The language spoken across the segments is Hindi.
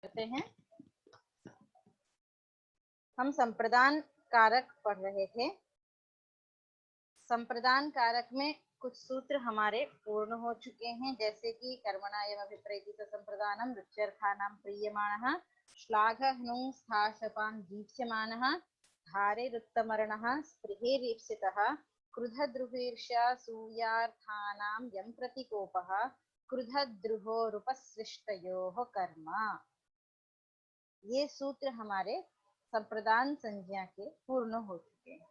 करते हैं। हम संप्रदान कारक पढ़ रहे थे। संप्रदान कारक में कुछ सूत्र हमारे पूर्ण हो चुके हैं, जैसे कि कर्मणायम अभिप्रेतित संप्रदानम रुच्यर्थानां प्रीयमाणः श्लाघह्नुं स्थाशपान् दीप्यमानः धारेरुत्तमर्णः स्पृहेरीप्सितः क्रुधद्रुहीर्ष्या सूयार्थानां यं प्रतिकोपः क्रुधद्रुहोरुपसृष्टयोः कर्म। ये सूत्र हमारे संप्रदान संज्ञा के पूर्ण हो चुके हैं।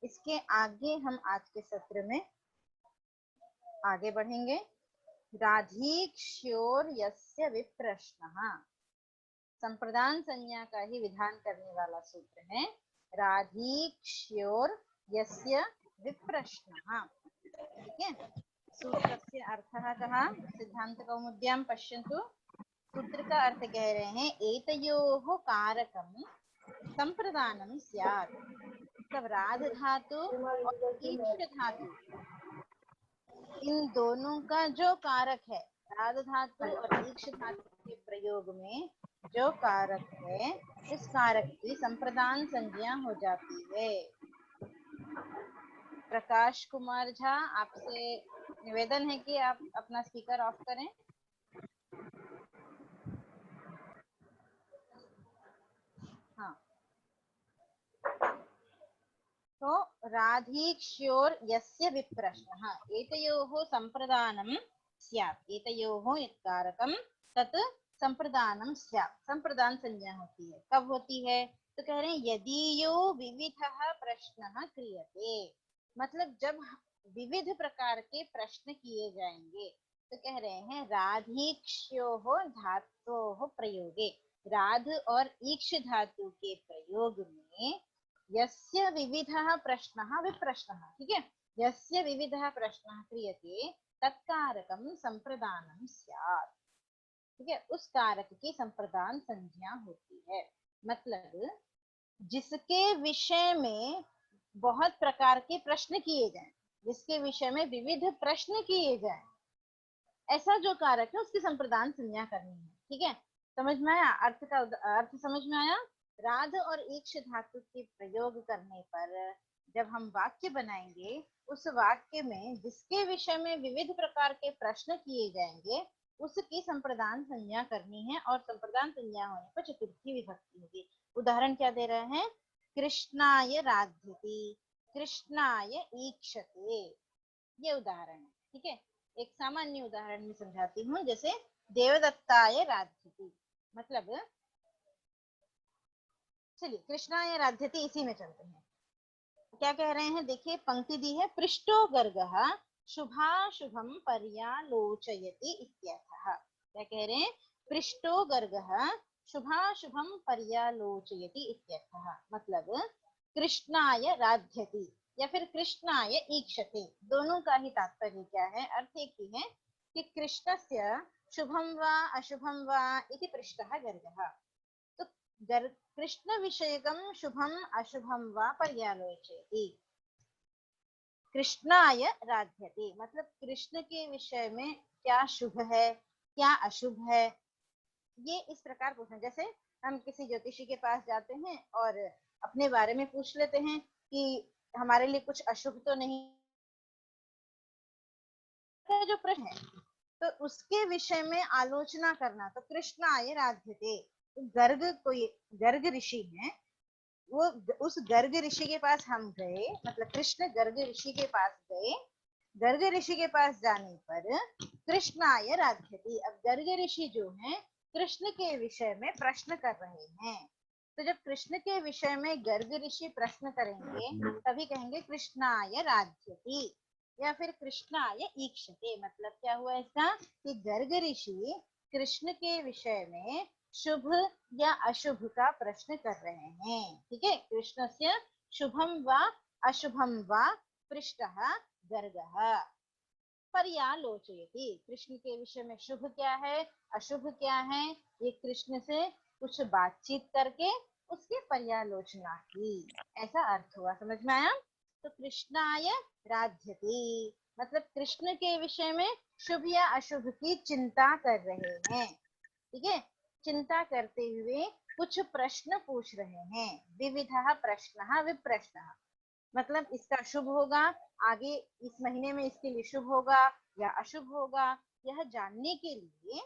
इसके आगे हम आज के सत्र में आगे बढ़ेंगे। राधीक्ष्योर यस्य विप्रश्नः, संप्रदान संज्ञा का ही विधान करने वाला सूत्र है। राधीक्ष्योर यस्य विप्रश्नः, ठीक है। सूत्रस्य अर्थः कः? सिद्धान्तकौमुद्यां पश्यन्तु। सूत्र का अर्थ कह रहे हैं एतयोः कारकं संप्रदानं स्यात्। मतलब राध धातु और ईक्ष धातु, इन दोनों का जो कारक है, राध धातु और ईक्ष धातु के प्रयोग में जो कारक है, इस कारक की संप्रदान संज्ञा हो जाती है। प्रकाश कुमार झा, आपसे निवेदन है कि आप अपना स्पीकर ऑफ करें। हाँ, तो राधीक्ष्योर यस्य विप्रश्नः एतयोः संप्रदानं स्यात्। एतयोः यत्कारकं तत् संप्रदानं स्यात्। संप्रदान संज्ञा होती है। कब होती है? तो कह रहे हैं यदि यो विविधः प्रश्नः क्रियते, मतलब जब विविध प्रकार के प्रश्न किए जाएंगे। तो कह रहे हैं राधीक्ष्योः धातोः प्रयोगे, राध और ईक्ष धातु के प्रयोग में यस्य विविधः प्रश्नः विप्रश्नः, ठीक है, यस्य विविधः प्रश्नः क्रियते तत्कारकं संप्रदानं स्यात्, ठीक है, उस कारक की संप्रदान संज्ञा होती है। मतलब जिसके विषय में बहुत प्रकार के प्रश्न किए जाएं, जिसके विषय में विविध प्रश्न किए जाएं, ऐसा जो कारक है उसकी संप्रदान संज्ञा करनी है। ठीक है, समझ में आया? अर्थ का अर्थ समझ में आया? राध और ईक्ष धातु के प्रयोग करने पर जब हम वाक्य बनाएंगे, उस वाक्य में जिसके विषय में विविध प्रकार के प्रश्न किए जाएंगे उसकी संप्रदान संज्ञा करनी है, और संप्रदान संज्ञा होने पर चतुर्थी विभक्ति होगी। उदाहरण क्या दे रहे हैं? कृष्णाय राध्यति, कृष्णाय ईक्षते, ये उदाहरण है। ठीक है, एक सामान्य उदाहरण में समझाती हूँ, जैसे देवदत्ताय राध्यति, मतलब चलिए कृष्णाय राध्यति इसी में चलते हैं। क्या कह रहे हैं? देखिए पंक्ति दी है, पृष्ठो गर्गः शुभाशुभम पर्यालोचयति इत्यर्थः। क्या कह रहे हैं? पृष्ठो गर्गः शुभाशुभम पर्यालोचयति इत्यर्थः, मतलब कृष्णाय राध्यति या फिर कृष्णाय ईक्षते, दोनों का ही तात्पर्य क्या है? अर्थ एक ही है कि कृष्णस्य शुभम वा अशुभम वा इति पृष्ठः गर्गः, तो कृष्ण विषयकं शुभम अशुभम वा पर्यालोचयति, कृष्णाय राध्यते, मतलब कृष्ण के विषय में क्या शुभ है क्या अशुभ है, ये इस प्रकार पूछना। जैसे हम किसी ज्योतिषी के पास जाते हैं और अपने बारे में पूछ लेते हैं कि हमारे लिए कुछ अशुभ तो नहीं है, जो प्रश्न है, तो उसके विषय में आलोचना करना, तो कृष्णाय राध्यते। तो गर्ग कोई गर्ग ऋषि है, वो उस गर्ग ऋषि के पास हम गए, मतलब कृष्ण गर्ग ऋषि के पास गए। गर्ग ऋषि के पास जाने पर कृष्णाय राध्यति, अब गर्ग ऋषि जो है कृष्ण के विषय में प्रश्न कर रहे हैं, तो जब कृष्ण के विषय में गर्ग ऋषि प्रश्न करेंगे तभी कहेंगे कृष्णाय राध्यति या फिर कृष्णाय ईक्षते। मतलब क्या हुआ इसका? कि गर्ग ऋषि कृष्ण के विषय में शुभ या अशुभ का प्रश्न कर रहे हैं। ठीक है, कृष्णस्य शुभम वा अशुभम वा पृष्ठः गर्गः पर्यालोचयति, कृष्ण के विषय में शुभ क्या है अशुभ क्या है, ये कृष्ण से कुछ बातचीत करके उसकी पर्यालोचना की, ऐसा अर्थ हुआ। समझ में आया? तो कृष्णाय राध्यति मतलब कृष्ण के विषय में शुभ या अशुभ की चिंता कर रहे हैं। ठीक है, चिंता करते हुए कुछ प्रश्न पूछ रहे हैं। विविधः प्रश्नः विप्रश्नः, मतलब इसका शुभ होगा, आगे इस महीने में इसके लिए शुभ होगा या अशुभ होगा, यह जानने के लिए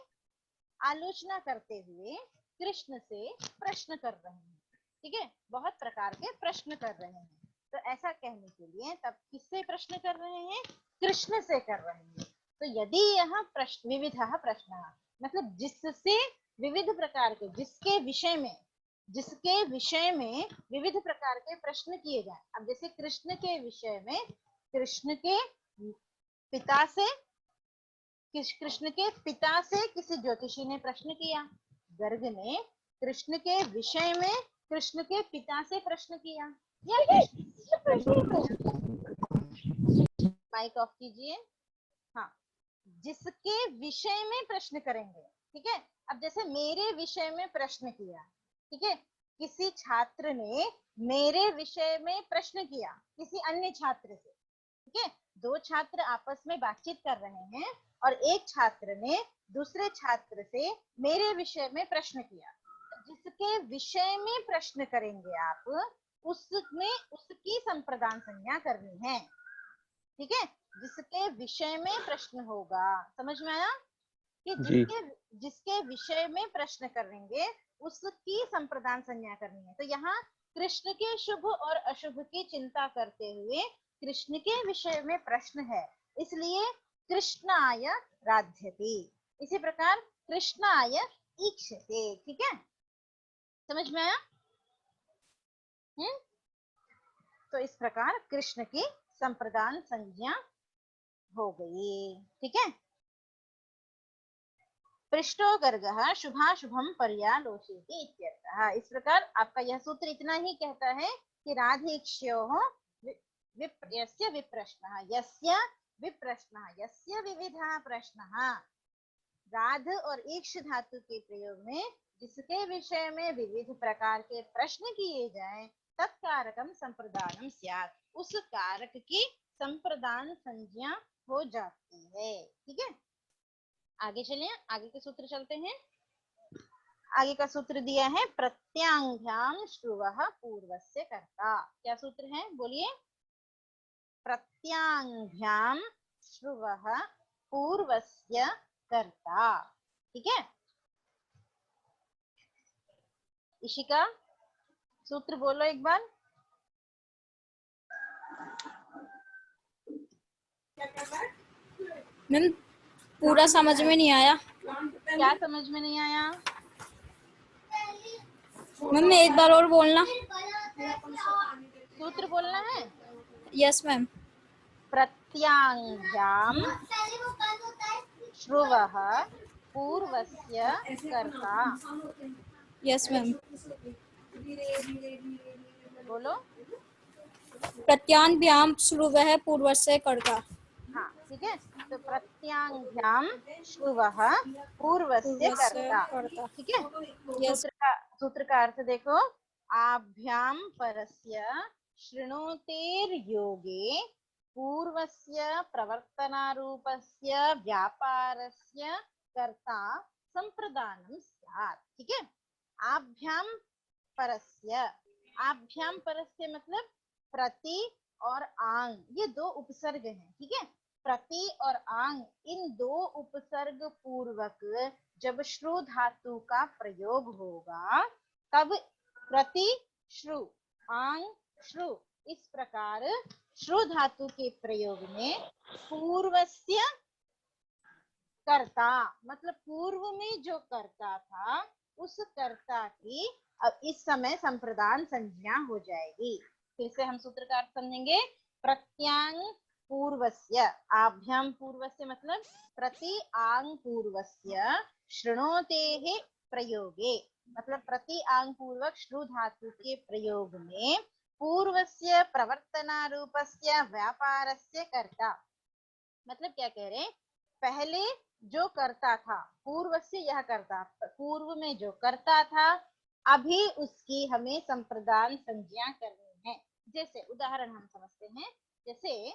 आलोचना करते हुए कृष्ण से प्रश्न कर रहे हैं। ठीक है, बहुत प्रकार के प्रश्न कर रहे हैं। तो ऐसा कहने के लिए तब किससे प्रश्न कर रहे हैं? कृष्ण से कर रहे हैं। तो यदि यह प्रश्न विविधः प्रश्न, मतलब जिससे विविध प्रकार के, जिसके विषय में विविध प्रकार के प्रश्न किए जाए। अब जैसे कृष्ण के विषय में कृष्ण के पिता से कृष्ण के पिता से किसी ज्योतिषी ने प्रश्न किया, गर्ग ने कृष्ण के विषय में कृष्ण के पिता से प्रश्न किया, या माइक ऑफ कीजिए। हाँ, जिसके विषय में प्रश्न करेंगे। ठीक है, अब जैसे मेरे विषय में प्रश्न किया, ठीक है, किसी छात्र ने मेरे विषय में प्रश्न किया किसी अन्य छात्र से। ठीक है, दो छात्र आपस में बातचीत कर रहे हैं और एक छात्र ने दूसरे छात्र से मेरे विषय में प्रश्न किया। जिसके विषय में प्रश्न करेंगे आप, उसमें उसकी संप्रदान संज्ञा करनी है। ठीक है, जिसके विषय में प्रश्न होगा, समझ में आया? कि जिसके विषय में प्रश्न करेंगे उसकी संप्रदान संज्ञा करनी है। तो यहाँ कृष्ण के शुभ और अशुभ की चिंता करते हुए कृष्ण के विषय में प्रश्न है, इसलिए कृष्णाय राध्यते। इसी प्रकार कृष्णाय ईक्षते। ठीक है, समझ में आया? तो इस प्रकार कृष्ण की संप्रदान संज्ञा हो गई। ठीक है, पृष्ठो गर्गः शुभाशुभम पर्यालोचयति इत्यर्थः। इस प्रकार आपका यह सूत्र इतना ही कहता है कि राधेक्ष्योः यस्य विप्रश्नः, यस्य विप्रश्नः, यस्य विविधः प्रश्नः। राध और ईक्ष धातु के प्रयोग में जिसके विषय में विविध प्रकार के प्रश्न किए जाएं, तत्कारकम संप्रदानम स्यात्, उस कारक की संप्रदान संज्ञा हो जाती है। ठीक है, आगे चलिए, आगे के सूत्र चलते हैं। आगे का सूत्र दिया है प्रत्यांघ्याम श्रुवः पूर्वस्य कर्ता। क्या सूत्र है, बोलिए? प्रत्यांघ्याम श्रुवः पूर्वस्य कर्ता। ठीक है, इशिका सूत्र बोलो एक बार। मैम पूरा समझ में नहीं आया। क्या समझ में नहीं आया? मैम एक बार और बोलना। सूत्र बोलना है। Yes ma'am. प्रत्यांघ्याम श्रुवः पूर्वस्य कर्ता। Yes ma'am. बोलो। प्रत्यांभ्याम श्रुवः पूर्वस्य कर्ता। हाँ, ठीक है, तो प्रत्यांघ्याम श्रुवः पूर्वस्य कर्ता। ठीक है, यस। सूत्र का अर्थ देखो। आभ्याम परस्य शृणोतेर्योगे पूर्वस्य प्रवर्तनारूपस्य व्यापारस्य कर्ता संप्रदानम स्यात्। ठीक है, आभ्याम परस्य, आभ्याम परस्य मतलब प्रति और आंग, ये दो उपसर्ग हैं। ठीक है, प्रति और आंग, इन दो उपसर्ग पूर्वक जब श्रु धातु का प्रयोग होगा तब प्रति श्रु आंग श्रु, इस प्रकार श्रु धातु के प्रयोग में पूर्वस्य कर्ता, मतलब पूर्व में जो कर्ता था उस कर्ता की अब इस समय संप्रदान संज्ञा हो जाएगी। फिर से हम सूत्र का अर्थ समझेंगे। प्रत्यांग पूर्वस्य, आभ्याम पूर्वस्य मतलब प्रति आंग पूर्वस्य शृणोतेः प्रयोगे, मतलब प्रति आंग पूर्वक श्रु धातु के प्रयोग में पूर्वस्य प्रवर्तनारूपस्य व्यापारस्य कर्ता, मतलब क्या कह रहे हैं, पहले जो करता था, पूर्व से यह करता, पूर्व में जो करता था अभी उसकी हमें संप्रदान संज्ञा करनी है। जैसे उदाहरण हम समझते हैं, जैसे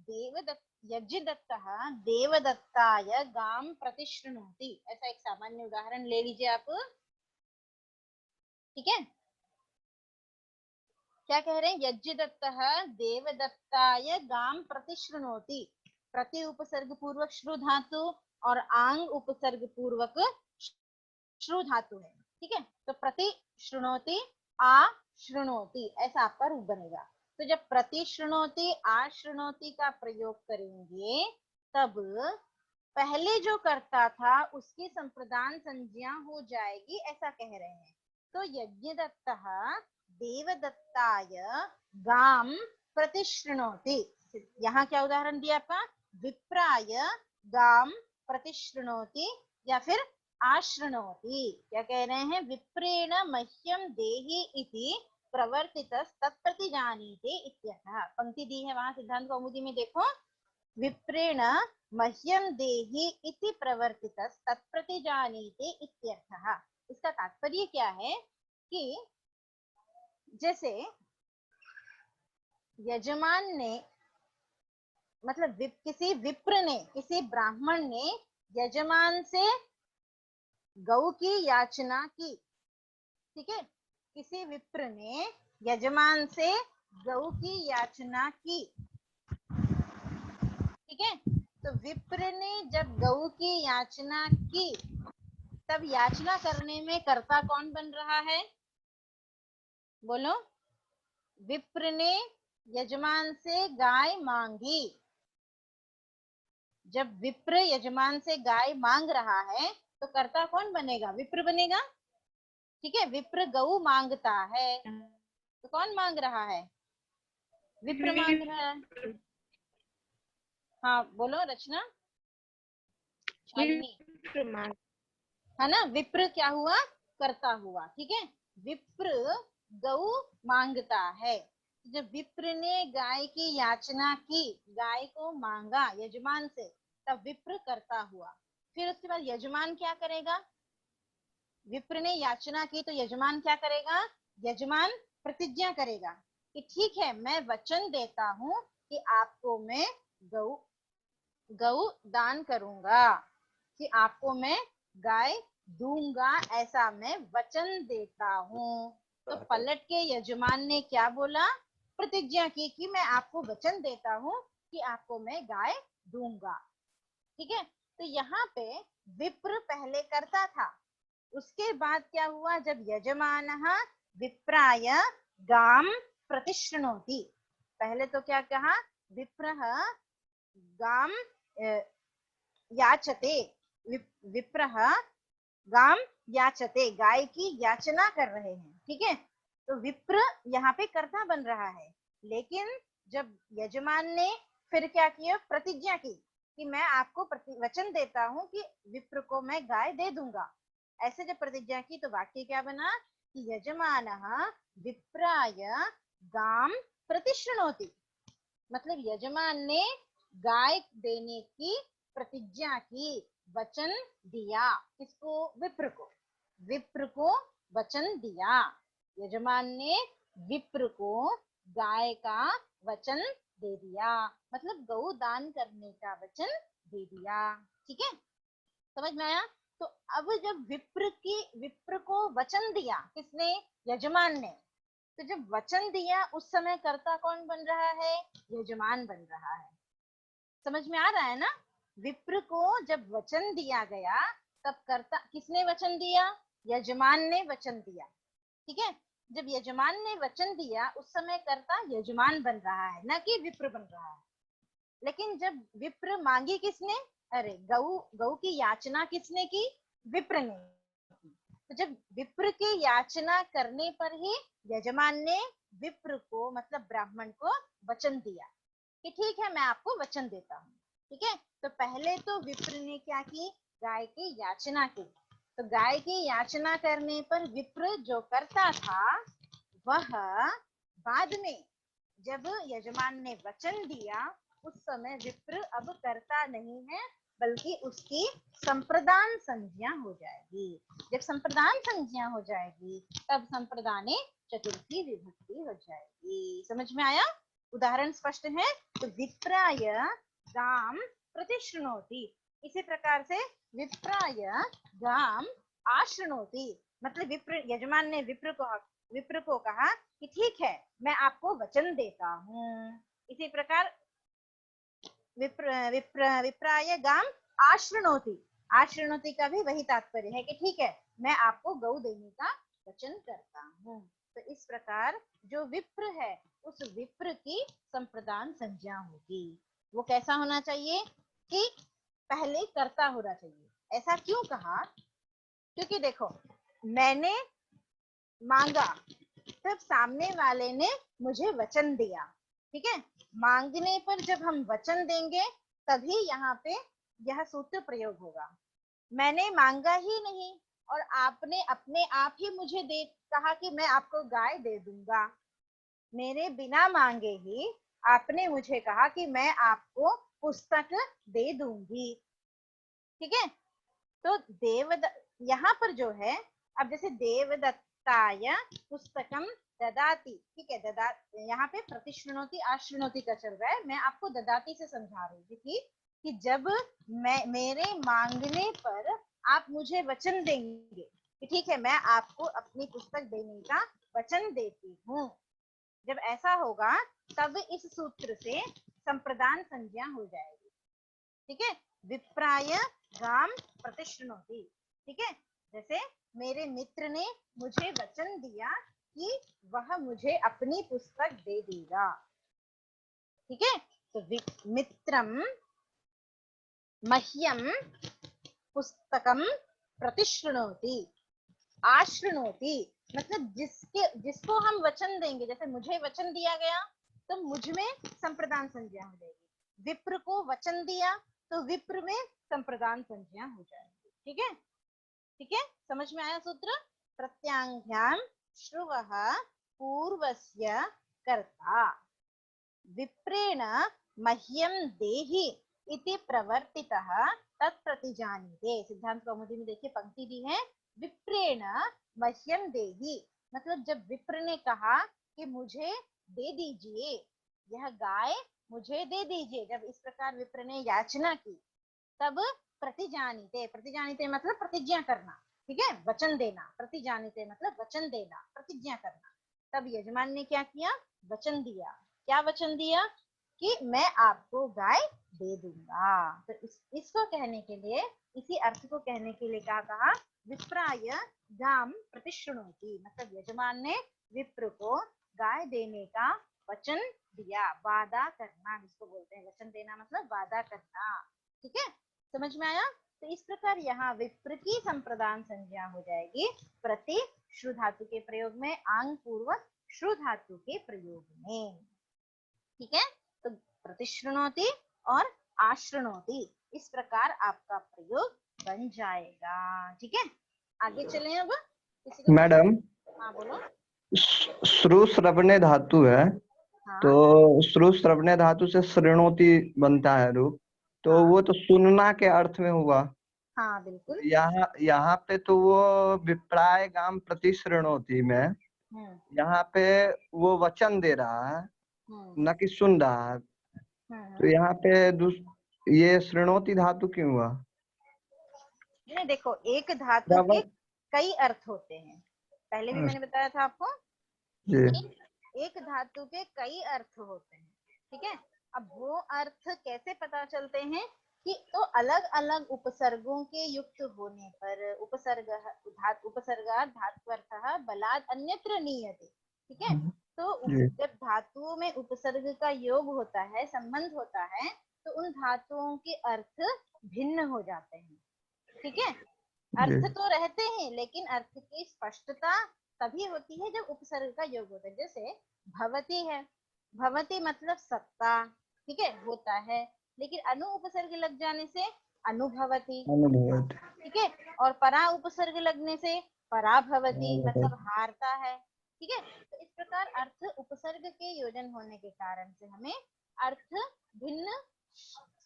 देवदत्त यज्ञदत्तः देवदत्ताय गाम प्रतिशृणोति, ऐसा एक सामान्य उदाहरण ले लीजिए आप। ठीक है, क्या कह रहे हैं, यज्ञदत्तः देवदत्ताय गाम प्रतिशृणोति, प्रति उपसर्ग पूर्वक श्रु धातु और आंग उपसर्ग पूर्वक श्रु धातु है, ठीक है। तो प्रति श्रृणोति आ श्रृणोति ऐसा आपका रूप बनेगा। तो जब प्रति श्रृणोति आ श्रृणोति का प्रयोग करेंगे तब पहले जो कर्ता था उसकी संप्रदान संज्ञा हो जाएगी, ऐसा कह रहे हैं। तो यज्ञदत्तः देवदत्ताय गाम प्रतिशृणोति, यहाँ क्या उदाहरण दिया आपका, विप्राय गाम प्रतिशृणोति या फिर आश्रृणोति। क्या कह रहे हैं, विप्रेण मह्यम देहि इति प्रवर्तितस् तत्प्रतिजानीते इत्यर्थः। पंक्ति दी है वहां सिद्धांत कौमुदी में, देखो, विप्रेण मह्यम देहि इति प्रवर्तितस् तत्प्रतिजानीते इत्यर्थः। इसका तात्पर्य क्या है कि जैसे यजमान ने, मतलब किसी विप्र ने, किसी ब्राह्मण ने यजमान से गौ की याचना की, ठीक है, किसी विप्र ने यजमान से गौ की याचना की, ठीक है। तो विप्र ने जब गौ की याचना की तब याचना करने में कर्ता कौन बन रहा है, बोलो। विप्र ने यजमान से गाय मांगी, जब विप्र यजमान से गाय मांग रहा है तो कर्ता कौन बनेगा, विप्र बनेगा, ठीक है। विप्र गौ मांगता है तो कौन मांग रहा है, विप्र मांग रहा है। हाँ बोलो रचना, शालिनी, है ना, विप्र क्या हुआ, कर्ता हुआ, ठीक है। विप्र गौ मांगता है, जब विप्र ने गाय की याचना की, गाय को मांगा यजमान से, तब विप्र कर्ता हुआ। फिर उसके बाद यजमान क्या करेगा, विप्र ने याचना की तो यजमान क्या करेगा, यजमान प्रतिज्ञा करेगा कि ठीक है मैं वचन देता हूं कि आपको मैं गौ दान करूंगा, कि आपको मैं गाय दूंगा, ऐसा मैं वचन देता हूं। तो पलट के यजमान ने क्या बोला, प्रतिज्ञा की कि मैं आपको वचन देता हूं कि आपको मैं गाय दूंगा, ठीक है। तो यहाँ पे विप्र पहले करता था, उसके बाद क्या हुआ, जब यजमानः विप्राय गाम प्रतिशृणोति, पहले तो क्या कहा, विप्रः गाम याचते, विप्रः गाम याचते, गाय की याचना कर रहे हैं, ठीक है। तो विप्र यहाँ पे कर्ता बन रहा है, लेकिन जब यजमान ने फिर क्या किया, प्रतिज्ञा की कि मैं आपको वचन देता हूँ कि विप्र को मैं गाय दे दूंगा, ऐसे जब प्रतिज्ञा की तो वाक्य क्या बना कि यजमानः विप्राय गाम प्रतिशृणोति, मतलब यजमान ने गाय देने की प्रतिज्ञा की, वचन दिया, किसको, विप्र को, विप्र को वचन दिया, यजमान ने विप्र को गाय का वचन दे दिया, मतलब गौ दान करने का वचन दे दिया, ठीक है, समझ में आया। तो अब जब विप्र को वचन दिया, किसने, यजमान ने, तो जब वचन दिया उस समय कर्ता कौन बन रहा है, यजमान बन रहा है, समझ में आ रहा है ना। विप्र को जब वचन दिया गया तब कर्ता, किसने वचन दिया, यजमान ने वचन दिया, ठीक है। जब यजमान ने वचन दिया उस समय कर्ता यजमान बन रहा है, न कि विप्र बन रहा है। लेकिन जब विप्र मांगी किसने, अरे गौ की याचना किसने की, विप्र ने। तो जब विप्र की याचना करने पर ही यजमान ने विप्र को, मतलब ब्राह्मण को वचन दिया कि ठीक है मैं आपको वचन देता हूँ, ठीक है। तो पहले तो विप्र ने क्या की, गाय की याचना की, तो गाय की याचना करने पर विप्र जो करता था वह बाद में जब यजमान ने वचन दिया उस समय विप्र अब करता नहीं है, बल्कि उसकी संप्रदान संज्ञा हो जाएगी। जब संप्रदान संज्ञा हो जाएगी तब संप्रदाने चतुर्थी विभक्ति हो जाएगी, समझ में आया, उदाहरण स्पष्ट है। तो विप्राय गाम प्रतिशृणोति, इसी प्रकार से विप्राय गाम आशृणोति, मतलब विप्र, यजमान ने विप्र को कहा कि ठीक है मैं आपको वचन देता हूँ। इसी प्रकार विप्र विप्र विप्राय गाम आश्रणोति, आश्रणोति का भी वही तात्पर्य है कि ठीक है मैं आपको गौ देने का वचन करता हूँ। तो इस प्रकार जो विप्र है उस विप्र की संप्रदान संज्ञा होगी। वो कैसा होना चाहिए कि पहले कर्ता होना चाहिए। ऐसा क्यों कहा? क्योंकि देखो मैंने मांगा तब सामने वाले ने मुझे वचन दिया, ठीक है। मांगने पर जब हम वचन देंगे तभी यहाँ पे यह सूत्र प्रयोग होगा। मैंने मांगा ही नहीं और आपने अपने आप ही मुझे दे कहा कि मैं आपको गाय दे दूंगा। मेरे बिना मांगे ही आपने मुझे कहा कि मैं आपको पुस्तक दे दूंगी, ठीक है। तो यहाँ पर जो है, अब जैसे देवदत्ताय पुस्तकम ददाति, ठीक है। यहाँ पे प्रतिश्रुणोति आश्रुणोति का चल रहा है, मैं आपको ददाति से समझा रही थी कि जब मेरे मांगने पर आप मुझे वचन देंगे कि ठीक है मैं आपको अपनी पुस्तक देने का वचन देती हूँ, जब ऐसा होगा तब इस सूत्र से संप्रदान संज्ञा हो जाएगी, ठीक है। विप्राय गाम प्रतिश्रुणोति, ठीक है। जैसे मेरे मित्र ने मुझे वचन दिया कि वह मुझे अपनी पुस्तक दे देगा, ठीक है। तो मित्रम मह्यम पुस्तकम प्रतिश्रुणोति, आश्रुणोति मतलब जिसको हम वचन देंगे, जैसे मुझे वचन दिया गया तो मुझ में संप्रदान संज्ञा हो जाएगी। विप्र को वचन दिया तो विप्र में संप्रदान संज्ञा हो जाएगी, ठीक है। ठीक है, समझ में आया सूत्र? प्रत्यांग्याम श्रुवः पूर्वस्य कर्ता विप्रेण मह्यम देहि इति प्रवर्तितः तत्प्रतिजानीते। सिद्धांत कौमुदी में देखिए पंक्ति दी है, विप्रेण मह्यम देहि, मतलब जब विप्र ने कहा कि मुझे दे दीजिए, यह गाय मुझे दे दीजिए, जब इस प्रकार विप्र ने याचना की तब प्रतिजानीते, प्रतिजानीते मतलब प्रतिज्ञा करना, ठीक है, वचन देना। प्रतिजानीते मतलब वचन देना, प्रतिज्ञा करना। तब यजमान ने क्या किया? वचन दिया। क्या वचन दिया? कि मैं आपको गाय दे दूंगा। तो इसको कहने के लिए, इसी अर्थ को कहने के लिए क्या कहा? विप्राय गाम प्रतिश्रुणोति, मतलब यजमान ने विप्र को गाय देने का वचन दिया। वादा करना जिसको बोलते हैं, वचन देना मतलब वादा करना, ठीक है। समझ में आया? तो इस प्रकार यहाँ विप्र की संप्रदान संज्ञा हो जाएगी प्रति श्रु धातु के प्रयोग में, आंग पूर्वक श्रु धातु के प्रयोग में, ठीक है। तो प्रतिश्रुणोति और आश्रणोति, इस प्रकार आपका प्रयोग बन जाएगा, ठीक है। आगे चलें अब। किसी को मैडम, हाँ बोलो। श्रु श्रवणे धातु है, हाँ तो श्रु श्रवणे धातु से श्रेणोति बनता है रूप, तो हाँ वो तो सुनना के अर्थ में हुआ। हाँ बिल्कुल। यहाँ यहाँ पे तो वो विप्राय गाम प्रतिश्रेणोति में, यहाँ पे वो वचन दे रहा है, न कि सुन रहा है। तो यहाँ पे ये श्रेणोति धातु क्यों हुआ? नहीं देखो, एक धातु के कई अर्थ होते हैं, पहले भी मैंने बताया था आपको। जी। एक धातु के कई अर्थ होते हैं, ठीक है। अब वो अर्थ कैसे पता चलते हैं कि तो अलग अलग उपसर्गों के युक्त होने पर, उपसर्गात् धात्वर्थः बलात् अन्यत्र नीयते, ठीक है। तो जब धातुओं में उपसर्ग का योग होता है, संबंध होता है, तो उन धातुओं के अर्थ भिन्न हो जाते हैं, ठीक है। अर्थ तो रहते हैं लेकिन अर्थ की स्पष्टता तभी होती है जब उपसर्ग का योग होता है। जैसे भवती है, भवती मतलब सत्ता, ठीक है, होता है, लेकिन अनु उपसर्ग लग जाने से अनुभवती, ठीक है, और परा उपसर्ग लगने से पराभवती मतलब हारता है, ठीक है। तो इस प्रकार अर्थ उपसर्ग के योजन होने के कारण से हमें अर्थ भिन्न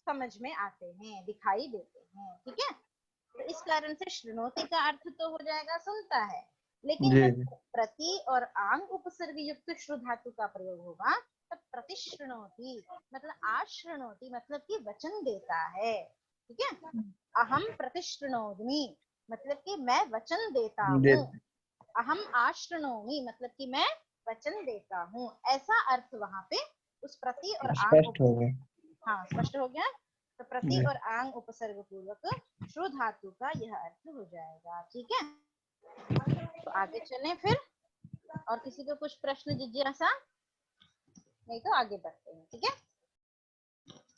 समझ में आते हैं, दिखाई देते हैं, ठीक है। तो इस कारण से श्रृणोति का अर्थ तो हो जाएगा सुनता है, लेकिन जब प्रति और आंग उपसर्ग युक्त श्रु धातु का प्रयोग होगा तब प्रतिश्रुणोति मतलब आश्रणोति मतलब कि वचन देता है, ठीक है। अहम प्रतिश्रुणोमि, मतलब कि मैं वचन देता दे हूँ। अहम आश्रणोमि मतलब कि मैं वचन देता हूँ, ऐसा अर्थ वहां पे उस प्रति और आंग स्पष्ट हो गया। हाँ स्पष्ट हो गया। तो प्रति जी। और आंग उपसर्ग पूर्वक श्रु धातु का यह अर्थ हो जाएगा। ठीक है, तो आगे चलें फिर। और किसी को कुछ प्रश्न जिज्ञासा, नहीं तो आगे बढ़ते हैं। ठीक है,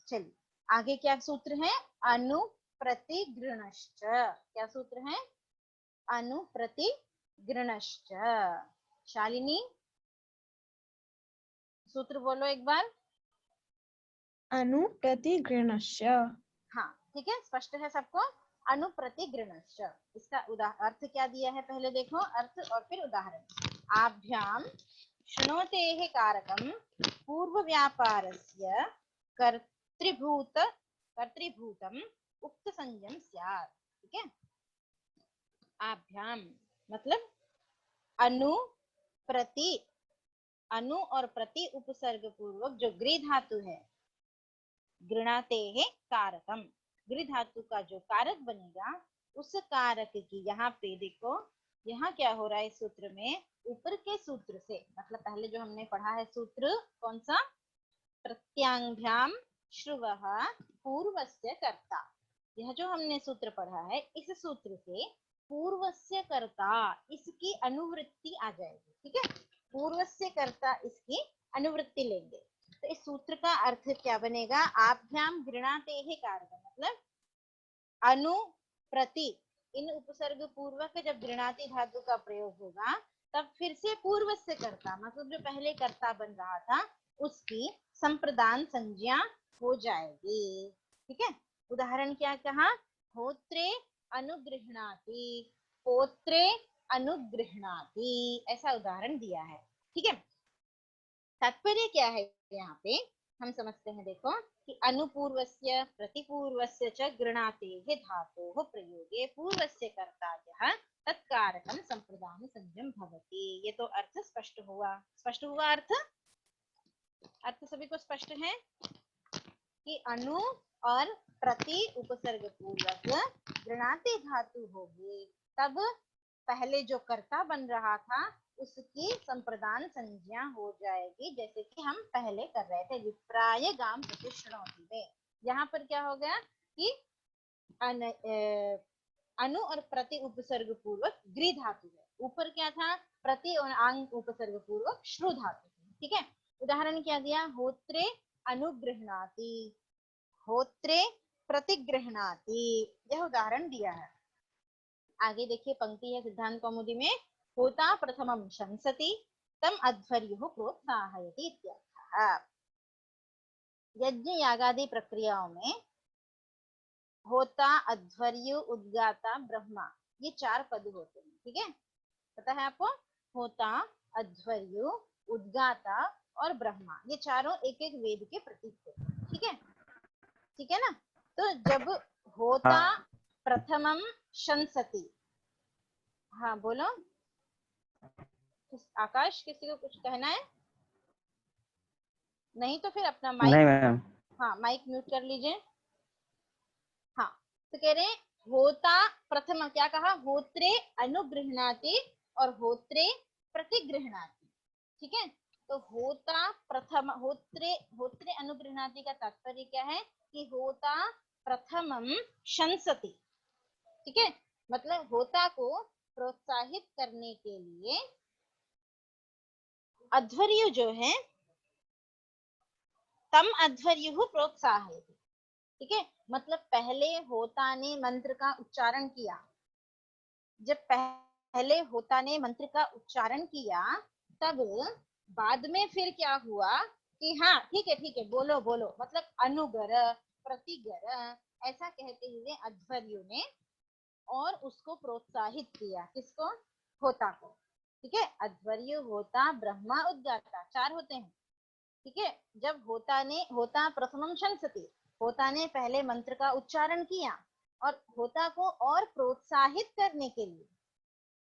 चलिए आगे क्या सूत्र है? अनुप्रतिगृणश्च। क्या सूत्र है? अनुप्रतिगृणश्च। शालिनी सूत्र बोलो एक बार। अनुप्रतिगृणश्च। हाँ ठीक है, स्पष्ट है सबको? अनुप्रतिगृणश्च, इसका अर्थ क्या दिया है पहले देखो, अर्थ और फिर उदाहरण। आभ्याम शृणोतेः कारकं पूर्व व्यापारस्य कर्तृभूतम् उक्त संज्ञं स्यात्। ठीक है, आभ्याम मतलब अनु प्रति, अनु और प्रति उपसर्ग पूर्वक जो गृह धातु है, गृणाते है कारकम, गृह धातु का जो कारक बनेगा उस कारक की, यहाँ पे देखो यहाँ क्या हो रहा है इस सूत्र में, ऊपर के सूत्र से, मतलब पहले जो हमने पढ़ा है सूत्र कौन सा, प्रत्यांभ्याम श्रुवः पूर्वस्य कर्ता, यह जो हमने सूत्र पढ़ा है इस सूत्र से पूर्वस्य कर्ता इसकी अनुवृत्ति आ जाएगी। ठीक है, पूर्वस्य कर्ता इसकी अनुवृत्ति लेंगे। तो इस सूत्र का अर्थ क्या बनेगा? आभ्याम गृणाते कारक मतलब अनु प्रति, इन उपसर्ग पूर्वक जब गृणाति धातु का प्रयोग होगा तब फिर से पूर्व से कर्ता मतलब जो पहले कर्ता बन रहा था उसकी संप्रदान संज्ञा हो जाएगी। ठीक है, उदाहरण क्या कहा? होत्रे अनुगृह्णाति, पोत्रे अनुगृह्णाति, ऐसा उदाहरण दिया है। ठीक है, तात्पर्य क्या है यहाँ पे हम समझते हैं। देखो कि अनुपूर्वस्य प्रतिपूर्वस्य च गृणातेः धातोः प्रयोगे पूर्वस्य कर्तायः तत्कारकं संप्रदान संज्ञं भवति। ये तो अर्थ स्पष्ट हुआ। स्पष्ट हुआ अर्थ? अर्थ सभी को स्पष्ट है कि अनु और प्रति उपसर्ग पूर्वक गृणाते धातु होगी तब पहले जो कर्ता बन रहा था उसकी संप्रदान संज्ञा हो जाएगी, जैसे कि हम पहले कर रहे थे विप्राय गाम प्रतिष्ठिनोति में। यहाँ पर क्या हो गया कि अनु और प्रति उपसर्ग पूर्वक गृह धातु है, ऊपर क्या था? प्रति और आंग उपसर्ग पूर्वक श्रु धातु। ठीक है, उदाहरण क्या दिया? होत्रे अनुगृह्णाति, होत्रे प्रतिगृह्णाति, यह उदाहरण दिया है। आगे देखिए पंक्ति है सिद्धांत कौमुदी में, होता प्रथमं शंसति तम अध्वर्युः प्रोत्साहयति इत्यर्थः। यज्ञ यागादि प्रक्रियाओं में होता, अध्वर्यु, उद्गाता, ब्रह्मा, ये 4 पद होते हैं। ठीक है, पता है आपको? होता, अध्वर्यु, उद्गाता और ब्रह्मा, ये चारों एक एक वेद के प्रतीक होते हैं। ठीक है, ठीक है ना? तो जब होता प्रथमम शंसति, हाँ बोलो आकाश, किसी को कुछ कहना है? नहीं तो फिर अपना नहीं माइक, मैम। हाँ माइक म्यूट कर लीजिए। हाँ, तो कह रहे हैं होता प्रथम, क्या कहा? होत्रे अनुगृह्णाति और होत्रे प्रतिगृह्णाति। ठीक है, तो होता प्रथम, होत्रे, होत्रे अनुगृह्णाति का तात्पर्य क्या है कि होता प्रथमम शंसति। ठीक है, मतलब होता को प्रोत्साहित करने के लिए अध्वर्यु जो है तम अध्वर्यु प्रोत्साहित। ठीक है, मतलब पहले होता ने मंत्र का उच्चारण किया, जब पहले होता ने मंत्र का उच्चारण किया तब बाद में फिर क्या हुआ कि हाँ ठीक है बोलो बोलो, मतलब अनुगर प्रतिगर ऐसा कहते हुए अध्वर्यु ने और उसको प्रोत्साहित किया। किसको? होता को। ठीक है, अध्वर्यु, होता, ब्रह्मा, उद्गाता, 4 होते हैं। ठीक है, जब होता प्रथमम शंसति, होता ने पहले मंत्र का उच्चारण किया और होता को और प्रोत्साहित करने के लिए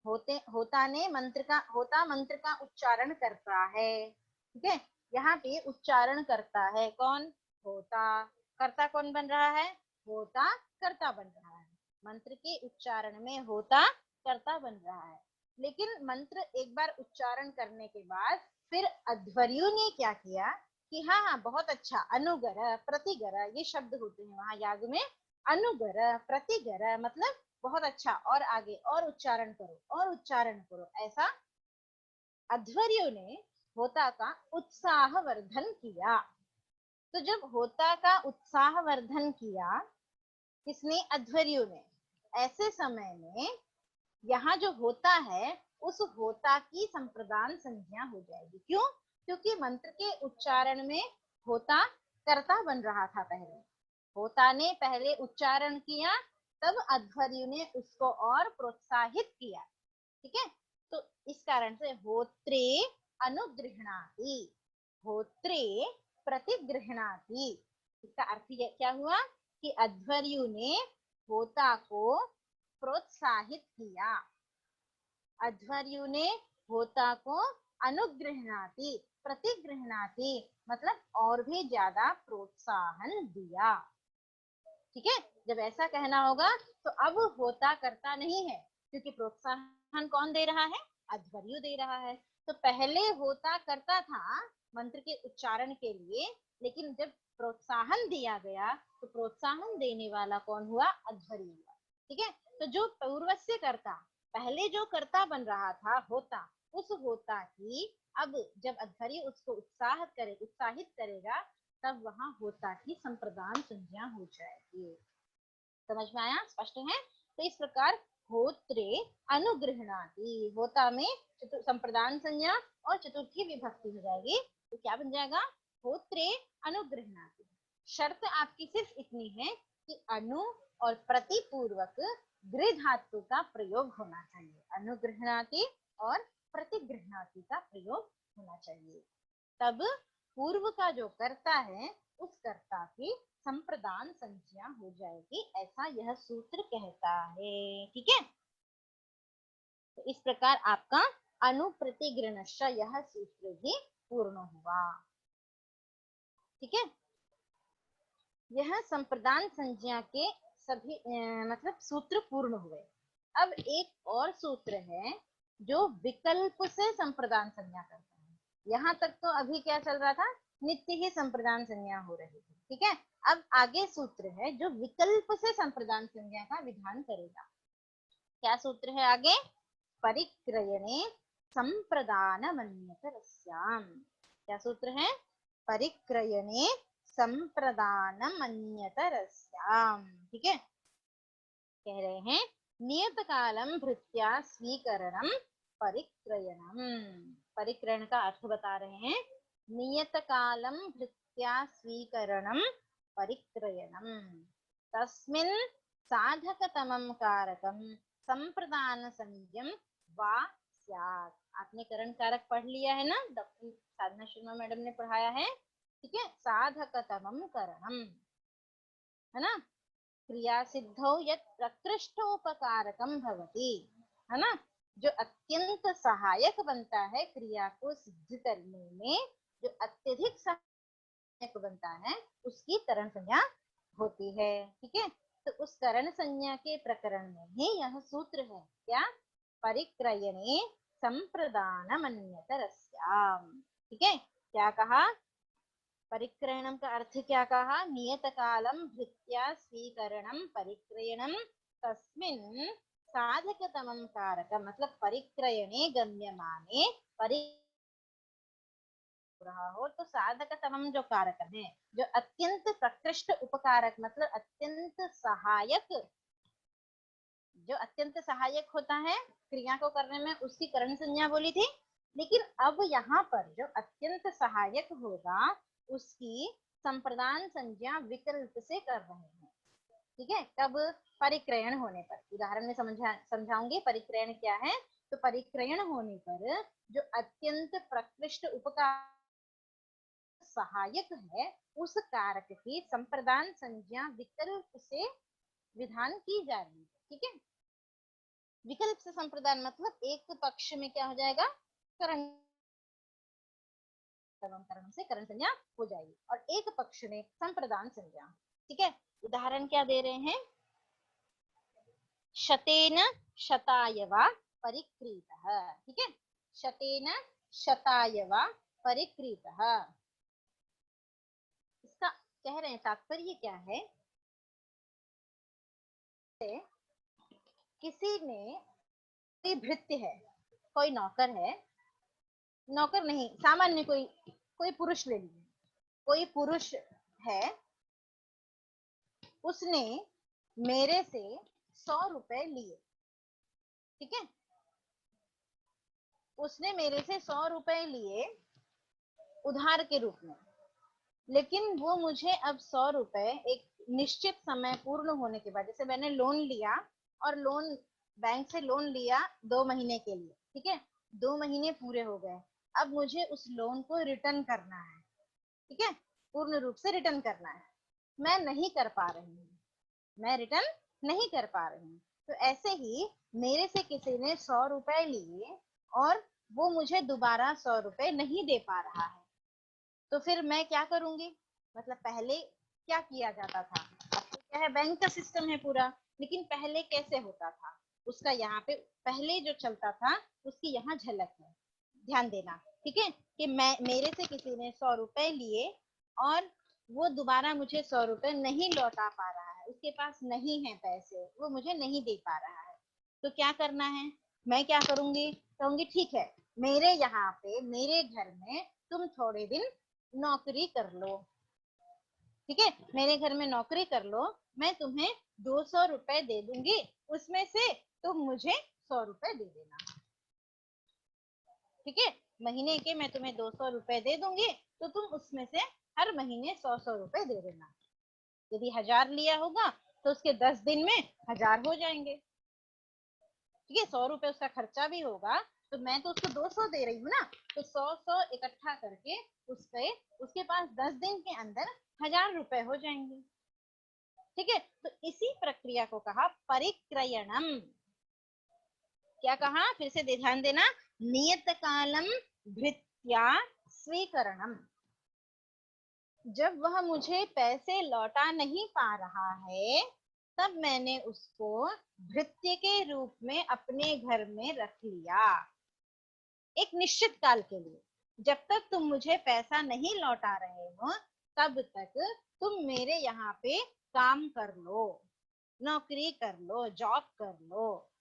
होता मंत्र का उच्चारण करता है। ठीक है, यहाँ पे उच्चारण करता है कौन? होता। कर्ता कौन बन रहा है? होता कर्ता बन रहा है। मंत्र के उच्चारण में होता कर्ता बन रहा है, लेकिन मंत्र एक बार उच्चारण करने के बाद फिर अध्वर्यु ने क्या किया कि हाँ हाँ बहुत अच्छा, अनुगर प्रतिगर ये शब्द होते हैं वहां याग में। अनुगर प्रतिगर मतलब बहुत अच्छा, और आगे और उच्चारण करो और उच्चारण करो, ऐसा अध्वर्यु ने होता का उत्साह वर्धन किया। तो जब होता का उत्साह वर्धन किया किसने? अध्वर्यु ने। ऐसे समय में यहाँ जो होता है उस होता की संप्रदान संज्ञा हो जाएगी। क्यों? क्योंकि मंत्र के उच्चारण में होता कर्ता बन रहा था। पहले होता ने पहले उच्चारण किया, तब अध्वर्यु ने उसको और प्रोत्साहित किया। ठीक है, तो इस कारण से होत्रे अनुगृह्णाति, होत्रे प्रतिगृह्णाति, इसका अर्थ क्या हुआ कि अध्वर्यु ने होता को प्रोत्साहित किया, अध्वर्यु ने होता को अनुगृह्णाति प्रतिगृह्णाति मतलब और भी ज्यादा प्रोत्साहन दिया। ठीक है, जब ऐसा कहना होगा तो अब होता करता नहीं है, क्योंकि प्रोत्साहन कौन दे रहा है? अध्वर्यु दे रहा है। तो पहले होता करता था मंत्र के उच्चारण के लिए, लेकिन जब प्रोत्साहन दिया गया तो प्रोत्साहन देने वाला कौन हुआ? अध्वर्यु हुआ। ठीक है, तो जो पूर्वस्य कर्ता, पहले जो कर्ता बन रहा था होता, उस होता की अब जब अध्वर्यु उसको उत्साहित करेगा, तब वहां होता की संप्रदान संज्ञा हो जाएगी। समझ में आया? स्पष्ट है? तो इस प्रकार होत्रे अनुगृह्णाति, होता में संप्रदान संज्ञा और चतुर्थी विभक्ति हो जाएगी, तो क्या बन जाएगा? होत्रे अनुगृह्णाति। शर्त आपकी सिर्फ इतनी है कि अनु और प्रतिपूर्वक गृह धातु का प्रयोग होना चाहिए। अनुगृह्णाति और प्रतिगृह्णाति का प्रयोग होना चाहिए, तब पूर्व का जो कर्ता है उस कर्ता की संप्रदान संज्ञा हो जाएगी, ऐसा यह सूत्र कहता है। ठीक है, तो इस प्रकार आपका अनुप्रतिगृणश्च यह सूत्र भी पूर्ण हुआ। ठीक है, यह संप्रदान संज्ञा के सभी मतलब सूत्र पूर्ण हुए। अब एक और सूत्र है जो विकल्प से संप्रदान संज्ञा करता है। यहाँ तक तो अभी क्या चल रहा था? नित्य ही संप्रदान संज्ञा हो रही थी। ठीक है, अब आगे सूत्र है जो विकल्प से संप्रदान संज्ञा का विधान करेगा। क्या सूत्र है आगे? परिक्रयणे संप्रदानमन्यतरस्याम। क्या सूत्र है? परिक्रयणे संप्रदानमन्यतरस्याम। ठीक है, कह रहे हैं नियत कालम भृत्या स्वीकरणम परिक्रयणम। परिक्रयण का अर्थ बता रहे हैं। नियत कालम भृत्या स्वीकरणम परिक्रयणम तस्मिन् साधकतमं कारकं संप्रदान संज्ञम वा स्यात्। आपने करण कारक पढ़ लिया है ना, डॉक्टर साधना शर्मा मैडम ने पढ़ाया है। ठीक है, साधकतमं करणम है ना, क्रिया सिद्धौ यत् प्रकृष्टोपकारकं भवति, है ना, जो अत्यंत सहायक बनता है क्रिया को सिद्ध करने में, जो अत्यधिक सहायक बनता है उसकी करण संज्ञा होती है। ठीक है, तो उस करण संज्ञा के प्रकरण में ही यह सूत्र है। क्या? परिक्रयणे संप्रदानमन्यतरस्याम। ठीक है, क्या कहा? परिक्रयणम का अर्थ क्या कहा? नियत कालम भृत्या स्वीकरणम परिक्रयणम तस्मिन् साधकतमं कारकम, मतलब परिक्रयणे गम्यमाने रहा हो तो साधकतमं जो कारक है, जो अत्यंत प्रकृष्ट उपकारक मतलब अत्यंत सहायक, जो अत्यंत सहायक होता है क्रिया को करने में, उसकी करण संज्ञा बोली थी। लेकिन अब यहाँ पर जो अत्यंत सहायक होगा उसकी संप्रदान संज्ञा विकल्प से कर रहे हैं। ठीक है, कब? परिक्रयण होने पर। उदाहरण में समझाऊंगी परिक्रयण क्या है। तो परिक्रयण होने पर जो अत्यंत प्रकृष्ट उपकार सहायक है उस कारक की संप्रदान संज्ञा विकल्प से विधान की जा रही है। ठीक है, विकल्प से संप्रदान मतलब एक पक्ष में क्या हो जाएगा? करण से करण संज्ञा हो जाएगी और एक पक्ष में संप्रदान संज्ञा। ठीक है, उदाहरण क्या दे रहे हैं? शतेन शताय वा परिक्रीतः। ठीक है, शतेन शताय वा परिक्रीतः। इसका कह रहे हैं तात्पर्य क्या है, किसी ने, कोई भृत्य है, कोई नौकर है, नौकर नहीं सामान्य कोई कोई पुरुष ले लीजिए, कोई पुरुष है, उसने मेरे से 100 रुपए लिए। ठीक है, उसने मेरे से 100 रुपए लिए उधार के रूप में, लेकिन वो मुझे अब 100 रुपए एक निश्चित समय पूर्ण होने के बाद, जैसे मैंने लोन लिया और लोन, बैंक से लोन लिया 2 महीने के लिए, ठीक है, 2 महीने पूरे हो गए, अब मुझे उस लोन को रिटर्न करना है। ठीक है, पूर्ण रूप से रिटर्न करना है, मैं नहीं कर पा रही हूँ, मैं रिटर्न नहीं कर पा रही हूँ। तो ऐसे ही मेरे से किसी ने 100 रुपए लिए और वो मुझे दोबारा 100 रुपए नहीं दे पा रहा है, तो फिर मैं क्या करूंगी, मतलब पहले क्या किया जाता था, अब तो क्या है बैंक का सिस्टम है पूरा, लेकिन पहले कैसे होता था उसका यहाँ पे पहले जो चलता था उसकी यहाँ झलक है, ध्यान देना। ठीक है, कि मैं, मेरे से किसी ने 100 रुपए लिए और वो दोबारा मुझे 100 रुपए नहीं लौटा पा रहा है, उसके पास नहीं है पैसे, वो मुझे नहीं दे पा रहा है, तो क्या करना है, मैं क्या करूंगी, कहूंगी ठीक है, मेरे यहाँ पे मेरे घर में तुम थोड़े दिन नौकरी कर लो। ठीक है, मेरे घर में नौकरी कर लो, मैं तुम्हें 200 रुपए दे दूंगी, उसमें से तुम मुझे 100 रुपए दे देना। ठीक है, महीने के मैं तुम्हें 200 रुपए दे दूंगी, तो तुम उसमें से हर महीने 100 रुपए दे देना। यदि 1000 लिया होगा तो उसके 10 दिन में 1000 हो जाएंगे। ठीक है, 100 रुपए उसका खर्चा भी होगा, तो मैं तो उसको 200 दे रही हूँ ना, तो 100 इकट्ठा करके उसके उसके पास 10 दिन के अंदर 1000 रुपए हो जाएंगे। ठीक है, तो इसी प्रक्रिया को कहा परिक्रयणम। क्या कहा, फिर से ध्यान देना, नियत कालम भृत्या स्वीकरणम। जब वह मुझे पैसे लौटा नहीं पा रहा है, तब मैंने उसको भृत्य के रूप में अपने घर में रख लिया एक निश्चित काल के लिए। जब तक तुम मुझे पैसा नहीं लौटा रहे हो, तब तक तुम मेरे यहाँ पे काम कर लो, नौकरी कर लो, जॉब कर लो।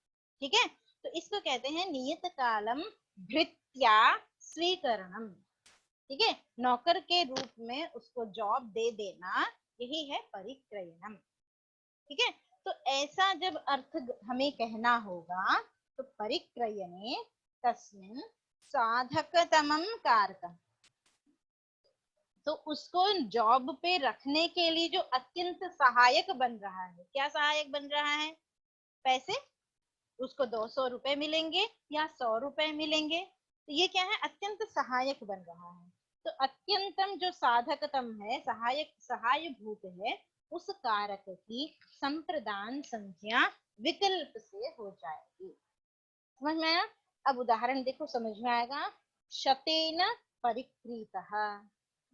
ठीक है, तो इसको कहते हैं नियत कालम भृत्या स्वीकरणम। ठीक है, नौकर के रूप में उसको जॉब दे देना, यही है परिक्रयणम। ठीक है, तो ऐसा जब अर्थ हमें कहना होगा, तो परिक्रयणे तस्मिन् साधकतमं कारकम, तो उसको जॉब पे रखने के लिए जो अत्यंत सहायक बन रहा है, क्या सहायक बन रहा है, पैसे, उसको 200 रुपए मिलेंगे या 100 रुपए मिलेंगे, तो ये क्या है, अत्यंत सहायक बन रहा है। तो अत्यंतम जो साधकतम है, सहायक सहायभूत है, उस कारक की संप्रदान संज्ञा विकल्प से हो जाएगी। समझ में आया, अब उदाहरण देखो, समझ में आएगा, शतेन परिक्रीतः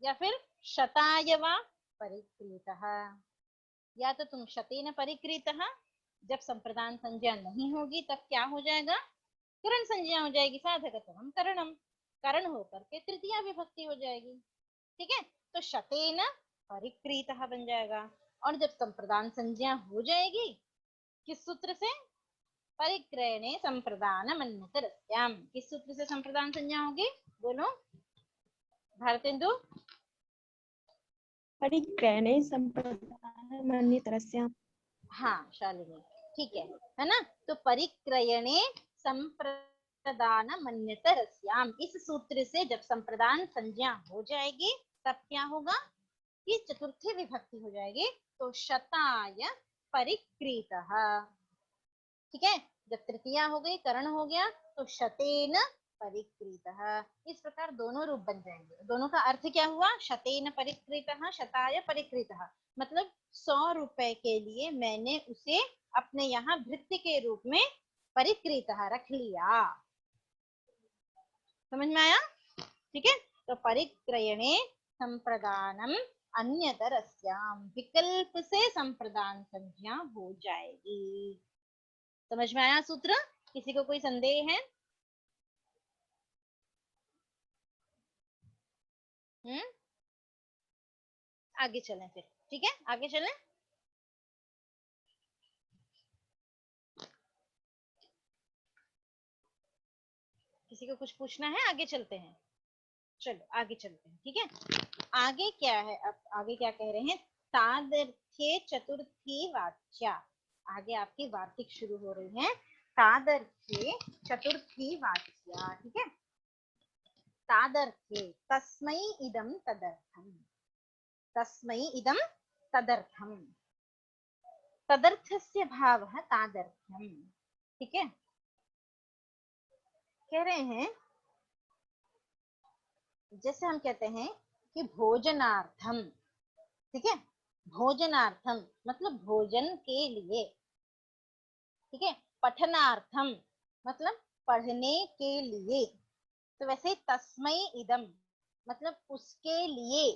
या फिर शतायवा परिक्रीतः, या तो तुम शतेन परिक्रीतः, जब संप्रदान संज्ञा नहीं होगी तब क्या हो जाएगा, करण संज्ञा हो जाएगी, साधकतमं करणम, करण होकर के तृतीया विभक्ति हो जाएगी। ठीक है, तो शतेन परिक्रीतः बन जाएगा, और जब संप्रदान संज्ञा हो जाएगी, किस सूत्र से, परिक्रयणे संप्रदान मन्यतरस्याम, किस सूत्र से संप्रदान संज्ञा होगी, बोलो भारतेंदु। परिक्रयणे संप्रदानमन्यतरस्याम्। हाँ शालिनी, ठीक है ना, तो परिक्रयणे संप्रदान मन्यतरस्याम, इस सूत्र से जब संप्रदान संज्ञा हो जाएगी तब क्या होगा, कि चतुर्थी विभक्ति हो जाएगी, तो शताय परिक्रीतः। ठीक है, जब तृतीया हो गई, करण हो गया, तो शतेन परिक्रीतः, इस प्रकार दोनों रूप बन जाएंगे। दोनों का अर्थ क्या हुआ, शतेन परिक्रीतः, शताय परिक्रीतः, मतलब 100 रुपए के लिए मैंने उसे अपने यहाँ भृत्य के रूप में परिक्रीतः रख लिया। समझ में आया, ठीक है, तो परिक्रयणे संप्रदानम अन्यतरस्याम, विकल्प से संप्रदान संज्ञा हो जाएगी। समझ में आया सूत्र? किसी को कोई संदेह है? आगे चलें फिर, ठीक है, आगे चलें। किसी को कुछ पूछना है? आगे चलते हैं, चलो आगे चलते हैं, ठीक है। आगे क्या है, अब आगे क्या कह रहे हैं? तादर्थ्ये चतुर्थी वाच्या। आगे आपकी वार्तिक शुरू हो रही है। तादर्थ्ये चतुर्थी वाच्या, ठीक है। तादर्थ्ये तस्मै इदं तदर्थम, तस्मै इदं तदर्थम, तदर्थस्य भावः तादर्थ्यम, ठीक है। कह रहे हैं जैसे हम कहते हैं कि भोजनार्थम, ठीक है, भोजनार्थम मतलब भोजन के लिए, ठीक है। पठनार्थम मतलब पढ़ने के लिए। तो वैसे तस्मै इदम मतलब उसके लिए,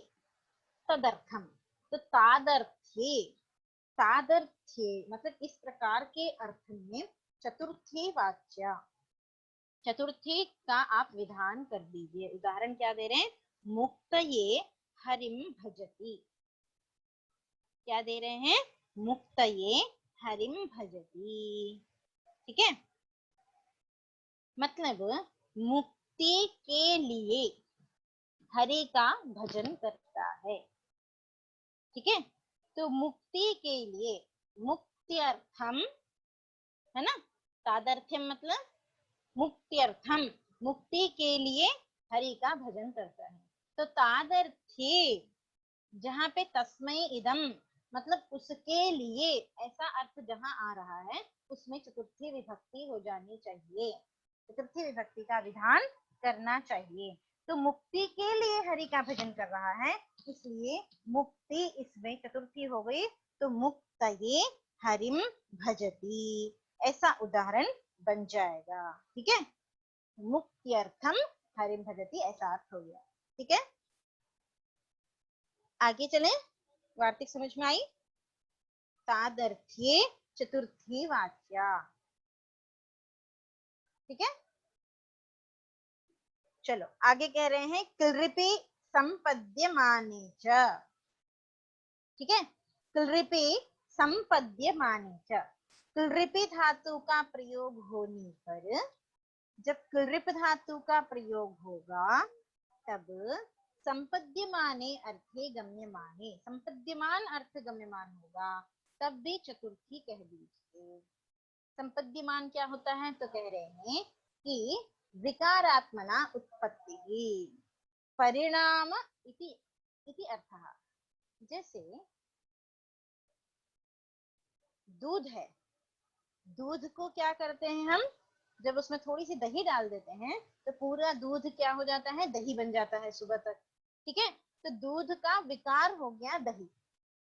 तदर्थम तो तादर्थ्ये, तादर्थ्ये मतलब इस प्रकार के अर्थ में चतुर्थी वाच्या, चतुर्थी का आप विधान कर दीजिए। उदाहरण क्या दे रहे हैं? मुक्तये हरिम भजति, क्या दे रहे हैं? मुक्तये हरिम भजति, ठीक है। मतलब मुक्ति के लिए हरि का भजन करता है, ठीक है। तो मुक्ति के लिए, मुक्त्यर्थम है ना, तादर्थ्यम मतलब मुक्त्यर्थम, मुक्ति के लिए हरि का भजन करता है। तो तादर्थ्ये जहाँ पे तस्मै इदम मतलब उसके लिए ऐसा अर्थ जहाँ आ रहा है उसमें चतुर्थी विभक्ति हो जानी चाहिए, चतुर्थी विभक्ति का विधान करना चाहिए। तो मुक्ति के लिए हरि का भजन कर रहा है, इसलिए मुक्ति इसमें चतुर्थी हो गई। तो मुक्तये हरिम भजति, ऐसा उदाहरण बन जाएगा, ठीक है। मुक्त्यर्थम हरिम भजति ऐसा अर्थ हो गया, ठीक है। आगे चलें, वार्तिक समझ में आई? तादर्थ्ये चतुर्थी वाच्या, ठीक है। चलो आगे कह रहे हैं क्लृपि संपद्यमाने च, ठीक है। क्लृपि संपद्यमाने च, क्लृपि धातु का प्रयोग होने पर, जब क्लृप धातु का प्रयोग होगा तब संपद्यमाने अर्थे गम्यमाने, संपद्यमान अर्थ गम्यमान होगा, तब भी चतुर्थी कह दीजिए। संपद्यमान क्या होता है? तो कह रहे हैं कि विकारात्मना उत्पत्ति परिणाम इति अर्थः। जैसे दूध है, दूध को क्या करते हैं हम? जब उसमें थोड़ी सी दही डाल देते हैं तो पूरा दूध क्या हो जाता है? दही बन जाता है सुबह तक, ठीक है। तो दूध का विकार हो गया दही,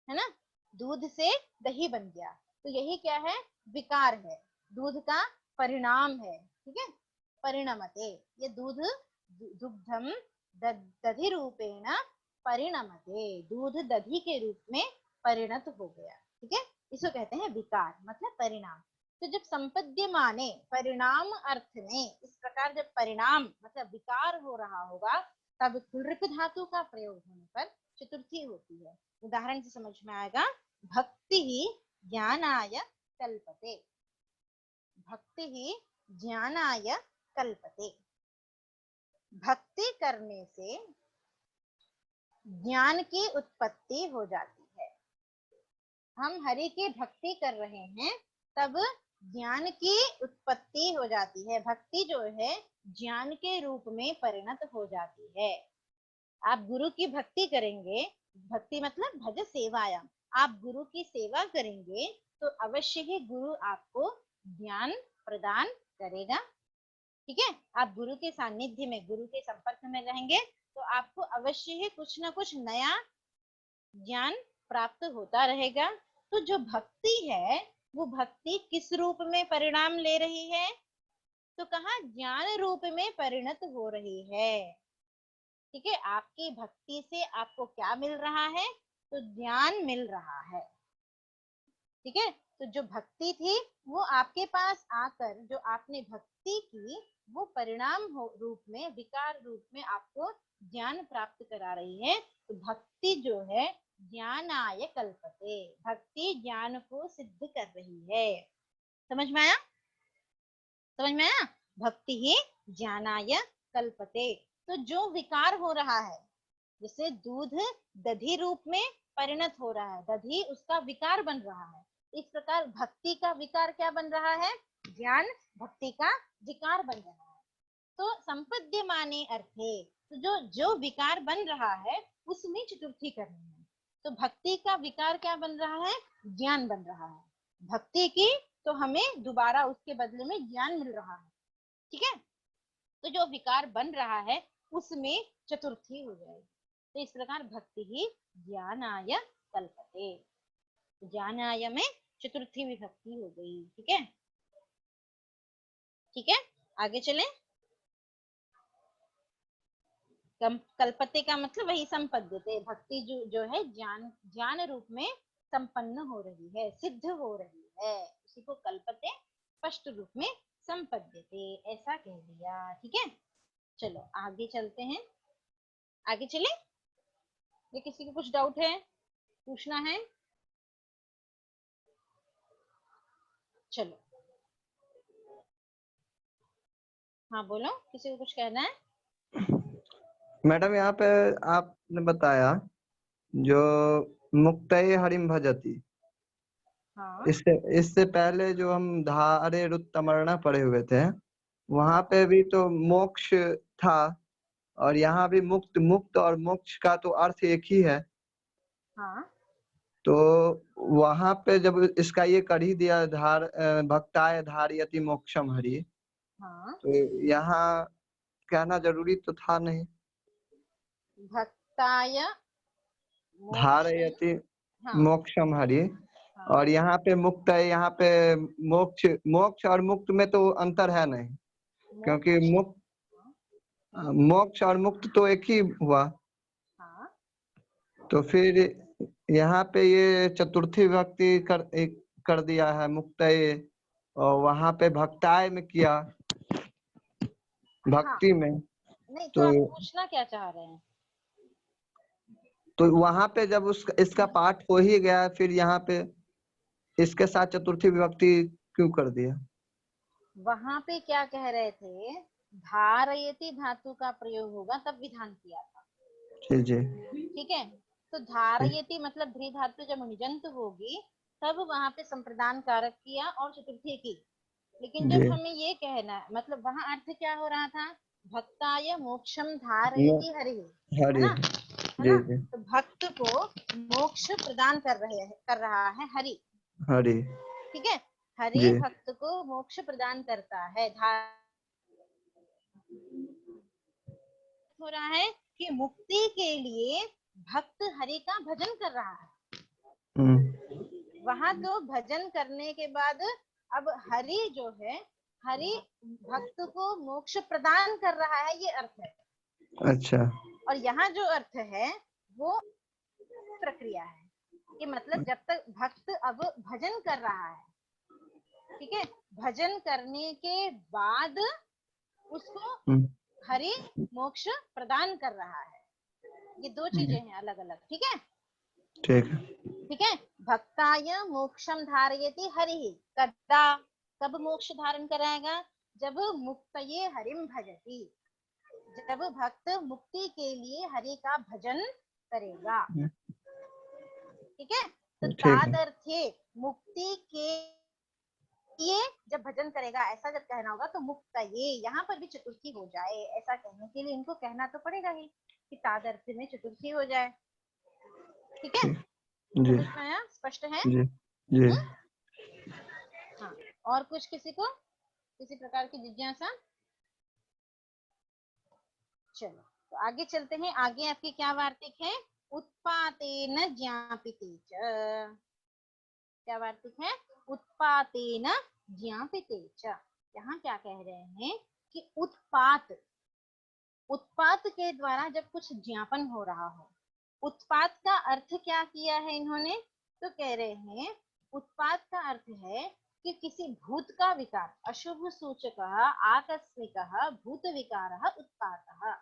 है ना, दूध से दही बन गया। तो यही क्या है? विकार है, दूध का परिणाम है, ठीक है। परिणमते, ये दूध दुग्धम दधि रूपेण परिणमते, दूध दधि के रूप में परिणत हो गया, ठीक है। इसको कहते हैं विकार मतलब परिणाम। तो जब संपद्यमाने परिणाम अर्थ में इस प्रकार जब परिणाम मतलब विकार हो रहा होगा तब क्लृप धातु का प्रयोग होने पर चतुर्थी होती है। उदाहरण से समझ में आएगा, भक्ति ही ज्ञानाय कल्पते, भक्ति ही ज्ञानाय कल्पते, भक्ति करने से ज्ञान की उत्पत्ति हो जाती है। हम हरि की भक्ति कर रहे हैं तब ज्ञान की उत्पत्ति हो जाती है, भक्ति जो है ज्ञान के रूप में परिणत हो जाती है। आप गुरु की भक्ति करेंगे, भक्ति मतलब भज सेवायाम, आप गुरु की सेवा करेंगे तो अवश्य ही गुरु आपको ज्ञान प्रदान करेगा, ठीक है। आप गुरु के सानिध्य में, गुरु के संपर्क में रहेंगे तो आपको अवश्य ही कुछ ना कुछ नया ज्ञान प्राप्त होता रहेगा। तो जो भक्ति है वो भक्ति किस रूप में परिणाम ले रही है? तो कहा ज्ञान रूप में परिणत हो रही है, ठीक है। आपकी भक्ति से आपको क्या मिल रहा है? तो ज्ञान मिल रहा है, ठीक है। तो जो भक्ति थी वो आपके पास आकर जो आपने भक्ति की वो परिणाम रूप में, विकार रूप में आपको ज्ञान प्राप्त करा रही है। तो भक्ति जो है ज्ञानाय कल्पते, भक्ति ज्ञान को सिद्ध कर रही है। समझ में आया? समझ में आया? भक्ति ही ज्ञानाय कल्पते। तो जो विकार हो रहा है, जैसे दूध दधी रूप में परिणत हो रहा है, दधी उसका विकार बन रहा है, इस प्रकार भक्ति का विकार क्या बन रहा है? ज्ञान भक्ति का विकार बन रहा है। तो संपद्यमाने अर्थे, तो जो जो विकार बन रहा है उसमें चतुर्थी करनी है। तो भक्ति का विकार क्या बन रहा है? ज्ञान बन रहा है। भक्ति की तो हमें दोबारा उसके बदले में ज्ञान मिल रहा है। ठीक है। तो जो विकार बन रहा है उसमें चतुर्थी हो जाएगी। तो इस प्रकार भक्ति ही ज्ञानाय कल्पते, ज्ञानाय में चतुर्थी विभक्ति हो गई। ठीक है। ठीक है, आगे चलें। कल्पते का मतलब वही संपद्यते, भक्ति जो है ज्ञान ज्ञान रूप में संपन्न हो रही है, सिद्ध हो रही है, उसी को कल्पते स्पष्ट रूप में संपद्यते ऐसा कह दिया। ठीक है, चलो आगे चलते हैं। आगे चले। ये किसी को कुछ डाउट है, पूछना है? चलो हाँ बोलो, किसी को कुछ कहना है? मैडम यहाँ पे आपने बताया जो मुक्तये हरिम भजति, हाँ इससे पहले जो हम धारे रुत्तमर्णा पढ़े हुए थे वहां पे भी तो मोक्ष था, और यहाँ भी मुक्त, मुक्त और मोक्ष का तो अर्थ एक ही है। हाँ तो वहां पे जब इसका ये कर ही दिया भक्ताय धारयति मोक्षम हरि, हाँ, तो यहाँ कहना जरूरी तो था नहीं। भक्ताय मोक्षम, धारयति हाँ मोक्षम हरि, हाँ और यहाँ पे मुक्त है, यहाँ पे मोक्ष, मोक्ष और मुक्त में तो अंतर है नहीं, क्योंकि मोक्ष, मुक्त, मोक्ष और मुक्त तो एक ही हुआ। हाँ तो फिर यहाँ पे ये चतुर्थी विभक्ति कर दिया है मुक्तये, और वहां पे भक्ताय में किया, भक्ति में। नहीं तो तो आप पूछना क्या चाह रहे हैं? तो वहां पे जब इसका पाठ हो ही गया, फिर यहाँ पे इसके साथ चतुर्थी विभक्ति क्यों कर दिया? वहां पे क्या कह रहे थे? धारयति धातु का प्रयोग होगा तब विधान किया था। जी जी। ठीक है, तो धारयति मतलब ध्री धातु जब निजंत होगी तब वहां पे संप्रदान कारक किया और चतुर्थी की। लेकिन जी जब हमें ये कहना है, मतलब वहां अर्थ क्या हो रहा था? भक्ताय मोक्षम धारयति हरि, है हरि, ना? है जी ना? जी, तो भक्त को मोक्ष प्रदान कर रहा है हरि। हरि, ठीक है, हरि जी भक्त को मोक्ष प्रदान करता है। हो रहा है कि मुक्ति के लिए भक्त हरि का भजन कर रहा है। वहां तो भजन करने के बाद अब हरि जो है, हरि भक्त को मोक्ष प्रदान कर रहा है, ये अर्थ है। अच्छा, और यहाँ जो अर्थ है वो प्रक्रिया है कि मतलब जब तक भक्त अब भजन कर रहा है, ठीक है, भजन करने के बाद उसको हरि मोक्ष प्रदान कर रहा है। ये दो चीजें हैं अलग अलग। ठीक है, ठीक है, ठीक है। भक्ताय मोक्षम धारयति हरि, कदा, कब मोक्ष धारण कराएगा? जब मुक्तये हरिम भजति, जब भक्त मुक्ति के लिए हरि का भजन करेगा। ठीक है, तो ठीक है, तादर्थे मुक्ति के लिए जब भजन करेगा ऐसा जब कहना होगा तो मुक्तये, यहाँ पर भी चतुर्थी हो जाए ऐसा कहने के लिए इनको कहना तो पड़ेगा ही कि तादर्थ में चतुर्थी हो जाए। ठीक है, जी समझ में आया? स्पष्ट है? जी जी। हाँ, और कुछ किसी को किसी प्रकार की जिज्ञासा? चलो तो आगे चलते हैं। आगे आपकी क्या वार्तिक है? उत्पातेन ज्ञापिते च, क्या वार्तिक है? उत्पातेन ज्ञापिते च। यहाँ क्या कह रहे हैं कि उत्पात, उत्पात के द्वारा जब कुछ ज्ञापन हो रहा हो, उत्पात का अर्थ क्या किया है इन्होंने? तो कह रहे हैं उत्पाद का अर्थ है कि किसी भूत का विकार, अशुभ सूचक आकस्मिक भूत विकार उत्पाद।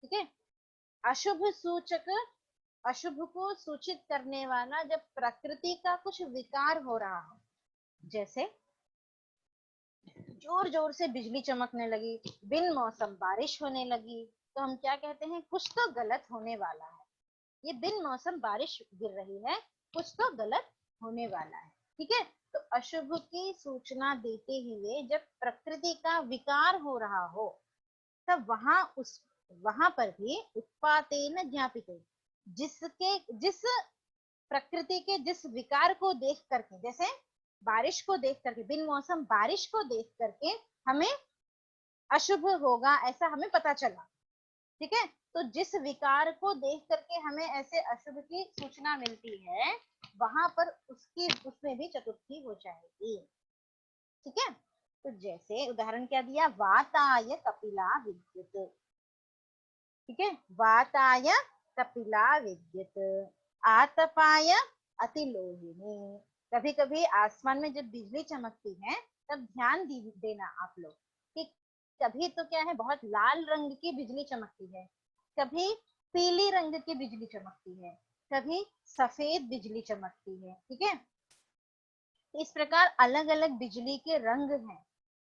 ठीक है, अशुभ सूचक, अशुभ को सूचित करने वाला जब प्रकृति का कुछ विकार हो रहा हो, जैसे जोर जोर से बिजली चमकने लगी, बिन मौसम बारिश होने लगी, तो हम क्या कहते हैं, कुछ तो गलत होने वाला है। ये बिन मौसम बारिश गिर रही है, कुछ तो गलत होने वाला है। ठीक है, तो अशुभ की सूचना देते हुए जब प्रकृति का विकार हो रहा हो, तब वहां पर भी उत्पातेन ज्ञापिते, जिस प्रकृति के जिस विकार को देख करके, जैसे बारिश को देख करके, बिन मौसम बारिश को देख करके हमें अशुभ होगा ऐसा हमें पता चला। ठीक है, तो जिस विकार को देख करके हमें ऐसे अशुभ की सूचना मिलती है, वहां पर उसमें भी चतुर्थी हो जाएगी। ठीक है, तो जैसे उदाहरण क्या दिया, वाताय कपिला विद्युत। ठीक है, वाताय कपिला विद्युत, आतपाय अतिलोहिनी। कभी कभी आसमान में जब बिजली चमकती है तब ध्यान देना आप लोग कि कभी तो क्या है, बहुत लाल रंग की बिजली चमकती है, कभी पीली रंग की बिजली चमकती है, कभी सफेद बिजली चमकती है। ठीक है, इस प्रकार अलग अलग बिजली के रंग हैं।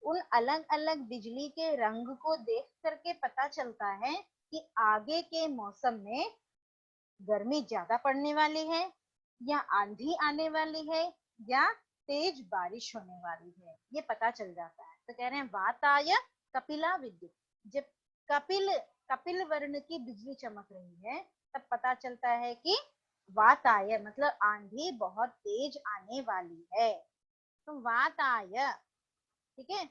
उन अलग अलग बिजली के रंग को देख करके पता चलता है कि आगे के मौसम में गर्मी ज्यादा पड़ने वाली है, या आंधी आने वाली है, या तेज बारिश होने वाली है, ये पता चल जाता है। तो कह रहे हैं वाताय कपिला विद्युत, जब कपिल वर्ण की बिजली चमक रही है तब पता चलता है कि वाताय मतलब आंधी बहुत तेज आने वाली है। तो वाताय, ठीक है,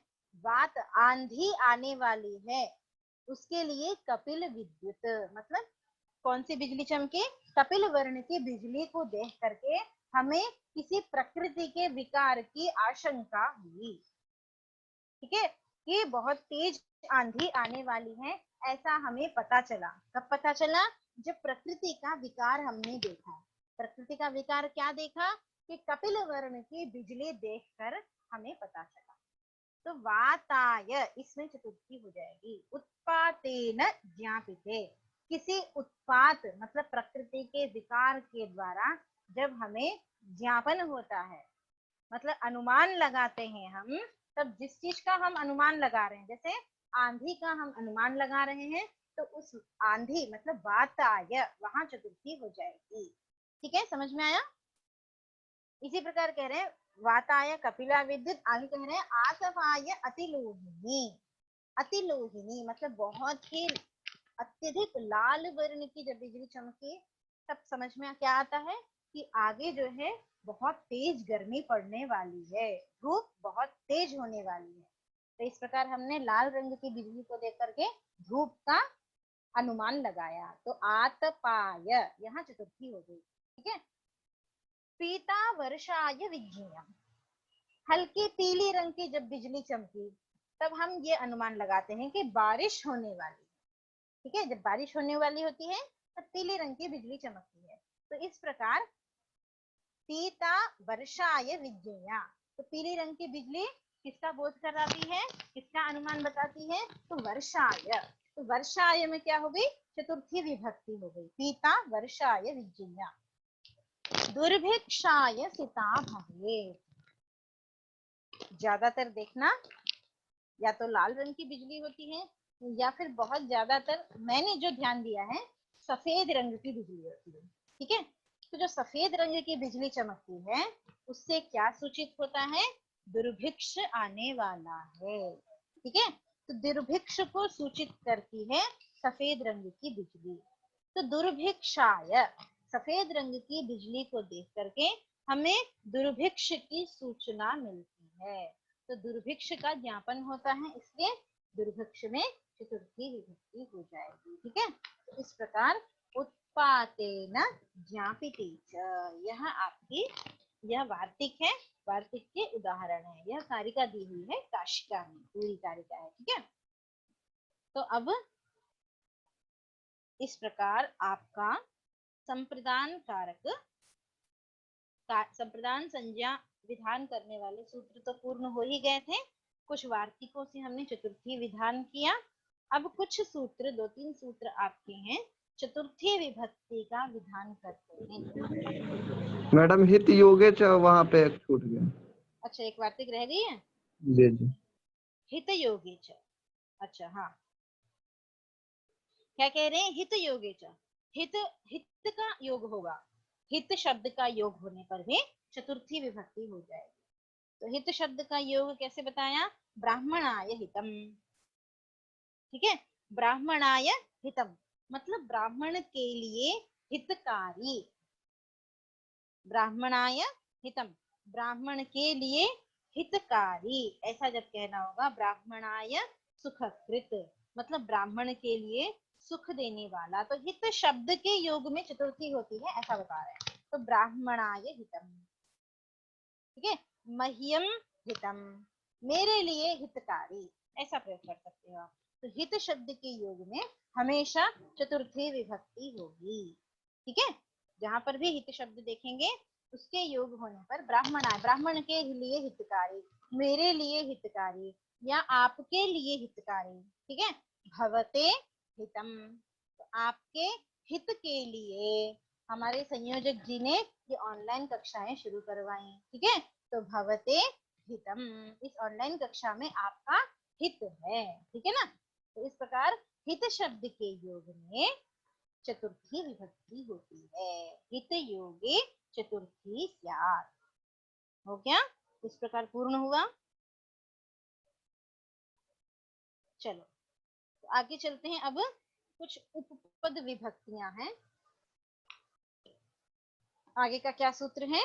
वात आंधी आने वाली है, उसके लिए कपिल विद्युत मतलब कौन सी बिजली चमके, कपिल वर्ण की बिजली को देख करके हमें किसी प्रकृति के विकार की आशंका हुई। ठीक है, कि बहुत तेज आंधी आने वाली है, ऐसा हमें पता चला। कब पता चला, जब प्रकृति का विकार हमने देखा। प्रकृति का विकार क्या देखा, कि कपिल वर्ण की बिजली देखकर हमें पता चला। तो वाताय, इसमें चतुर्थी हो जाएगी। उत्पातेन ज्ञापिते, किसी उत्पात मतलब प्रकृति के विकार के द्वारा जब हमें ज्ञापन होता है, मतलब अनुमान लगाते हैं हम, तब जिस चीज का हम अनुमान लगा रहे हैं, जैसे आंधी का हम अनुमान लगा रहे हैं, तो उस आंधी मतलब वाताय, वहां चतुर्थी हो जाएगी। ठीक है, समझ में आया। इसी प्रकार कह रहे हैं वाताय कपिला विद्युत, आगे कह रहे हैं आतपाय अतिलोहिनी। अतिलोहिनी मतलब बहुत ही अत्यधिक लाल वर्ण की जब बिजली चमके, तब समझ में क्या आता है कि आगे जो है बहुत तेज गर्मी पड़ने वाली है, धूप बहुत तेज होने वाली है। तो इस प्रकार हमने लाल रंग की बिजली को देख करके धूप का अनुमान लगाया। तो आतपाय, यहाँ चतुर्थी हो गई। ठीक है, पीता वर्षाय विज्ञेयम, हल्की पीली रंग की जब बिजली चमकी तब हम ये अनुमान लगाते हैं कि बारिश होने वाली है। ठीक है, जब बारिश होने वाली होती है तब पीले रंग की बिजली चमकती है। तो इस प्रकार पीता वर्षाय विज्ञेया, तो पीली रंग की बिजली किसका बोध कराती है, किसका अनुमान बताती है, तो वर्षाय। तो वर्षाय में क्या हो गई, चतुर्थी विभक्ति हो गई, पीता वर्षाय विज्ञेया। दुर्भिक्षाय सिता भवेत्, ज्यादातर देखना या तो लाल रंग की बिजली होती है, या फिर बहुत ज्यादातर मैंने जो ध्यान दिया है सफेद रंग की बिजली होती है। ठीक है, तो जो सफेद रंग की बिजली चमकती है उससे क्या सूचित होता है, दुर्भिक्ष आने वाला है। ठीक है, तो दुर्भिक्ष को सूचित करती है सफेद रंग की बिजली। तो दुर्भिक्षाय, सफेद रंग की बिजली को देख करके हमें दुर्भिक्ष की सूचना मिलती है। तो दुर्भिक्ष का ज्ञापन होता है, इसलिए दुर्भिक्ष में चतुर्थी विभक्ति हो जाएगी। ठीक है, तो इस प्रकार उत्पातेन ज्ञापिते च, यह आपकी यह वार्तिक है, वार्तिक के उदाहरण है। यह कारिका दी हुई है काशिका में, पूरी कारिका है। ठीक है, तो अब इस प्रकार आपका संप्रदान कारक संप्रदान संज्ञा विधान करने वाले सूत्र तो पूर्ण हो ही गए थे। कुछ वार्तिकों से हमने चतुर्थी विधान किया। अब कुछ सूत्र, 2-3 सूत्र आपके हैं चतुर्थी विभक्ति का विधान करते हैं। मैडम हित योगे च वहाँ पे छूट गया। अच्छा, एक वार्तिक रह गई है। जी जी। हित योगे च, अच्छा हाँ, क्या कह रहे हैं? हित योगे च, हित, हित का योग होगा। हित शब्द का योग होने पर भी चतुर्थी विभक्ति हो जाएगी। तो हित शब्द का योग कैसे बताया? ब्राह्मणाय हितम, ठीक है, ब्राह्मणाय हितम मतलब ब्राह्मण के लिए हितकारी। ब्राह्मणाय हितम, ब्राह्मण के लिए हितकारी, ऐसा जब कहना होगा। ब्राह्मणाय सुखकृत मतलब ब्राह्मण के लिए सुख देने वाला। तो हित शब्द के योग में चतुर्थी होती है, ऐसा बता रहे हैं। तो ब्राह्मणाय हितम, ठीक है। मह्यम हितम, मेरे लिए हितकारी, ऐसा प्रयोग कर सकते हो आप। तो हित शब्द के योग में हमेशा चतुर्थी विभक्ति होगी, ठीक है। जहां पर भी हित शब्द देखेंगे उसके योग होने पर ब्राह्मणाय, ब्राह्मण के लिए हितकारी, मेरे लिए हितकारी या आपके लिए हितकारी, ठीक है। भवते हितम, तो आपके हित के लिए हमारे संयोजक जी ने ये ऑनलाइन कक्षाएं शुरू करवाई, ठीक है। तो भवते हितम, इस ऑनलाइन कक्षा में आपका हित है, ठीक है ना। तो इस प्रकार हित शब्द के योग में चतुर्थी विभक्ति होती है। हित योगे चतुर्थी स्यात्। हो गया, इस प्रकार पूर्ण हुआ। चलो तो आगे चलते हैं। अब कुछ उपपद विभक्तियां हैं। आगे का क्या सूत्र है?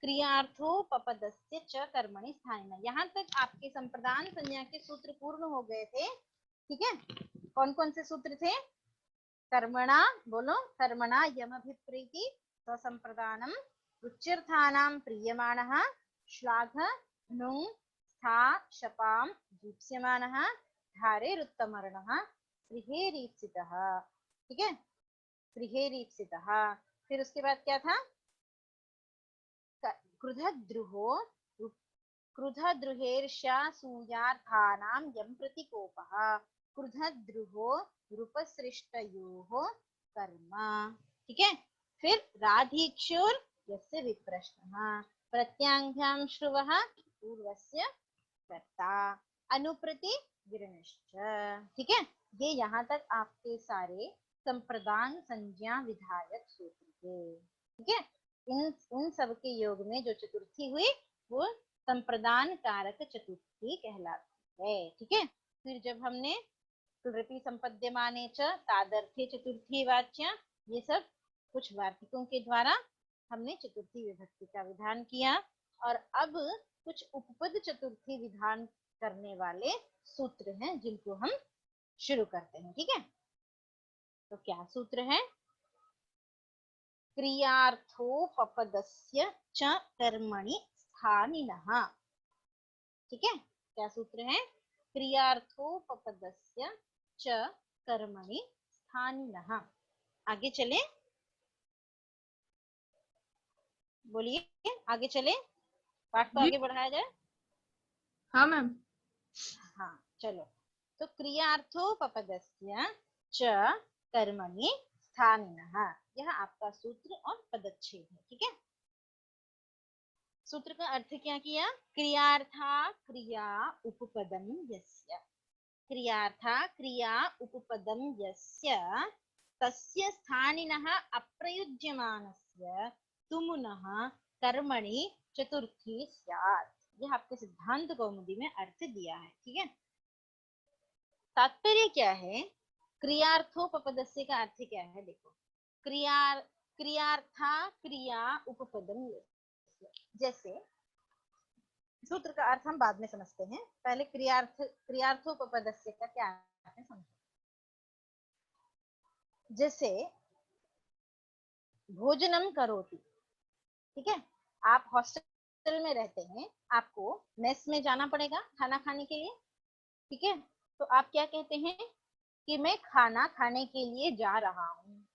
क्रियार्थोपपदस्य च कर्मणि स्थानिनः। यहाँ तक आपके संप्रदान संज्ञा के सूत्र पूर्ण हो गए थे, ठीक है। कौन कौन से सूत्र थे? कर्मणा, बोलो, कर्मणा यमभिप्रीति स्वसंप्रदानम, उच्चार्थानां प्रीयमाणः, श्लाघ नुं स्था शपाम दीप्स्यमानः, धारेरुत्तमर्णः, गृहेरीप्सितः, ठीक है, गृहेरीप्सितः। फिर उसके बाद क्या था? क्रुधद्रुहो, क्रुधद्रुहेर्ष्यासूयार्थानां यं प्रति कोपः, क्रुधद्रुहो रूपसृष्टयोः कर्म, ठीक है। फिर राधीक्षोर यस्य विप्रश्नः, प्रत्यांघ्यां श्रुवः पूर्वस्य कर्ता, अनुप्रति विरणश्च, ठीक है। ये यहाँ तक आपके सारे संप्रदान संज्ञा विधायक सूत्र थे, ठीक है। इन सब के योग में जो चतुर्थी हुई वो संप्रदान कारक चतुर्थी कहलाती है, ठीक है। फिर जब हमने सुरपि संपद्यमाने च तादर्थे चतुर्थी वाच्य, ये सब कुछ वार्तिकों के द्वारा हमने चतुर्थी विभक्ति का विधान किया। और अब कुछ उपपद चतुर्थी विधान करने वाले सूत्र हैं जिनको हम शुरू करते हैं, ठीक है। तो क्या सूत्र है? क्रियार्थोपपदस्य च कर्मणि स्थानिनः, ठीक है। क्या सूत्र है? क्रियार्थोपपदस्य च कर्मणि स्थानिनः। आगे चले, बोलिए, आगे चले, पाठ को आगे बढ़ाया जाए। हाँ मैम। हाँ चलो, तो क्रियार्थोपपदस्य च कर्मणि स्थानिनः, यह आपका सूत्र और पदच्छेद है, ठीक है। सूत्र का अर्थ क्या किया? क्रियार्था क्रिया उपपदम यस्य, क्रियार्था क्रिया उपपदम यस्य तस्य स्थानिनः अप्रयुज्यमानस्य तुमुनः कर्मणि चतुर्थी स्यात्। यह आपके सिद्धांत कौमुदी में अर्थ दिया है, ठीक है। तात्पर्य क्या है? क्रियार्थोपपदस्य का अर्थ क्या है? देखो, क्रियार्था क्रिया उपपदम, जैसे सूत्र का अर्थ हम बाद में समझते हैं, पहले क्रियार्थोपपदस्य का क्या अर्थ है समझो। जैसे भोजनम करोति, ठीक है, आप हॉस्टल में रहते हैं, आपको मेस में जाना पड़ेगा खाना खाने के लिए, ठीक है। तो आप क्या कहते हैं कि मैं खाना खाने के लिए जा रहा हूँ,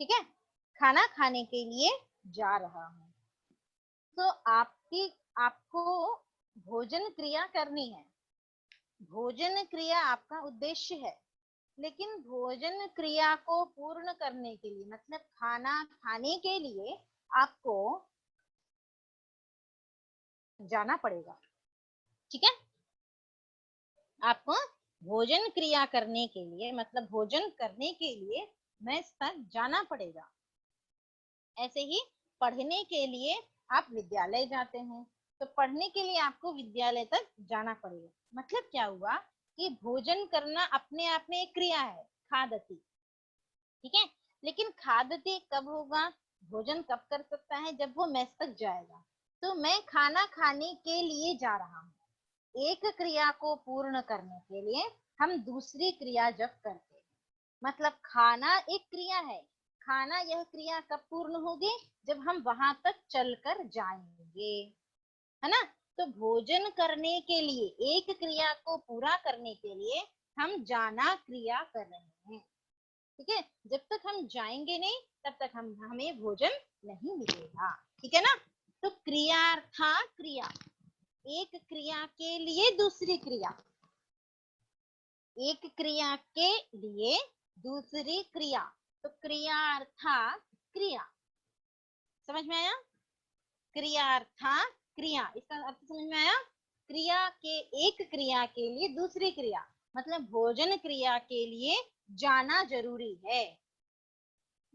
ठीक है, खाना खाने के लिए जा रहा हूँ। तो आपको भोजन क्रिया करनी है, भोजन क्रिया आपका उद्देश्य है, लेकिन भोजन क्रिया को पूर्ण करने के लिए मतलब खाना खाने के लिए आपको जाना पड़ेगा। ठीक है, आपको भोजन क्रिया करने के लिए मतलब भोजन करने के लिए मेस तक जाना पड़ेगा। ऐसे ही पढ़ने के लिए आप विद्यालय जाते हैं, तो पढ़ने के लिए आपको विद्यालय तक जाना पड़ेगा। मतलब क्या हुआ कि भोजन करना अपने आप में एक क्रिया है, खादति। ठीक है, लेकिन खादति कब होगा, भोजन कब कर सकता है, जब वो मेस तक जाएगा। तो मैं खाना खाने के लिए जा रहा हूँ, एक क्रिया को पूर्ण करने के लिए हम दूसरी क्रिया जब करते हैं, मतलब खाना एक क्रिया है, खाना यह क्रिया कब पूर्ण होगी, जब हम वहां तक चलकर जाएंगे, है ना। तो भोजन करने के लिए एक क्रिया को पूरा करने के लिए हम जाना क्रिया कर रहे हैं। ठीक है, जब तक हम जाएंगे नहीं तब तक हमें भोजन नहीं मिलेगा। ठीक है ना। तो क्रियार्था क्रिया, एक क्रिया के लिए दूसरी क्रिया, एक क्रिया के लिए दूसरी क्रिया, तो क्रियार्था क्रिया। समझ में आया, क्रियार्था क्रिया, इसका अर्थ समझ में आया। क्रिया के एक क्रिया के लिए दूसरी क्रिया, मतलब भोजन क्रिया के लिए जाना जरूरी है।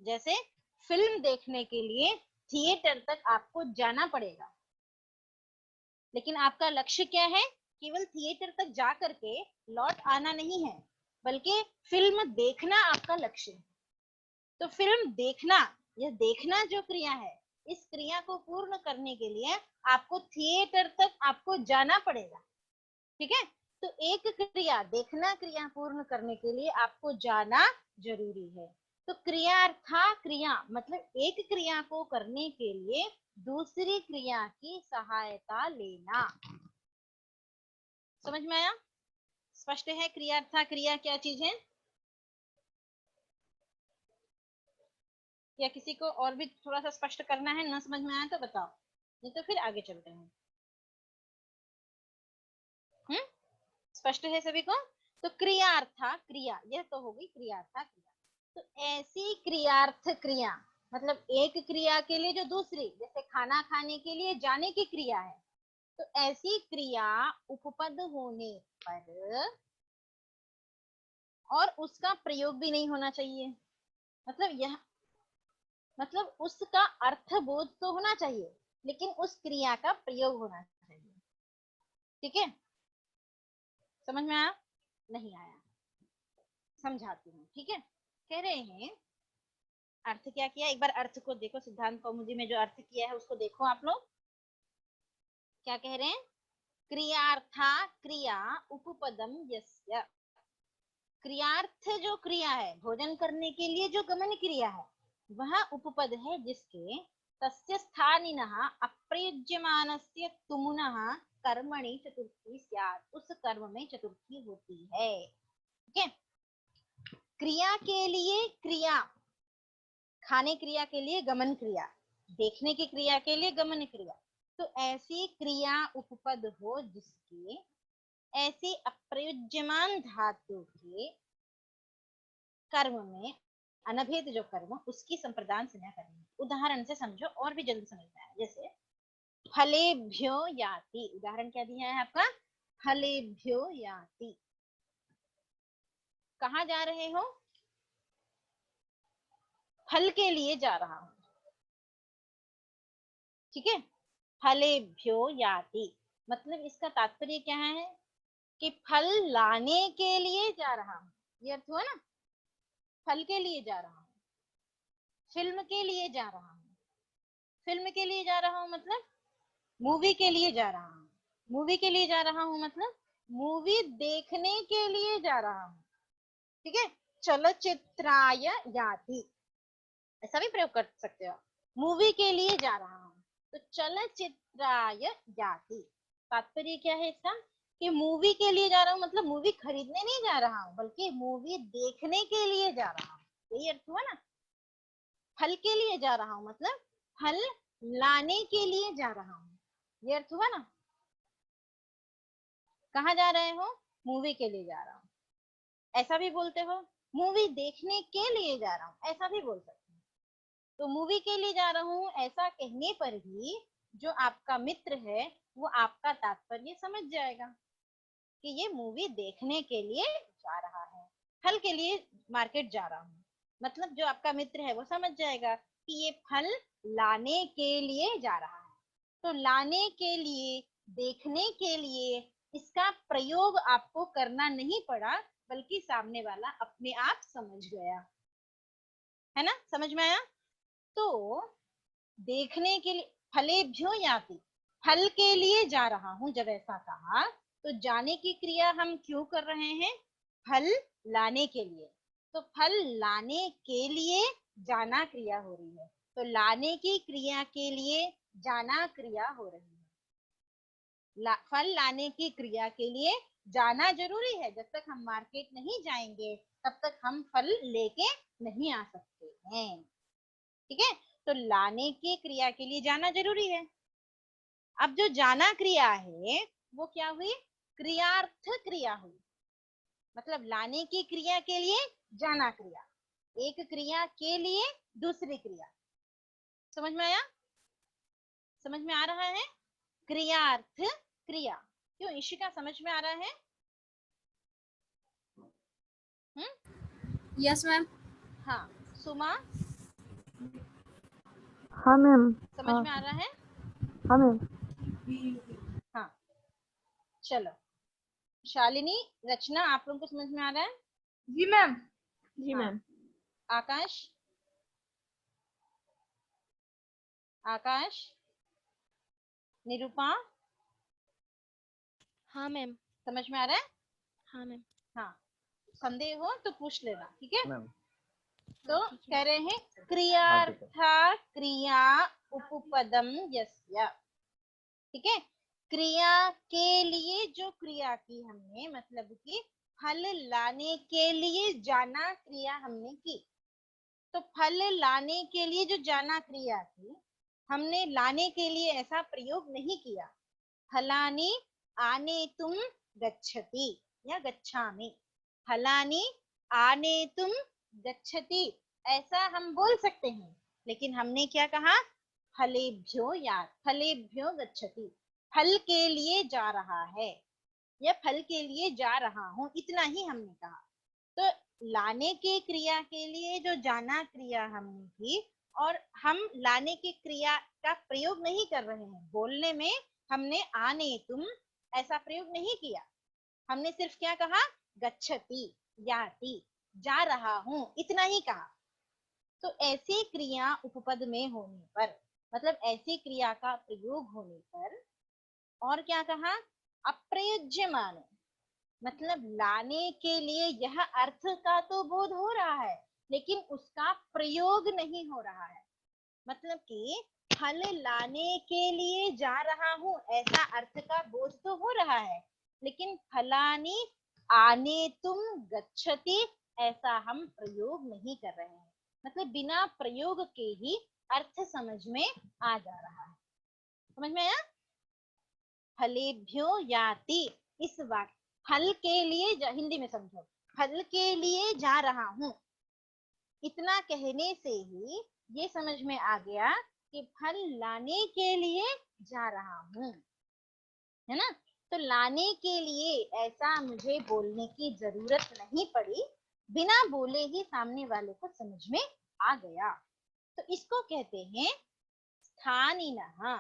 जैसे फिल्म देखने के लिए थिएटर तक आपको जाना पड़ेगा, लेकिन आपका लक्ष्य क्या है, केवल थिएटर तक जा करके लौट आना नहीं है, बल्कि फिल्म देखना आपका लक्ष्य है। तो फिल्म देखना, यह देखना जो क्रिया है, इस क्रिया को पूर्ण करने के लिए आपको थिएटर तक आपको जाना पड़ेगा। ठीक है, तो एक क्रिया, देखना क्रिया पूर्ण करने के लिए आपको जाना जरूरी है। तो क्रियार्था क्रिया मतलब एक क्रिया को करने के लिए दूसरी क्रिया की सहायता लेना। समझ में आया, स्पष्ट है क्रियार्था क्रिया क्या चीज है, या किसी को और भी थोड़ा सा स्पष्ट करना है, ना समझ में आया तो बताओ, नहीं तो फिर आगे चलते हैं। स्पष्ट है सभी को। तो क्रियार्था क्रिया, यह तो होगी क्रियार्था क्रिया। तो ऐसी क्रियार्थ क्रिया मतलब एक क्रिया के लिए जो दूसरी, जैसे खाना खाने के लिए जाने की क्रिया है, तो ऐसी क्रिया उपपद होने पर, और उसका प्रयोग भी नहीं होना चाहिए, मतलब यह मतलब उसका अर्थबोध तो होना चाहिए, लेकिन उस क्रिया का प्रयोग होना चाहिए। ठीक है, समझ में आया, नहीं आया समझाती हूँ। ठीक है, कह रहे हैं अर्थ क्या किया, एक बार अर्थ को देखो, सिद्धांत कौमुदी में जो अर्थ किया है उसको देखो आप लोग। क्या कह रहे हैं, क्रियार्था क्रिया उपपदम यस्य, क्रियार्थ जो क्रिया है, भोजन करने के लिए जो गमन क्रिया है, वह उपपद है जिसके तस्य स्थानिनः अप्रयुज्यमानस्य तुमुनः कर्मणि चतुर्थी स्यात्, उस कर्म में चतुर्थी होती है। ठीक है, क्रिया के लिए क्रिया, खाने क्रिया के लिए गमन क्रिया, देखने की क्रिया के लिए गमन क्रिया, तो ऐसी क्रिया उपपद हो जिसके ऐसे अप्रयुज्यमान धातु के कर्म में अनभेद जो कर्म, उसकी संप्रदान संज्ञा करनी। उदाहरण से समझो और भी जल्दी समझ में आया। जैसे फलेभ्यो याति, उदाहरण क्या दिया है आपका, फलेभ्यो याति, कहाँ जा रहे हो, फल के लिए जा रहा हूं। ठीक है, फलेभ्यो याति मतलब इसका तात्पर्य क्या है कि फल लाने के लिए जा रहा हूं, ये अर्थ हुआ ना, फल के लिए जा रहा हूं, फिल्म के लिए जा रहा हूं, फिल्म के लिए जा रहा हूं मतलब मूवी के लिए जा रहा हूं, मूवी के लिए जा रहा हूं मतलब मूवी देखने के लिए जा रहा हूं। ठीक है, चलचित्राय याति, ऐसा भी प्रयोग कर सकते हो, मूवी के लिए जा रहा हूं, तो चलचित्राय याति, तात्पर्य क्या है इसका कि मूवी के लिए जा रहा हूं मतलब मूवी खरीदने नहीं जा रहा हूं, बल्कि मूवी देखने के लिए जा रहा हूं, यही अर्थ हुआ ना। फल के लिए जा रहा हूं मतलब फल लाने के लिए जा रहा हूँ, ये अर्थ हुआ ना। कहाँ जा रहे हो? मूवी के लिए जा रहा हूँ, ऐसा भी बोलते हो। मूवी देखने के लिए जा रहा हूँ, ऐसा भी बोल सकते हो। तो मूवी के लिए जा रहा हूँ ऐसा कहने पर भी जो आपका मित्र है वो आपका तात्पर्य समझ जाएगा कि ये मूवी देखने के लिए जा रहा है, फल के लिए मार्केट जा रहा हूँ। मतलब जो आपका मित्र है वो समझ जाएगा कि ये फल लाने के लिए जा रहा है। तो लाने के लिए, देखने के लिए, इसका प्रयोग आपको करना नहीं पड़ा, बल्कि सामने वाला अपने आप समझ गया, है ना। समझ में आया? तो देखने के लिए, फलेभ्यो याति, फल के लिए जा रहा हूं, जब ऐसा कहा तो जाने की क्रिया हम क्यों कर रहे हैं? फल लाने के लिए। तो फल लाने के लिए जाना क्रिया हो रही है, तो लाने की क्रिया के लिए जाना क्रिया हो रही है। फल लाने की क्रिया के लिए जाना जरूरी है। जब तक हम मार्केट नहीं जाएंगे तब तक हम फल लेके नहीं आ सकते हैं, ठीक है। तो लाने की क्रिया के लिए जाना जरूरी है। अब जो जाना क्रिया है वो क्या हुई? क्रियार्थ क्रिया हुई। मतलब लाने की क्रिया के लिए जाना क्रिया, एक क्रिया के लिए दूसरी क्रिया। समझ में आया? समझ में आ रहा है? क्रियार्थ क्रिया। क्यों इशिका, समझ में आ रहा है? Yes ma'am. हाँ सुमा, हाँ मैम। समझ में आ रहा है? हाँ मैम। हाँ चलो, शालिनी, रचना, आप लोगों को समझ में आ रहा है? जी मैम। जी हाँ। मैम। आकाश, आकाश, निरूपा, हाँ मैम। समझ में आ रहा है? हाँ मैम। हाँ, संदेह हो तो पूछ लेना, ठीक है। मैम तो हाँ, ठीक है। कह रहे हैं हाँ, ठीक है। क्रियार्था क्रिया उपपदम यस्य, ठीक है। क्रिया के लिए जो क्रिया की हमने, मतलब कि फल लाने के लिए जाना क्रिया हमने की। तो फल लाने के लिए जो जाना क्रिया की, हमने लाने के लिए ऐसा प्रयोग नहीं किया। फलानि आने तुम गच्छति या गच्छामि, फलानि आने तुम गच्छति, ऐसा हम बोल सकते हैं। लेकिन हमने क्या कहा? फलेभ्यो या फलेभ्यो गच्छति, फल के लिए जा रहा है या फल के लिए जा रहा हूं, इतना ही हमने कहा। तो लाने की क्रिया के लिए जो जाना क्रिया हमने की, और हम लाने की क्रिया का प्रयोग नहीं कर रहे हैं। बोलने में हमने आने तुम ऐसा प्रयोग नहीं किया, हमने सिर्फ क्या कहा? गच्छति, याति, जा रहा हूं, इतना ही कहा। तो ऐसी क्रिया उपपद में होने पर, मतलब ऐसी क्रिया का प्रयोग होने पर, और क्या कहा? अप्रयुज्यमान, मतलब लाने के लिए यह अर्थ का तो बोध हो रहा है, लेकिन उसका प्रयोग नहीं हो रहा है। मतलब कि फल लाने के लिए जा रहा हूं, ऐसा अर्थ का बोध तो हो रहा है, लेकिन फलानी आने तुम गच्छति ऐसा हम प्रयोग नहीं कर रहे हैं। मतलब बिना प्रयोग के ही अर्थ समझ में आ जा रहा है। समझ में आया? फलेभ्यो याति, इस वाक्य फल के लिए हिंदी में समझो, फल के लिए जा रहा हूं, इतना कहने से ही ये समझ में आ गया कि फल लाने के लिए जा रहा हूं, है ना। तो लाने के लिए ऐसा मुझे बोलने की जरूरत नहीं पड़ी, बिना बोले ही सामने वाले को समझ में आ गया। तो इसको कहते हैं स्थानिनः,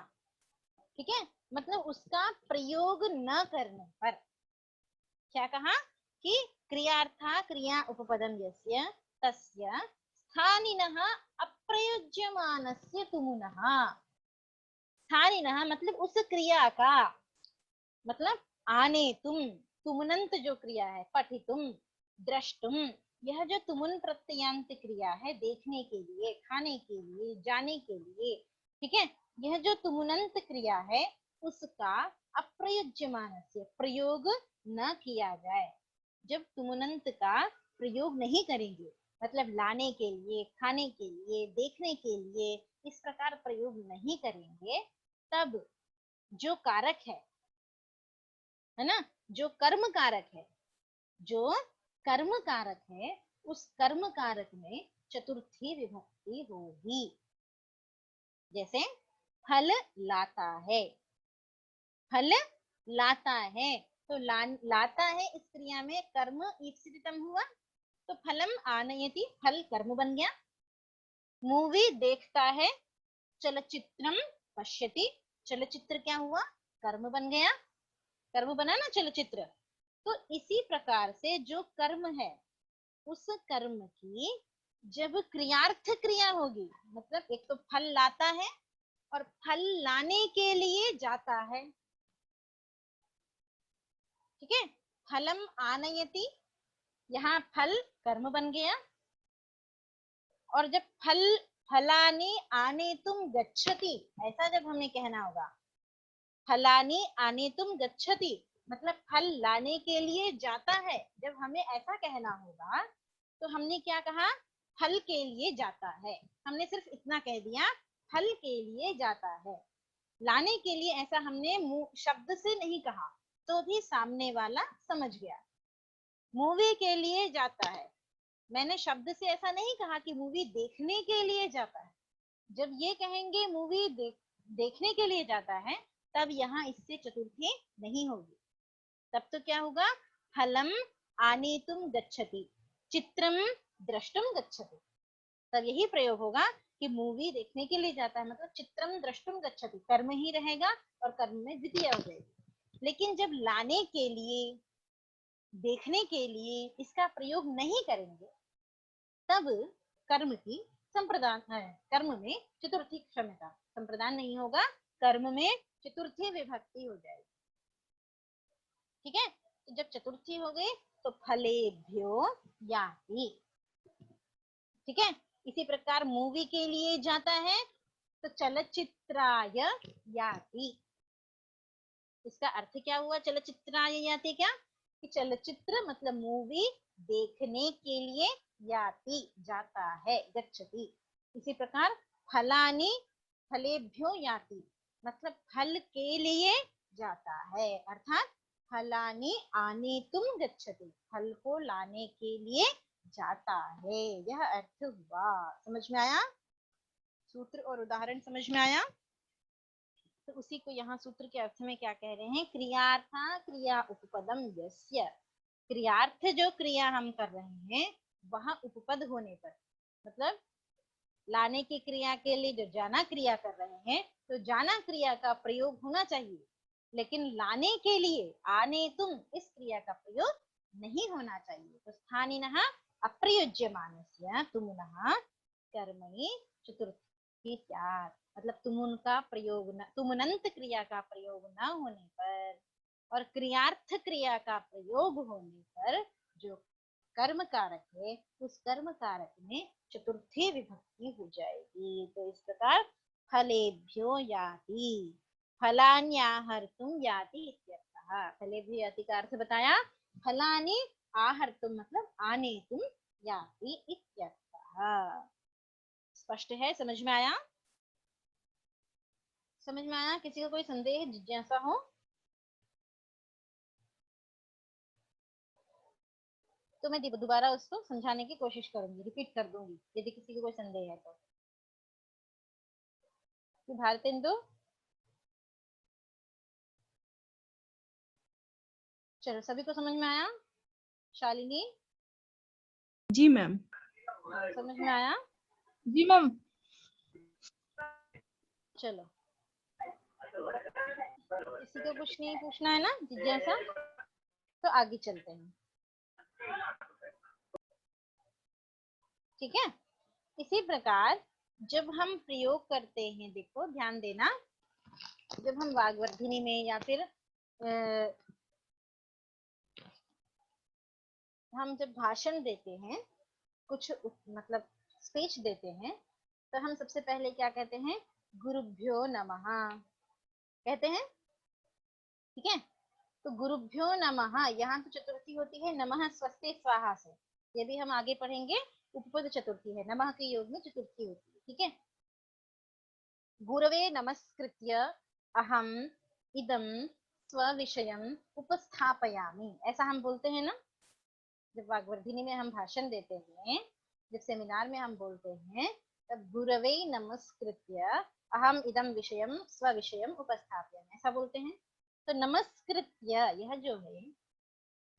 ठीक है। मतलब उसका प्रयोग न करने पर। क्या कहा? कि क्रियार्था क्रिया उपपदम यस्य तस्य स्थानिनः अप्रयुज्यमानस्य तुमुनः, स्थानिनः मतलब उस क्रिया का, मतलब आने तुम, तुमनंत जो क्रिया है, पठितुम, द्रष्टुम, यह जो तुमुन प्रत्ययांत क्रिया है, देखने के लिए, खाने के लिए, जाने के लिए, ठीक है, यह जो तुमुनंत क्रिया है उसका अप्रयुज्यमानस्य, प्रयोग न किया जाए। जब तुमुनंत का प्रयोग नहीं करेंगे, मतलब लाने के लिए, खाने के लिए, देखने के लिए इस प्रकार प्रयोग नहीं करेंगे, तब जो कारक है ना, जो कर्म कारक है, जो कर्म कारक है, उस कर्म कारक में चतुर्थी विभक्ति होगी। जैसे फल लाता है, फल लाता है, तो लाता है इस क्रिया में कर्म ईप्सितम हुआ, तो फलम आनयति, फल कर्म बन गया। मूवी देखता है, चलचित्रम पश्यति, चलचित्र क्या हुआ, कर्म बन गया, कर्म बना ना चलचित्र। तो इसी प्रकार से जो कर्म है, उस कर्म की जब क्रियार्थ क्रिया होगी, मतलब एक तो फल लाता है और फल लाने के लिए जाता है, ठीक है, फलम आनयति, यहाँ फल कर्म बन गया, और जब फलानी आने तुम गच्छति, ऐसा जब हमें कहना होगा, फलानी आने तुम गच्छति मतलब फल लाने के लिए जाता है, जब हमें ऐसा कहना होगा तो हमने क्या कहा, फल के लिए जाता है, हमने सिर्फ इतना कह दिया, फल के लिए जाता है। लाने के लिए ऐसा हमने शब्द से नहीं कहा, तो भी सामने वाला समझ गया। मूवी के लिए जाता है, मैंने शब्द से ऐसा नहीं कहा कि मूवी देखने के लिए जाता है। जब ये कहेंगे मूवी देखने के लिए जाता है, तब यहाँ इससे चतुर्थी नहीं होगी, तब तो क्या होगा, फलम आनेतुम गच्छति, चित्रम द्रष्टुम गच्छति, तब यही प्रयोग होगा कि मूवी देखने के लिए जाता है, मतलब चित्रम द्रष्टुम गच्छति, कर्म ही रहेगा और कर्म में द्वितीय हो जाएगी। लेकिन जब लाने के लिए, देखने के लिए इसका प्रयोग नहीं करेंगे, तब कर्म की संप्रदान है, कर्म में चतुर्थी, क्षमता संप्रदान नहीं होगा, कर्म में चतुर्थी विभक्ति हो जाएगी, ठीक है। तो जब चतुर्थी हो गई तो फलेभ्यो याति, ठीक है। इसी प्रकार मूवी के लिए जाता है तो चलचित्राय याति, इसका अर्थ क्या हुआ, चलचित्राय याति क्या, कि चलचित्र मतलब मूवी देखने के लिए, याति जाता है, गच्छति। इसी प्रकार फलानि फलेभ्यो याति मतलब फल के लिए जाता है, अर्थात फलानि आनेतुम गच्छति, फल को लाने के लिए जाता है, यह अर्थ हुआ। समझ में आया, सूत्र और उदाहरण समझ में आया। तो उसी को यहाँ सूत्र के अर्थ में क्या कह रहे हैं, क्रियार्था क्रिया उपपदम यस्य, क्रियार्थ जो क्रिया हम कर रहे हैं वहां उपपद होने पर, मतलब लाने की क्रिया के लिए जो जाना क्रिया कर रहे हैं, तो जाना क्रिया का प्रयोग होना चाहिए, लेकिन लाने के लिए आने तुम इस क्रिया का प्रयोग नहीं होना चाहिए। तो स्थानिनः अप्रयुज्यमानस्य तुमुनः कर्मणि चतुर्थी स्यात्, मतलब तुमुन का प्रयोग न, तुमुनंत क्रिया का प्रयोग न होने पर और क्रियार्थ क्रिया का प्रयोग होने पर जो कर्म कारक है, उस कर्म कारक में चतुर्थी विभक्ति हो जाएगी। तो इस प्रकार फलेभ्यो याति, फलान्याहर्तुम याति इत्यर्थः, फलेभ्यो याति का अर्थ बताया, फलानि आहर्तुम मतलब आनेतुम याति इत्यर्थः। स्पष्ट है, समझ में आया, समझ में आया, किसी का कोई संदेह जिज्ञासा हो तो मैं दोबारा उसको समझाने की कोशिश करूंगी, रिपीट कर दूंगी यदि किसी को कोई संदेह है तो। भारतेंदु, चलो सभी को समझ में आया, शालिनी जी मैम। समझ में आया, जी मैम। चलो किसी को कुछ नहीं पूछना है ना, जिज्ञासा, तो आगे चलते हैं, ठीक है। इसी प्रकार जब हम प्रयोग करते हैं, देखो ध्यान देना, जब हम वाग्वर्धिनी में या फिर हम जब भाषण देते हैं, कुछ मतलब स्पीच देते हैं, तो हम सबसे पहले क्या कहते हैं, गुरुभ्यो नमः कहते हैं, ठीक है। तो गुरुभ्यो नमः, यहाँ तो चतुर्थी होती है नमः स्वस्ति स्वाहा से, ये भी हम आगे पढ़ेंगे उपपद चतुर्थी है, नमः के योग में चतुर्थी होती है, ठीक है। गुरवे नमस्कृत्य अहम इदम स्वविषयम उपस्थापयामि, ऐसा हम बोलते हैं ना, जब वाग्वर्धिनी में हम भाषण देते हैं, जब सेमिनार में हम बोलते हैं, तब गुरवे नमस्कृत्य अहम इदम विषयम स्वविषयम उपस्थापयामि, ऐसा बोलते हैं। तो नमस्कृत्य यह जो है,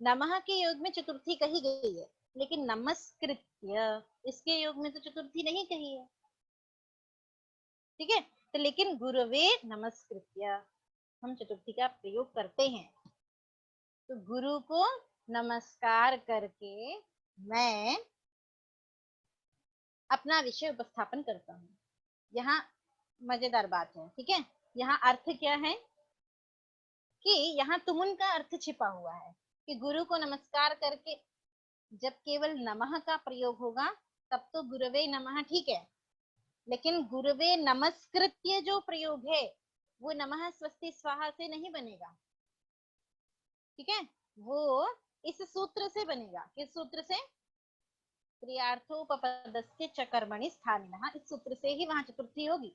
नमः के योग में चतुर्थी कही गई है, लेकिन नमस्कृत्य इसके योग में तो चतुर्थी नहीं कही है, ठीक है। तो लेकिन गुरवे नमस्कृत्य हम चतुर्थी का प्रयोग करते हैं। तो गुरु को नमस्कार करके मैं अपना विषय उपस्थापन करता हूँ। यहाँ मजेदार बात है, ठीक है। यहाँ अर्थ क्या है कि यहाँ तुमुन का अर्थ छिपा हुआ है कि गुरु को नमस्कार करके जब केवल नमः का प्रयोग होगा तब तो गुरवे नमः ठीक है, लेकिन गुरवे नमस्कृत्य जो प्रयोग है वो नमः स्वस्ति स्वाहा से नहीं बनेगा, ठीक है। वो इस सूत्र से बनेगा। किस सूत्र से? क्रियार्थोपपदस्य च कर्मणि स्थानिनः, इस सूत्र से ही वहां चतुर्थी होगी,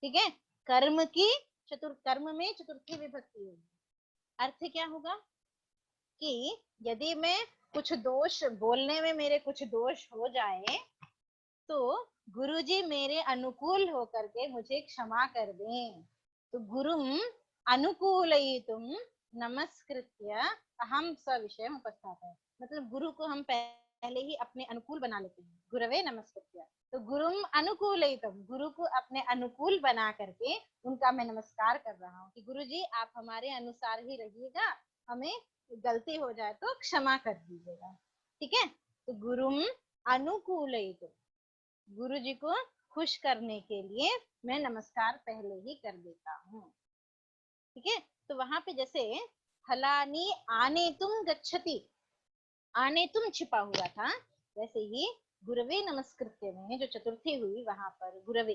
ठीक है। कर्म की कर्म में चतुर्थी विभक्ति होगी। अर्थ क्या होगा कि यदि मैं कुछ दोष बोलने में मेरे कुछ दोष हो जाए तो गुरुजी मेरे अनुकूल होकर के मुझे क्षमा कर दें। तो गुरुम अनुकूलयितुम नमस्कृत्य अहम स्विषय उपस्थापय, मतलब गुरु को हम पहले ही अपने अनुकूल बना लेते हैं, गुरवे नमस्कृत्य। तो गुरुम अनुकूलयितुम, गुरु को अपने अनुकूल बना करके उनका मैं नमस्कार कर रहा हूँ कि गुरुजी आप हमारे अनुसार ही रहिएगा, हमें गलती हो जाए तो क्षमा कर दीजिएगा, ठीक है। तो गुरुम अनुकूलयितुम, गुरु जी को खुश करने के लिए मैं नमस्कार पहले ही कर देता हूँ, ठीक है। तो वहां पे जैसे फलानी आने तुम गच्छति, आने तुम छिपा हुआ था, वैसे ही गुरवे नमस्कृत्य में जो चतुर्थी हुई वहां पर गुरवे,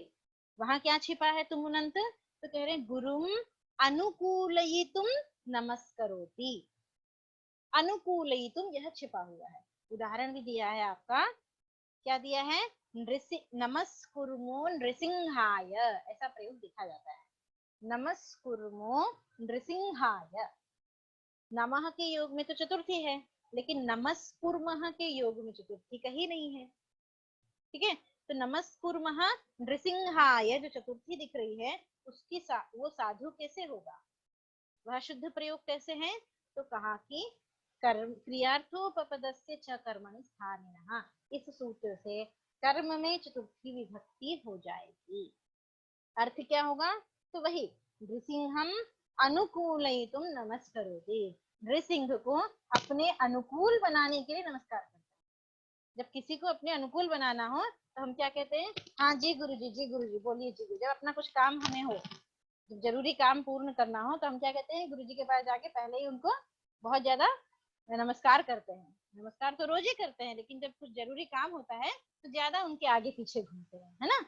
वहां क्या छिपा है तुम अनंत? तो कह रहे गुरुम अनुकूलयितुम नमस्करोति, अनुकूलयितुम यह छिपा हुआ है। उदाहरण भी दिया है आपका, क्या दिया है? नमस्कुर्मो नृसिंहाय, ऐसा प्रयोग देखा जाता है। नमस्कुर्मो नृसिंहाय, नमः के योग में तो चतुर्थी है, लेकिन नमस्कुर्मः के योग में चतुर्थी कहीं नहीं है, ठीक है। तो नमस्कुर्मः नृसिंहाय जो चतुर्थी दिख रही है उसकी वो साधु कैसे होगा, वह शुद्ध प्रयोग कैसे है? तो कहा कि कर्म क्रियार्थोपपदस्य च कर्मणि स्थानिनः, इस सूत्र से कर्म में चतुर्थी विभक्ति हो जाएगी। अर्थ क्या होगा? तो वही नृसिंहम अनुकूलयितुम नमस्करोति, नृसिंह को अपने अनुकूल बनाने के लिए नमस्कार करते हैं। जब किसी को अपने अनुकूल बनाना हो तो हम क्या कहते हैं? हाँ जी गुरुजी, जी गुरुजी, बोलिए जी गुरु। जब अपना कुछ काम हमें हो, जब जरूरी काम पूर्ण करना हो तो हम क्या कहते हैं? गुरुजी के पास जाके पहले ही उनको बहुत ज्यादा नमस्कार करते हैं। नमस्कार तो रोज ही करते हैं, लेकिन जब कुछ जरूरी काम होता है तो ज्यादा उनके आगे पीछे घूमते हैं, है ना,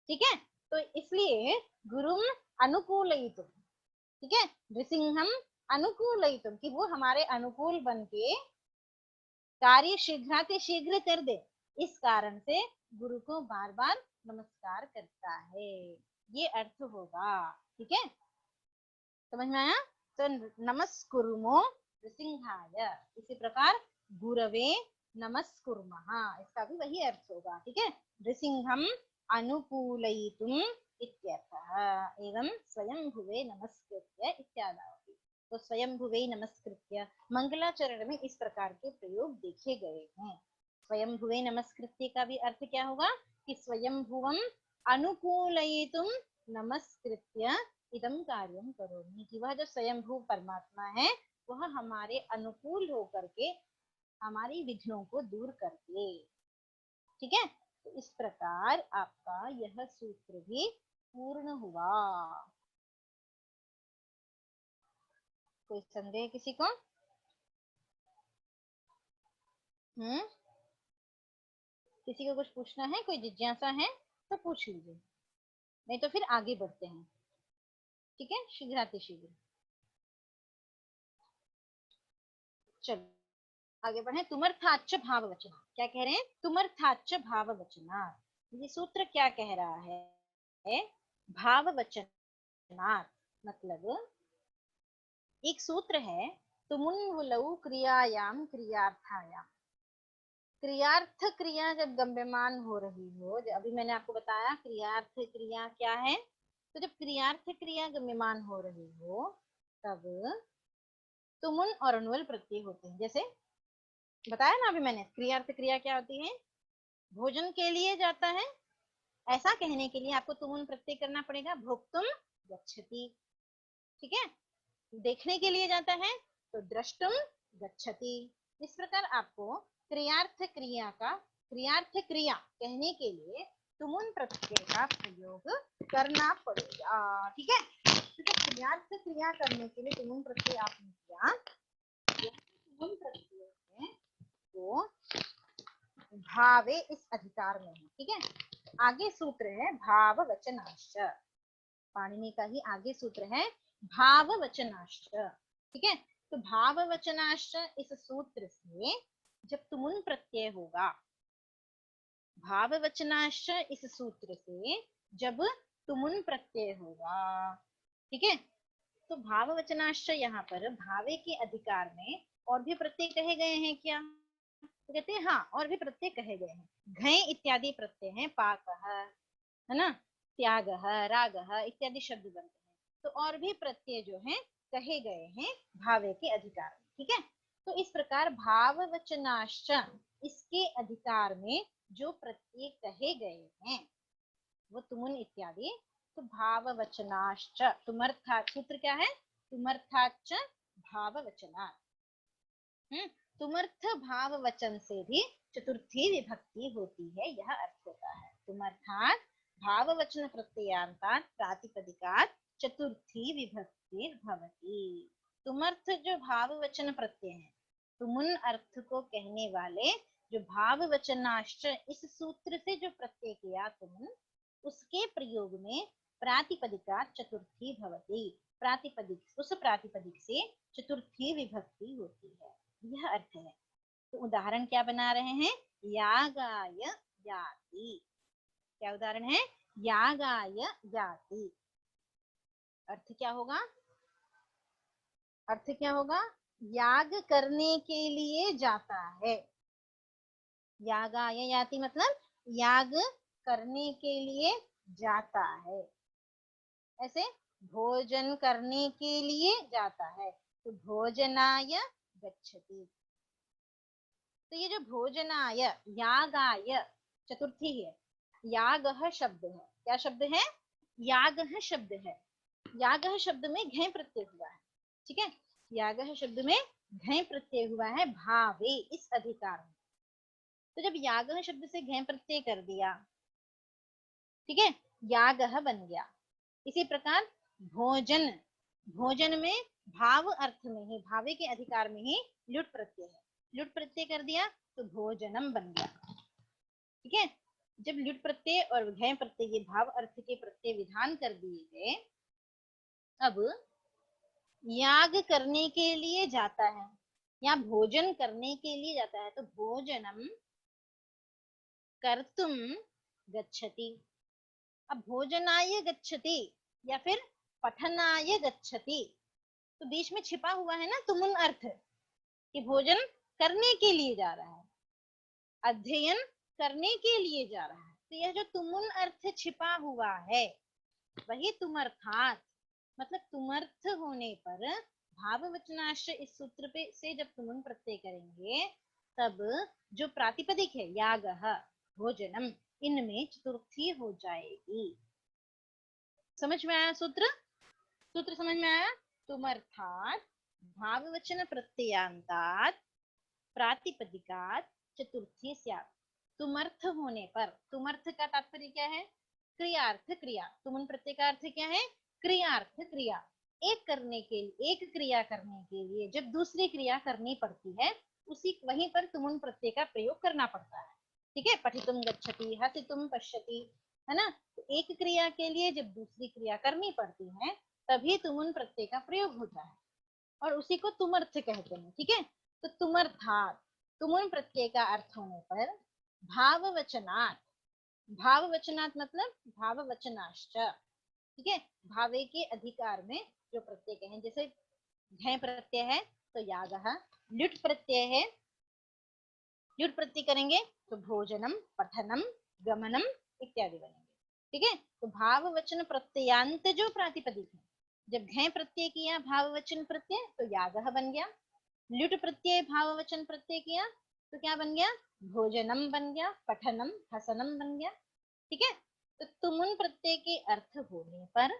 ठीक है। तो इसलिए गुरुम अनुकूलयितुम, ठीक है, नृसिंहम अनुकूलयितुम, कि वो हमारे अनुकूल बन के कार्य शीघ्र कर दे, इस कारण से गुरु को बार बार नमस्कार करता है, ये अर्थ होगा, ठीक है। समझ में आया? तो नमस्कुर्मो नृसिंहाय, इसी प्रकार गुरवे नमस्कुर्मः, इसका भी वही अर्थ होगा, ठीक है। नृसिंहम अनुकूलयितुम इत्यर्थः, एवं स्वयंभुवे नमस्कृत्य इत्यादि। तो स्वयंभुवे नमस्कृत्य मंगलाचरण में इस प्रकार के प्रयोग देखे गए हैं। स्वयंभुवे नमस्कृत्य का भी अर्थ क्या होगा कि स्वयंभुवम अनुकूलयितुम नमस्कृत्य इदम कार्यम करोमि, कि वह जो स्वयंभू परमात्मा है वह हमारे अनुकूल होकर के हमारी विघ्नों को दूर करके, ठीक है। तो इस प्रकार आपका यह सूत्र भी पूर्ण हुआ। कोई संदेह किसी को? किसी को कुछ पूछना है, कोई जिज्ञासा है तो पूछ लीजिए, नहीं तो फिर आगे बढ़ते हैं, ठीक है, शीघ्रातिशीघ्र। चलो। आगे बढ़े, तुमर्थाच्च भाववचना। क्या कह रहे हैं? तुमर्थाच्च भाववचना। ये सूत्र क्या कह रहा है? भाववचनात् मतलब एक सूत्र है, तुमुन्वलौ क्रियायाम क्रियार्थायाम। क्रियार्थ क्रिया जब गम्यमान हो रही हो, अभी मैंने आपको बताया क्रियार्थ क्रिया क्या है, तो जब क्रियार्थ क्रिया गम्यमान हो रही हो तब तुमुन और अनुवल प्रत्यय होते हैं। जैसे बताया ना अभी मैंने, क्रियार्थ क्रिया क्या होती है? भोजन के लिए जाता है, ऐसा कहने के लिए आपको तुमुन प्रत्यय करना पड़ेगा, भोक्तुम गच्छति। ठीक है, देखने के लिए जाता है तो द्रष्टुम गच्छति। इस प्रकार आपको क्रियार्थ क्रिया कहने के लिए तुमुन प्रत्यय का प्रयोग करना पड़ेगा। ठीक है, तो जब क्रियार्थ क्रिया करने के लिए तुमुन प्रत्यय आपने किया, तुमुन प्रत्यय है वो भावे इस अधिकार में है। ठीक है, आगे सूत्र है भाववचनाश्च। पाणिनि का ही आगे सूत्र है भाववचनाश्च। ठीक है, तो भाववचनाश्च इस सूत्र से जब तुमुन प्रत्यय होगा, भाववचनाश्च इस सूत्र से जब तुमुन प्रत्यय होगा, ठीक है, तो भाववचनाश्च यहाँ पर भावे के अधिकार में और भी प्रत्यय कहे गए हैं क्या? तो कहते हैं हाँ, और भी प्रत्यय कहे गए हैं। घय इत्यादि प्रत्यय हैं, पाकः, है ना, त्यागः, रागः इत्यादि शब्द बनते हैं। तो और भी प्रत्यय जो हैं कहे गए हैं भावे के अधिकार में। ठीक है, तो इस प्रकार भाववचनाश्च इसके अधिकार में जो प्रत्यय कहे गए हैं वो तुमुन इत्यादि। तो भाववचनाश्च, तुमर्था सूत्र क्या है? तुमर्थाच्च भाववचना। तुमर्थ भाव वचन से भी चतुर्थी विभक्ति होती है, यह अर्थ होता है। तुमर्थात् भाव वचन प्रत्ययांतात् प्रातिपदिकात् चतुर्थी विभक्ति भवति। तुमर्थ जो भाव वचन प्रत्यय है, तुमुन अर्थ को कहने वाले जो भाव वचनाश्च इस सूत्र से जो प्रत्यय किया तुमुन, उसके प्रयोग में प्रातिपदिकात् चतुर्थी भवति, प्रातिपदिक उस प्रातिपदिक से चतुर्थी विभक्ति होती है, यह अर्थ है। तो उदाहरण क्या बना रहे हैं? यागाय याति। क्या उदाहरण है? यागाय याति। अर्थ क्या होगा? अर्थ क्या होगा? याग करने के लिए जाता है। यागाय याति मतलब याग करने के लिए जाता है। ऐसे भोजन करने के लिए जाता है तो भोजनाय गच्छति। तो ये जो भोजनाय, यागाय चतुर्थी है, यागः शब्द है। क्या शब्द है? यागः शब्द है। यागः शब्द में घय प्रत्यय हुआ है। ठीक है, यागः शब्द में घय प्रत्यय हुआ है भावे इस अधिकार में। तो जब यागः शब्द से घय प्रत्यय कर दिया, ठीक है, यागः बन गया। इसी प्रकार भोजन, भोजन में भाव अर्थ में ही, भावे के अधिकार में ही लुट प्रत्यय है, लुट प्रत्यय कर दिया तो भोजनम बन गया। ठीक है, जब लुट प्रत्यय और घय प्रत्यय ये भाव अर्थ के प्रत्यय विधान कर दिए गए, अब याग करने के लिए जाता है या भोजन करने के लिए जाता है तो भोजनम कर्तुम गच्छति। अब भोजनाय गच्छति या फिर पठनाय गच्छति, तो बीच में छिपा हुआ है ना तुमुन अर्थ कि भोजन करने के लिए जा रहा है, अध्ययन करने के लिए जा रहा है। तो यह जो तुमुन अर्थ छिपा हुआ है वही तुमर्थात्, मतलब तुमर्थ होने पर भाववचनाश्च इस सूत्र पे से जब तुमुन प्रत्यय करेंगे तब जो प्रातिपदिक है यागः, भोजनम, इनमें चतुर्थी हो जाएगी। समझ में आया सूत्र? सूत्र समझ में आया? तुमर्थात् भाववचन प्रत्ययांतात् प्रातिपदिकात् चतुर्थी स्यात्। तुमर्थ होने पर, तुमर्थ का तात्पर्य क्या है? क्रियार्थ क्रिया। तुमुन प्रत्यय का अर्थ क्या है? क्रियार्थ क्रिया। एक करने के लिए, एक क्रिया करने के लिए जब दूसरी क्रिया करनी पड़ती है उसी वहीं पर तुमुन प्रत्यय का प्रयोग करना पड़ता है। ठीक है, पठितुम गच्छति, हसितुम पश्यति, है ना। तो एक क्रिया के लिए जब दूसरी क्रिया करनी पड़ती है तभी तुमुन प्रत्यय का प्रयोग होता है और उसी को तुमर्थ कहते हैं। ठीक है, तो तुमर्थात् तुमुन प्रत्यय का अर्थ होने पर भाववचनात्, भाववचनात् मतलब भाववचनाश्च, ठीक है, भावे के अधिकार में जो प्रत्यय हैं, जैसे घय प्रत्यय है तो यागः, ल्युट् प्रत्यय है, ल्युट् प्रत्यय करेंगे तो भोजनम, पठनम, गमनम इत्यादि बनेंगे, ठीक है। तो भाववचन प्रत्ययांत जो प्रातिपदिक है, जब घय प्रत्यय किया भाववचन प्रत्यय तो यागः बन गया, ल्युट् प्रत्यय भाववचन प्रत्यय किया तो क्या बन गया, भोजनम बन गया, पठनम, हसनम बन गया, ठीक है। तो तुमुन प्रत्यय के अर्थ होने पर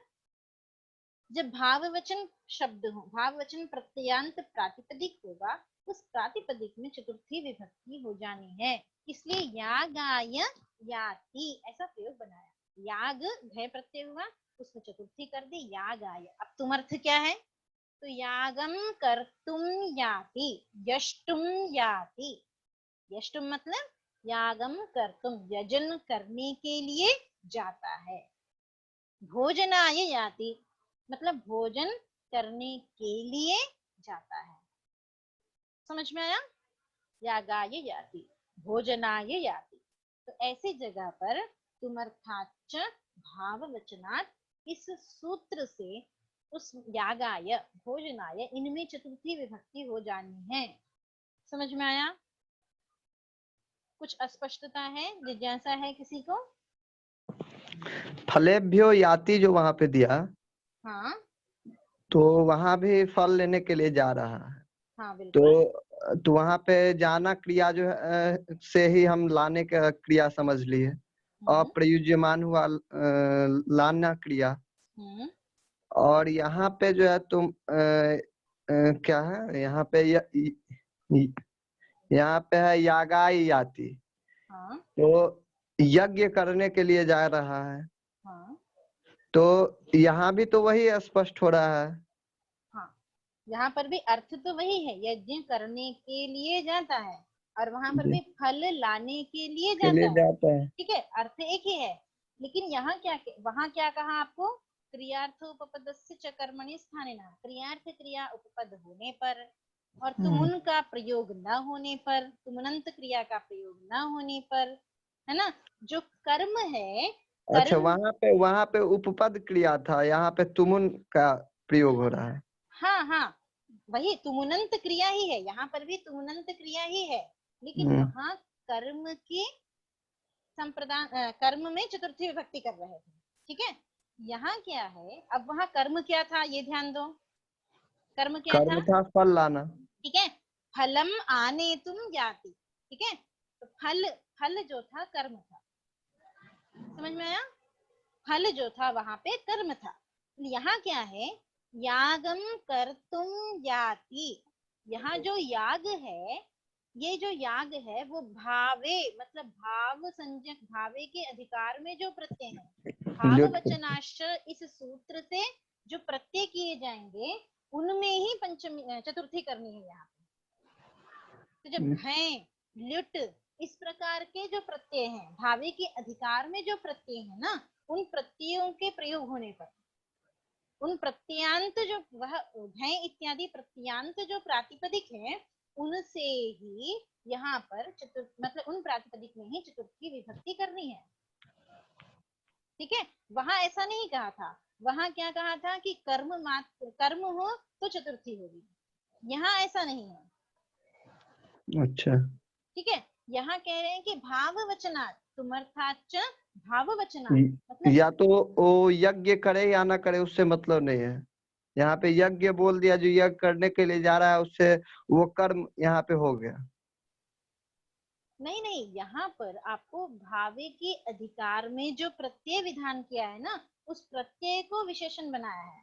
जब भाववचन शब्द हो, भाववचन प्रत्ययांत प्रातिपदिक होगा, उस प्रातिपदिक में चतुर्थी विभक्ति हो जानी है, इसलिए यागाय याति ऐसा प्रयोग बनाया। याग घय प्रत्यय हुआ, उसमें चतुर्थी कर दी, यागाय। अब तुम अर्थ क्या है, तो यागम कर्तुम याति, यष्टुम याति, यष्टुम मतलब यागम कर्तुम, यजन करने के लिए जाता है, भोजनाय याति मतलब भोजन करने के लिए जाता है, समझ में आया, यागाय याति, भोजनाय याति। तो ऐसी जगह पर तुमर्थाच भाववचनात् इस सूत्र से उस यागाय, भोजनाय, इनमें चतुर्थी विभक्ति हो जानी है, समझ में आया। कुछ अस्पष्टता है, जिज्ञासा है किसी को? फलेभ्यो याति जो वहां पे दिया, हाँ तो वहां भी फल लेने के लिए जा रहा है, हाँ बिल्कुल, तो वहां पे जाना क्रिया जो है से ही हम लाने का क्रिया समझ लिए, अप्रयुज्यमान हुआ लाना क्रिया, और यहाँ पे जो है तुम क्या है, यहाँ पे यहाँ पे है यागाई याति, हाँ तो यज्ञ करने के लिए जा रहा है, हाँ तो यहाँ भी तो वही स्पष्ट हो रहा है। हाँ, यहाँ पर भी अर्थ तो वही है, यज्ञ करने के लिए जाता है, और वहां पर भी फल लाने के लिए जाता है, ठीक है, अर्थ एक ही है। लेकिन यहाँ क्या, वहां क्या कहा आपको, क्रियार्थ उपपदस्य च कर्मणि स्थानेन, क्रियार्थ क्रिया उपपद होने पर और तुमुन का प्रयोग न होने पर, तुमुनंत क्रिया का प्रयोग न होने पर, है ना, जो कर्म है, अच्छा, कर्म, वहां पे उपपद क्रिया था, यहाँ पे तुमुन का प्रयोग हो रहा है। हाँ हाँ वही तुमुनंत क्रिया ही है, यहाँ पर भी तुमुनंत क्रिया ही है, लेकिन वहां कर्म के संप्रदान, कर्म में चतुर्थी विभक्ति कर रहे थे, ठीक है। यहाँ क्या है, अब वहां कर्म क्या था ये ध्यान दो, कर्म क्या था, कर्म था फल लाना, ठीक है, फलम आने तुम जाति, ठीक है, तो फल, फल जो था कर्म था, समझ में आया, फल जो था वहां पे कर्म था। यहाँ क्या है, यागम कर्तुम याति, यहाँ जो याग है, ये जो याग है वो भावे मतलब भाव संज्ञक, भावे के अधिकार में जो प्रत्यय है, भाव वचनाश्च इस सूत्र से जो प्रत्यय किए जाएंगे उनमें ही पंचमी चतुर्थी करनी है यहाँ पे। तो जब घय, ल्युट इस प्रकार के जो प्रत्यय हैं, भावे के अधिकार में जो प्रत्यय है ना, उन प्रत्ययों के प्रयोग होने पर, उन प्रत्यांत जो वह घय इत्यादि प्रत्यांत जो प्रातिपदिक है, उनसे ही यहाँ पर चतुर्थ मतलब उन प्रातिपदिक में ही चतुर्थी विभक्ति करनी है, ठीक है। वहां ऐसा नहीं कहा था, वहां क्या कहा था कि कर्म मात्र कर्म हो तो चतुर्थी होगी, यहाँ ऐसा नहीं है। अच्छा, ठीक है, यहाँ कह रहे हैं कि भाव वचनात्, तुमर्थाच भाव वचनात्, मतलब या तो वो यज्ञ करे या ना करे उससे मतलब नहीं है, यहाँ पे यज्ञ बोल दिया, जो यज्ञ करने के लिए जा रहा है उससे वो कर्म यहाँ पे हो गया। नहीं नहीं, यहाँ पर आपको भावे के अधिकार में जो प्रत्यय विधान किया है ना, उस प्रत्यय को विशेषण बनाया है,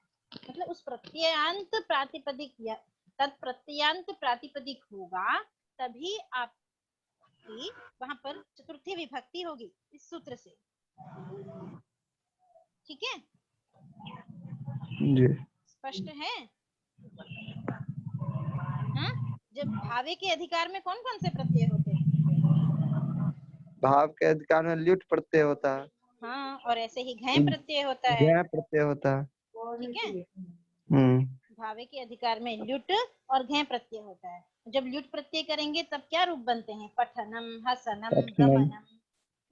मतलब उस प्रत्ययांत प्रातिपदिक या तत्प्रत्ययांत प्रातिपदिक होगा तभी आपकी वहां पर चतुर्थी विभक्ति होगी इस सूत्र से, ठीक है, जी, स्पष्ट है। हाँ, जब भावे के अधिकार में कौन कौन से प्रत्यय होते हैं, भाव के अधिकार में ल्युट प्रत्यय होता है, हाँ, और ऐसे ही घय प्रत्यय होता है, ज्ञ प्रत्यय होता है, ठीक है, हम्म, भावे के अधिकार में ल्युट और घय प्रत्यय होता है। जब ल्युट प्रत्यय करेंगे तब क्या रूप बनते हैं? पठनम, हसनम, पठनम। गमनम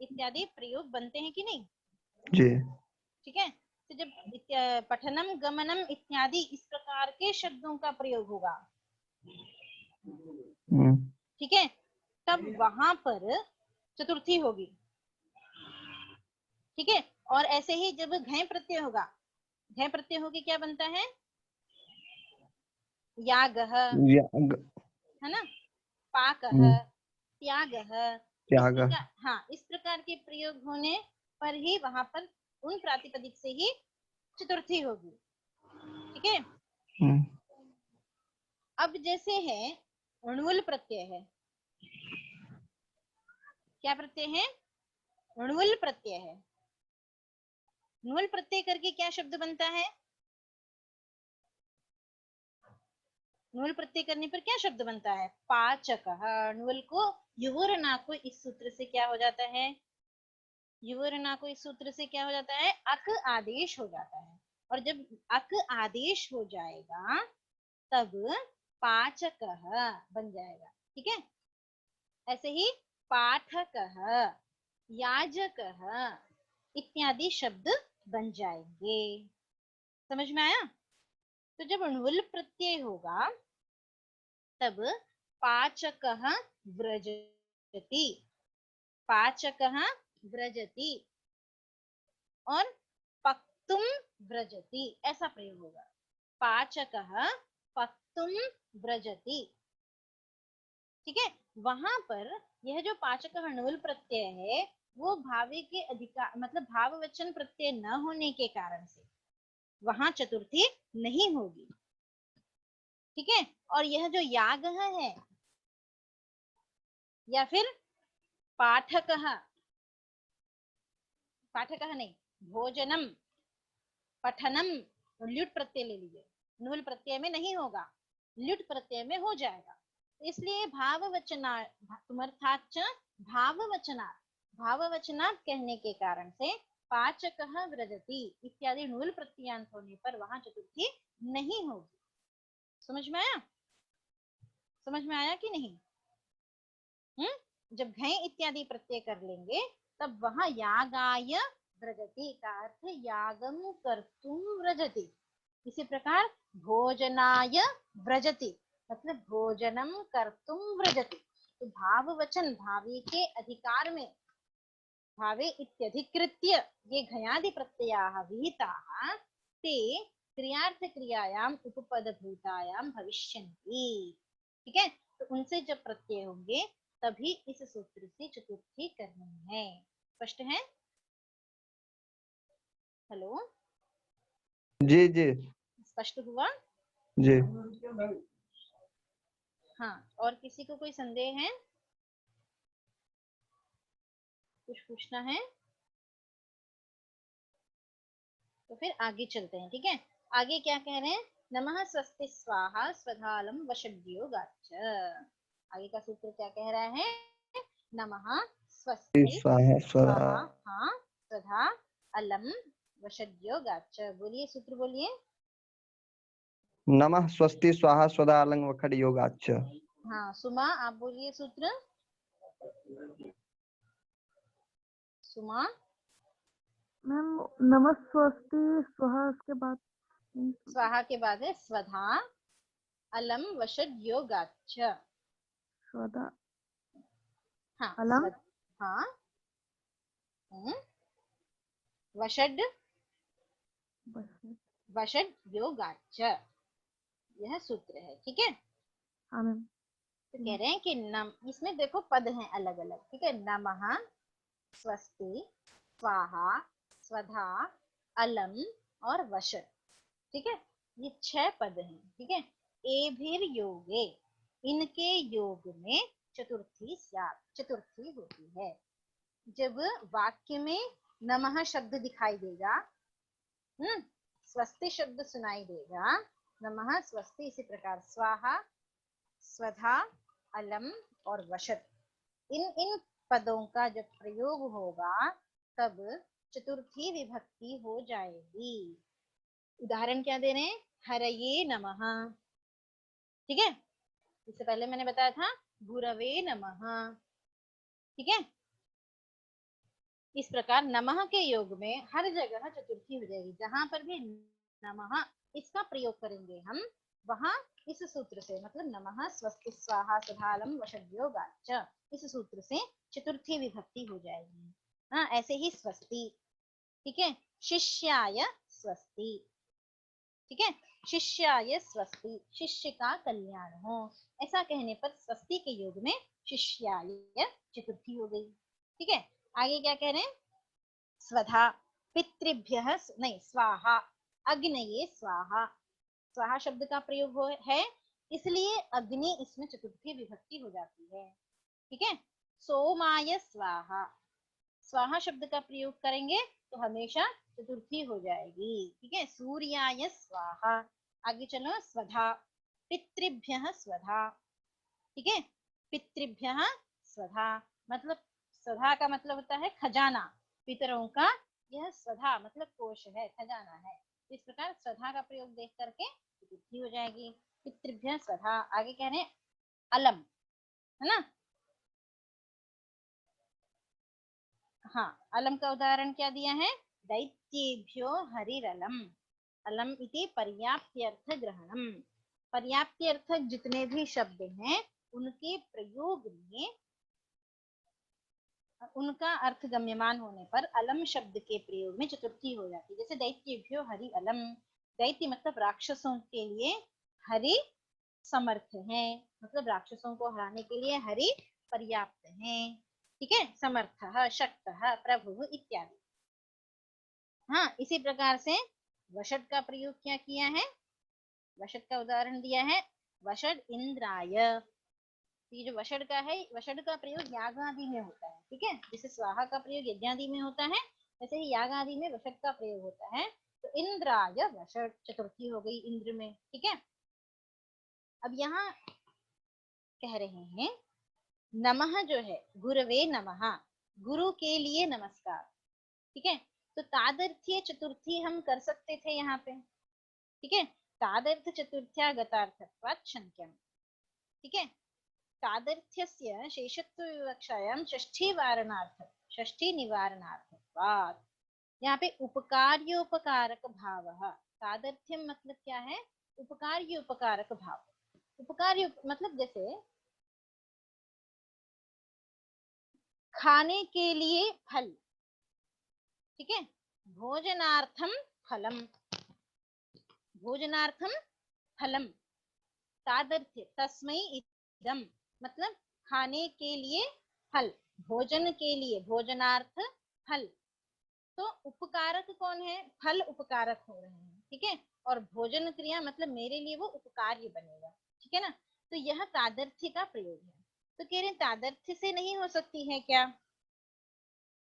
इत्यादि प्रयोग बनते हैं कि नहीं? जी। ठीक है। तो जब पठनम, गमनम इत्यादि इस प्रकार के शब्दों का प्रयोग होगा, ठीक है, तब वहां पर चतुर्थी होगी। ठीक है। और ऐसे ही जब घय प्रत्यय होगा, घय प्रत्यय होके क्या बनता है? यागः, याग। है ना, पाकः, हम्म, त्यागः। इस त्याग। प्रकार, हाँ, इस प्रकार के प्रयोग होने पर ही वहां पर उन प्रातिपदिक से ही चतुर्थी होगी। ठीक है। हम्म, अब जैसे है णुल प्रत्यय है, क्या प्रत्यय है? णुल प्रत्यय है। णुल प्रत्यय करके क्या शब्द बनता है? णुल प्रत्यय करने पर क्या शब्द बनता है? पाचकः। णुल को युवरना को इस सूत्र से क्या हो जाता है? युवरना को इस सूत्र से क्या हो जाता है? अक आदेश हो जाता है। और जब अक आदेश हो जाएगा तब पाचकः बन जाएगा। ठीक है। ऐसे ही पाठकः, याजकः इत्यादि शब्द बन जाएंगे। समझ में आया? तो जब णुल प्रत्यय होगा तब पाचकः व्रजति, पाचकः व्रजति और पक्तुम व्रजति ऐसा प्रयोग होगा। पाचकः पक्तुम व्रजति। ठीक है। वहां पर यह जो पाचकः णुल प्रत्यय है वो भावे के अधिकार मतलब भाववचन प्रत्यय न होने के कारण से वहां चतुर्थी नहीं होगी। ठीक है। और यह जो याग है या फिर पाठकः, पाठकः नहीं, भोजनम, पठनम, ल्युट प्रत्यय ले लीजिए, णुल प्रत्यय में नहीं होगा, ल्युट प्रत्यय में हो जाएगा। इसलिए भाववचना तुमर्थाच भाववचनात्, भाववचनात् कहने के कारण से पाचकः व्रजति इत्यादि णुल प्रत्ययांत होने पर वहां चतुर्थी नहीं होगी। समझ में आया? समझ में आया कि नहीं? जब घय इत्यादि प्रत्यय कर लेंगे तब वहां यागाय व्रजति का अर्थ यागम कर्तुम व्रजति। इसी प्रकार भोजनाय व्रजति मतलब भोजनम कर्तुम व्रजति। तो भाव वचन भावी के अधिकार में भावे इत्यधिकृत्य ये घयादि प्रत्ययाः विहिताः ते क्रियार्थ क्रियायाम उपपदभूतायाम भविष्यन्ति। ठीक है। तो उनसे जब प्रत्यय होंगे तभी इस सूत्र से चतुर्थी करनी है। स्पष्ट है? हेलो, जी जी स्पष्ट हुआ? जी। हाँ, और किसी को कोई संदेह है? कुछ पूछना है तो फिर आगे चलते हैं। ठीक है। आगे क्या कह रहे हैं? नमः स्वस्ति स्वाहा स्वधालम वषड्यो गाच्छ। आगे का सूत्र क्या कह रहा है? नमः स्वस्ति स्वाहा स्वधा। स्वाहा, हाँ, स्वधा अलम वषड्यो गाच्छ। बोलिए सूत्र बोलिए। नमः स्वस्ति स्वाहा स्वधा अलंग वखड योगाच्च। हाँ, सुमा आप बोलिए सूत्र। सुमा, मैम नमस्वस्ति स्वाहा उसके बाद स्वाहा के बाद है स्वधा अलम वषड्यो गाच्छ। स्वदा हाँ, अलम हाँ, वषड, बस। वषड योगाच्च, यह सूत्र है। ठीक है। हाँ मैम। तो कह रहे हैं कि नम, इसमें देखो पद हैं अलग अलग। ठीक है। नमः, स्वस्ति, स्वाहा, स्वधा, अलम और वषड। ठीक है। ये 6 पद हैं। ठीक है। एभिर योगे, इनके योग में चतुर्थी स्यात्, चतुर्थी होती है। जब वाक्य में नमः शब्द दिखाई देगा, स्वस्ति शब्द सुनाई देगा, नमः स्वस्ति, इसी प्रकार स्वाहा, स्वधा, अलम और वषड, इन इन पदों का जब प्रयोग होगा तब चतुर्थी विभक्ति हो जाएगी। उदाहरण क्या दे रहे हैं? हरये नमः। ठीक है। इससे पहले मैंने बताया था गुरवे नमः, ठीक है। इस प्रकार नमः के योग में हर जगह चतुर्थी हो जाएगी, जहां पर भी नमः इसका प्रयोग करेंगे हम, वहां इस सूत्र से, मतलब नमः स्वस्ति स्वाहा सुधालम वशव्यो गाच, इस सूत्र से चतुर्थी विभक्ति हो जाएगी। हाँ, ऐसे ही स्वस्ति, ठीक है, शिष्याय स्वस्ति, ठीक है, शिष्याय स्वस्ति, शिष्य का कल्याण हो, ऐसा कहने पर स्वस्ति के योग में शिष्याय चतुर्थी हो गई, ठीक है। आगे क्या कह रहे हैं, स्वधा पितृभ्यः, नहीं स्वाहा, अग्नये स्वाहा, स्वाहा शब्द का प्रयोग है, इसलिए अग्नि इसमें चतुर्थी विभक्ति हो जाती है, ठीक है। सोमाय स्वाहा, स्वाहा शब्द का प्रयोग करेंगे तो हमेशा चतुर्थी हो जाएगी, ठीक है। सूर्याय स्वाहा, आगे चलो, स्वधा पितृभ्यः स्वधा, ठीक है, पितृभ्यः स्वधा, मतलब स्वधा का मतलब होता है खजाना, पितरों का यह स्वधा मतलब कोश है, खजाना है। इस प्रकार स्वधा का प्रयोग देख करके चतुर्थी हो जाएगी, पितृभ्यः स्वधा। आगे कह रहे हैं अलम, है ना। हाँ, अलम का उदाहरण क्या दिया है, दैत्येभ्यो हरिरलम, अलम इति पर्याप्त्यर्थ ग्रहणम, पर्याप्त्यर्थक जितने भी शब्द हैं उनके प्रयोग में उनका अर्थ गम्यमान होने पर अलम शब्द के प्रयोग में चतुर्थी हो जाती है। जैसे दैत्येभ्यो हरि अलम, दैत्य मतलब राक्षसों के लिए, हरि समर्थ है, मतलब राक्षसों को हराने के लिए हरि पर्याप्त है, ठीक है, समर्थः शक्तः प्रभुः इत्यादि। हाँ, इसी प्रकार से वषड का प्रयोग क्या किया है, वषड का उदाहरण दिया है, वषड इंद्राय। ये जो वषड का है, वषड का प्रयोग याग आदि में होता है, ठीक है। जैसे स्वाहा का प्रयोग यज्ञ आदि में होता है, वैसे ही याग आदि में वषड का प्रयोग होता है। तो इंद्राय वषड, चतुर्थी हो गई इंद्र में, ठीक है। अब यहाँ कह रहे हैं नमः जो है, गुरवे नमः, गुरु के लिए नमस्कार, ठीक है। तो तादर्थ्य चतुर्थी हम कर सकते थे यहाँ पे, ठीक है, तादर्थ चतुर्थ्या गतार्थत्वात् शंक्यम, ठीक है। तादर्थ्यस्य शेषत्व विवक्षायां षष्ठी वारणार्थ, षष्ठी निवारणार्थत्वात्, यहाँ पे उपकार्योपकारक भावः, तादर्थ्यम मतलब क्या है, उपकार्योपकारक भाव। उपकार्य मतलब जैसे खाने के लिए फल, ठीक है, भोजनार्थम फलम, भोजनार्थम फलम, तादर्थ्य तस्मै इदम, मतलब खाने के लिए फल, भोजन के लिए भोजनार्थ फल। तो उपकारक कौन है, फल उपकारक हो रहे हैं, ठीक है, और भोजन क्रिया मतलब मेरे लिए वो उपकार्य बनेगा, ठीक है ना। तो यह तादर्थ्य का प्रयोग है। तो कह रहे हैं तादर्थ्य से नहीं हो सकती है क्या,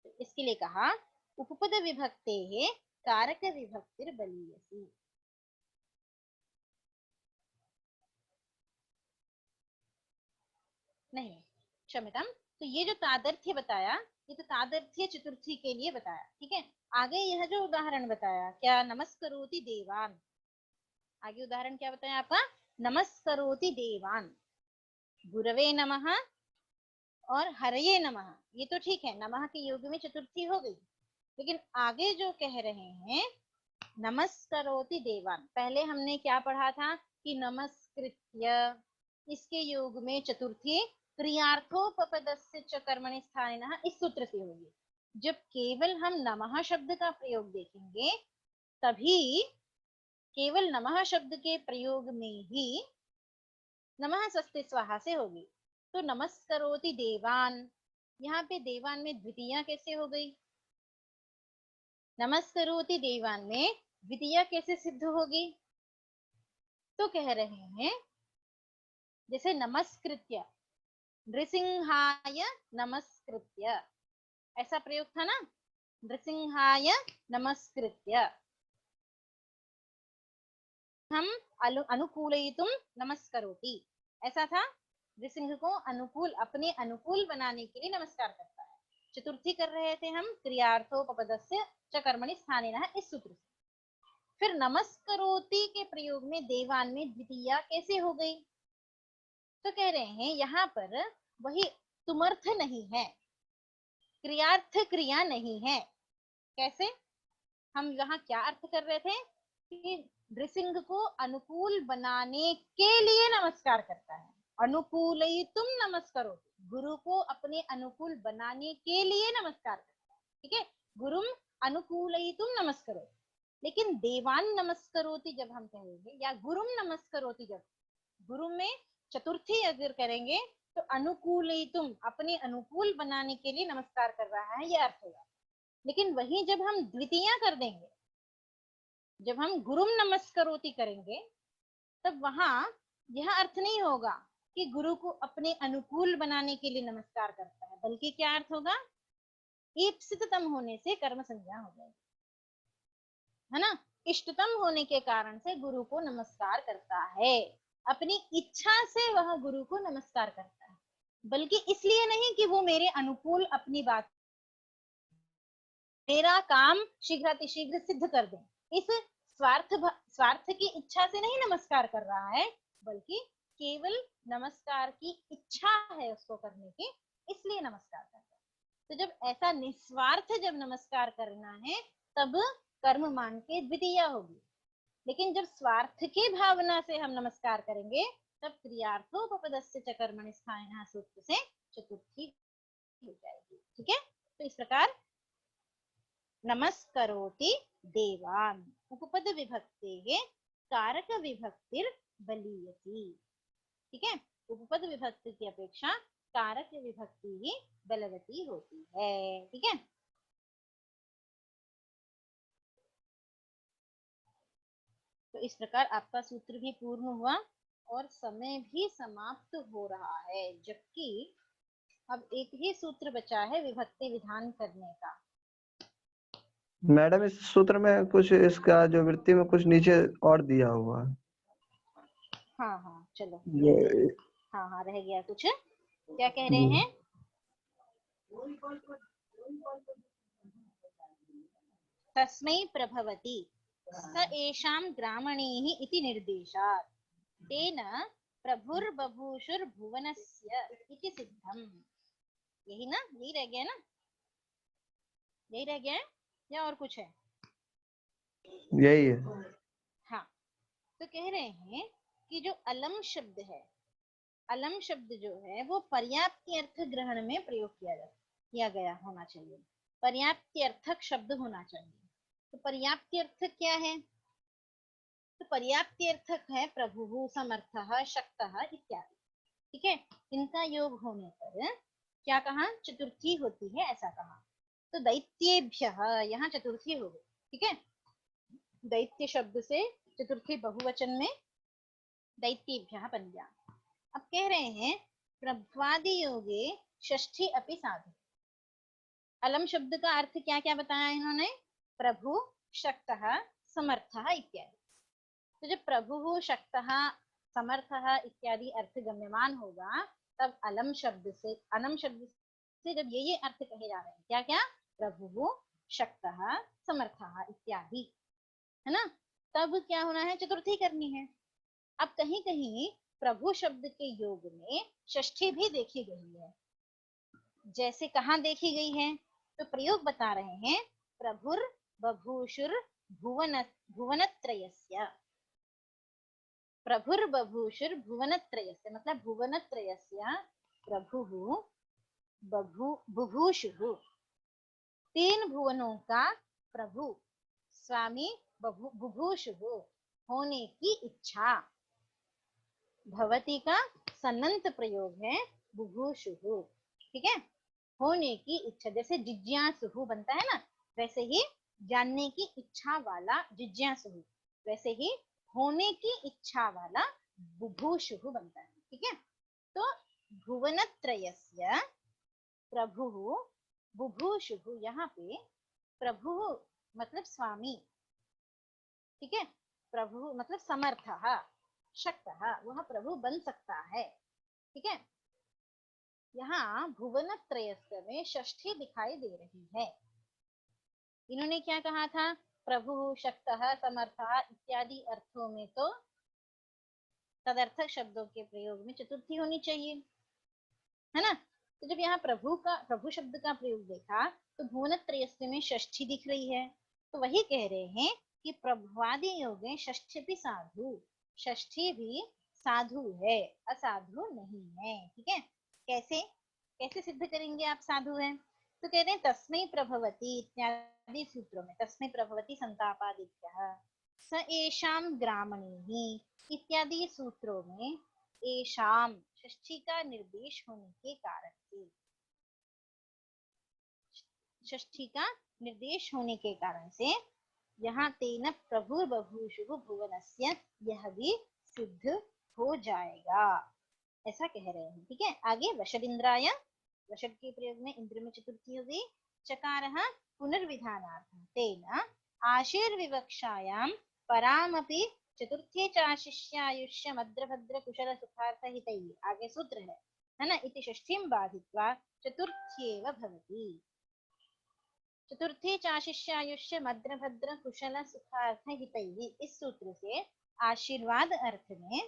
तो इसके लिए कहा उपपद विभक्ते है कारक विभक्तिर बलीयसी, नहीं क्षम्यताम। तो ये जो तादर्थ्य बताया, ये तो तादर्थ्य चतुर्थी के लिए बताया, ठीक है। आगे यह जो उदाहरण बताया क्या, नमस्करोति देवान, आगे उदाहरण क्या बताया आपका, नमस्करोति देवान, गुरवे नमः और हरये नमः, ये तो ठीक है, नमः के योग में चतुर्थी हो गई। लेकिन आगे जो कह रहे हैं नमस्करोति देवान, पहले हमने क्या पढ़ा था कि नमस्कृत्य, इसके योग में चतुर्थी क्रियार्थोपपदस्य च कर्मणि स्थानिनः, इस सूत्र से होगी। जब केवल हम नमः शब्द का प्रयोग देखेंगे तभी केवल नमः शब्द के प्रयोग में ही नमः स्वस्ति स्वाहा से होगी। तो नमस्करोति देवान, यहाँ पे देवान में द्वितीया कैसे हो गई, नमस्करोति देवान में द्वितीया कैसे सिद्ध होगी, तो कह रहे हैं जैसे नमस्कृत्य, नृसिंहाय नमस्कृत्य, ऐसा प्रयोग था ना, नृसिंहाय नमस्कृत्य, हम अनुकूलयितुम नमस्करोति, ऐसा था, नृसिंह को अनुकूल, अपने अनुकूल बनाने के लिए नमस्कार करता है। चतुर्थी कर रहे थे हम क्रियार्थोपपदस्य च कर्मणि स्थानिनः, इस सूत्र से। फिर नमस्करोति के प्रयोग में देवान में द्वितीया कैसे हो गई, तो कह रहे हैं यहाँ पर वही तुमर्थ नहीं है, क्रियार्थ क्रिया नहीं है। कैसे? हम यहाँ क्या अर्थ कर रहे थे कि नृसिंह को अनुकूल बनाने के लिए नमस्कार करता है। अनुकूलयितुम नमस्करो, गुरु को अपने अनुकूल बनाने के लिए नमस्कार करता है। ठीक है, गुरुम अनुकूलयितुम नमस्करो। लेकिन देवान नमस्करोति जब हम कहेंगे या गुरुम नमस्करोति, जब गुरु में चतुर्थी अगर करेंगे तो अनुकूलयितुम, अपने अनुकूल बनाने के लिए नमस्कार कर रहा है, यह अर्थ होगा। लेकिन वही जब हम द्वितीया कर देंगे, जब हम गुरुम नमस्करोति करेंगे, तब वहां यह अर्थ नहीं होगा कि गुरु को अपने अनुकूल बनाने के लिए नमस्कार करता है, बल्कि क्या अर्थ होगा? ईप्सिततम होने से कर्म संज्ञा हो जाएगी, है ना। इष्टतम होने के कारण से गुरु को नमस्कार करता है, अपनी इच्छा से वह गुरु को नमस्कार करता है, बल्कि इसलिए नहीं कि वो मेरे अनुकूल अपनी बात, मेरा काम शीघ्रातिशीघ्र सिद्ध कर दे, इस स्वार्थ की इच्छा से नहीं नमस्कार कर रहा है, बल्कि केवल नमस्कार की इच्छा है उसको करने की, इसलिए नमस्कार कर रहा है। तो जब ऐसा निस्वार्थ जब नमस्कार करना है, तब कर्म मान के द्वितीया होगी। लेकिन जब स्वार्थ की भावना से हम नमस्कार करेंगे, तब क्रियार्थोपपदस्य च कर्मणि स्थायिनः सूत्र से चतुर्थी हो जाएगी। ठीक है, तो इस प्रकार नमस्करोति देवान् उपपद विभक्तेः कारक विभक्तिर बलीयति। ठीक है, उपपद विभक्ति की अपेक्षा कारक विभक्ति ही बलवती होती है। ठीक है, तो इस प्रकार आपका सूत्र भी पूर्ण हुआ और समय भी समाप्त हो रहा है, जबकि अब एक ही सूत्र बचा है विभक्ति विधान करने का। मैडम इस सूत्र में कुछ इसका जो वृत्ति में कुछ नीचे और दिया हुआ है। हाँ हाँ चलो, ये हाँ हाँ रह गया कुछ। क्या कह रहे हैं? तस्मै प्रभवति स एषां ग्रामणीः इति निर्देशात् तेन प्रभुर्बभूषुर्भुवनस्य इति सिद्धम्। यही ना, यही रह गया ना, यही रह गया है या और कुछ है? यही है। हाँ, तो कह रहे हैं कि जो अलम शब्द है, अलम शब्द जो है वो पर्याप्ति अर्थ ग्रहण में प्रयोग किया गया होना चाहिए, पर्याप्ति अर्थक शब्द होना चाहिए। तो पर्याप्ति अर्थक क्या है? तो पर्याप्ति अर्थक है प्रभु, समर्थः, शक्तः इत्यादि। ठीक है, इनका योग होने पर क्या कहा? चतुर्थी होती है, ऐसा कहा। तो दैत्येभ्यः, यहाँ चतुर्थी हो गई। ठीक है, दैत्य शब्द से चतुर्थी बहुवचन में दैत्येभ्यः बन गया। अब कह रहे हैं प्रभ्वादि योगे षष्ठी अपि साधु। अलम शब्द का अर्थ क्या क्या बताया इन्होंने? प्रभु, शक्तः, समर्थः इत्यादि। तो जब प्रभु, शक्तः, समर्थः इत्यादि अर्थ गम्यमान होगा, तब अलम शब्द से, अनम शब्द से जब ये अर्थ कहे जा रहे हैं, क्या क्या? प्रभु, शक्तः, समर्थः इत्यादि, है ना, तब क्या होना है? चतुर्थी करनी है। अब कहीं कहीं प्रभु शब्द के योग में षष्ठी भी देखी गई है। जैसे कहाँ देखी गई है? तो प्रयोग बता रहे हैं, प्रभुर बभूषुर भुवनत्रयस्य। प्रभुर बभूषुर भुवनत्रयस्य मतलब भुवनत्रयस्य प्रभु बुभूषु, तीन भुवनों का प्रभु स्वामी बुभूषु होने की इच्छा। भवती का सन्नंत प्रयोग है बुभूषु। ठीक है, होने की इच्छा, जैसे जिज्ञासु बनता है ना, वैसे ही जानने की इच्छा वाला जिज्ञासु, वैसे ही होने की इच्छा वाला बुभूषु बनता है। ठीक है, तो भुवनत्रयस्य प्रभु बुभूषु, यहाँ पे प्रभु मतलब स्वामी, ठीक है, प्रभु मतलब समर्थः, शक्तः, वह प्रभु बन सकता है। ठीक है, यहाँ भुवनत्रयस्य में षष्ठी दिखाई दे रही है। इन्होंने क्या कहा था? प्रभु, शक्तः, समर्थः इत्यादि अर्थों में तो तदर्थक शब्दों के प्रयोग में चतुर्थी होनी चाहिए, है ना। तो जब यहाँ प्रभु शब्द का प्रयोग देखा तो भुवनत्रयस्य में षष्ठी दिख रही है, तो वही कह रहे हैं कि प्रभुवादि योगे षष्ठी भी साधु, षष्ठी भी साधु है, असाधु नहीं है। ठीक है, कैसे कैसे सिद्ध करेंगे आप साधु है? तो कह रहे हैं तस्मै प्रभवती इत्यादि सूत्रों में, तस्मै प्रभवती संतापादित्यः, स एषां ग्रामणीः इत्यादि सूत्रों में एषाम षष्ठी का निर्देश होने के कारण से, षष्ठी का निर्देश होने के कारण से यहाँ तेन प्रभु बभूषु भुवनस्य यह भी सिद्ध हो जाएगा, ऐसा कह रहे हैं। ठीक है, आगे वषड इंद्राय, वषड के प्रयोग में इंद्र में चतुर्थी हो गई। चकारः पुनर्विधानार्थं तेन आशीर्विवक्षायां परामपि चतुर्थे चाशिष्यायुष्य मद्रभद्र कुशल सुखार्थ हितैः, आगे सूत्र है ना, इति षष्ठीं बाधित्वा चतुर्थ्येव भवति। चतुर्थे चाशिष्यायुष्य मद्रभद्र कुशल सुखार्थ हितैः, इस सूत्र से आशीर्वाद अर्थ में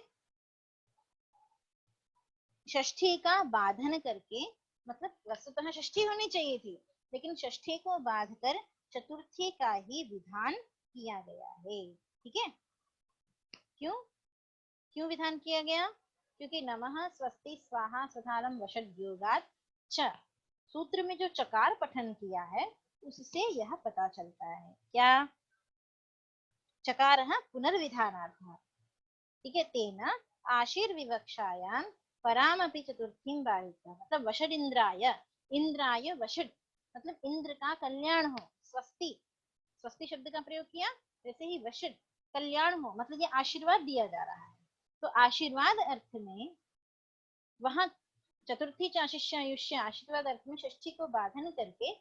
षष्ठी का बाधन करके, मतलब वस्तुतः षष्ठी होनी चाहिए थी, लेकिन षष्ठी को बाध कर चतुर्थी का ही विधान किया गया है। ठीक है, क्यों विधान किया गया? क्योंकि नमः स्वस्ति स्वाहा स्वधालम वषड योगात् च, सूत्र में जो चकार पठन किया है उससे यह पता चलता है। क्या? चकारः पुनर्विधानार्थः। ठीक है, तेन आशीर्विवक्षायां परामपि चतुर्थीं बाधित्वा, मतलब वषड इंद्राय, इंद्राय वषड मतलब इंद्र का कल्याण हो, स्वस्ति, स्वस्ति शब्द का प्रयोग किया, वैसे ही वषड कल्याण हो, मतलब ये आशीर्वाद दिया जा रहा है। तो आशीर्वाद अर्थ में वहां चतुर्थी चाशिष्यायुष्य आशीर्वाद अर्थ में षष्ठी को बाधन करके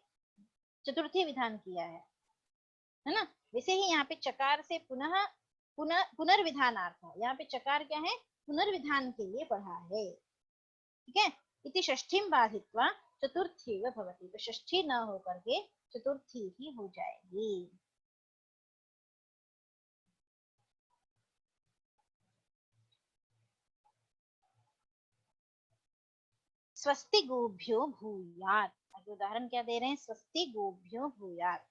चतुर्थी विधान किया है ना। वैसे ही यहाँ पे चकार से पुनर्विधानार्थ, यहाँ पे चकार क्या है? पुनर्विधान के लिए पढ़ा है। ठीक है, इति षष्ठीं बाधित्वा चतुर्थीव भवति, तो षष्ठी न होकर के चतुर्थी ही हो जाएगी। स्वस्ति गोभ्यो भूयात्, अभी उदाहरण क्या दे रहे हैं? स्वस्ति गोभ्यो भूयात्।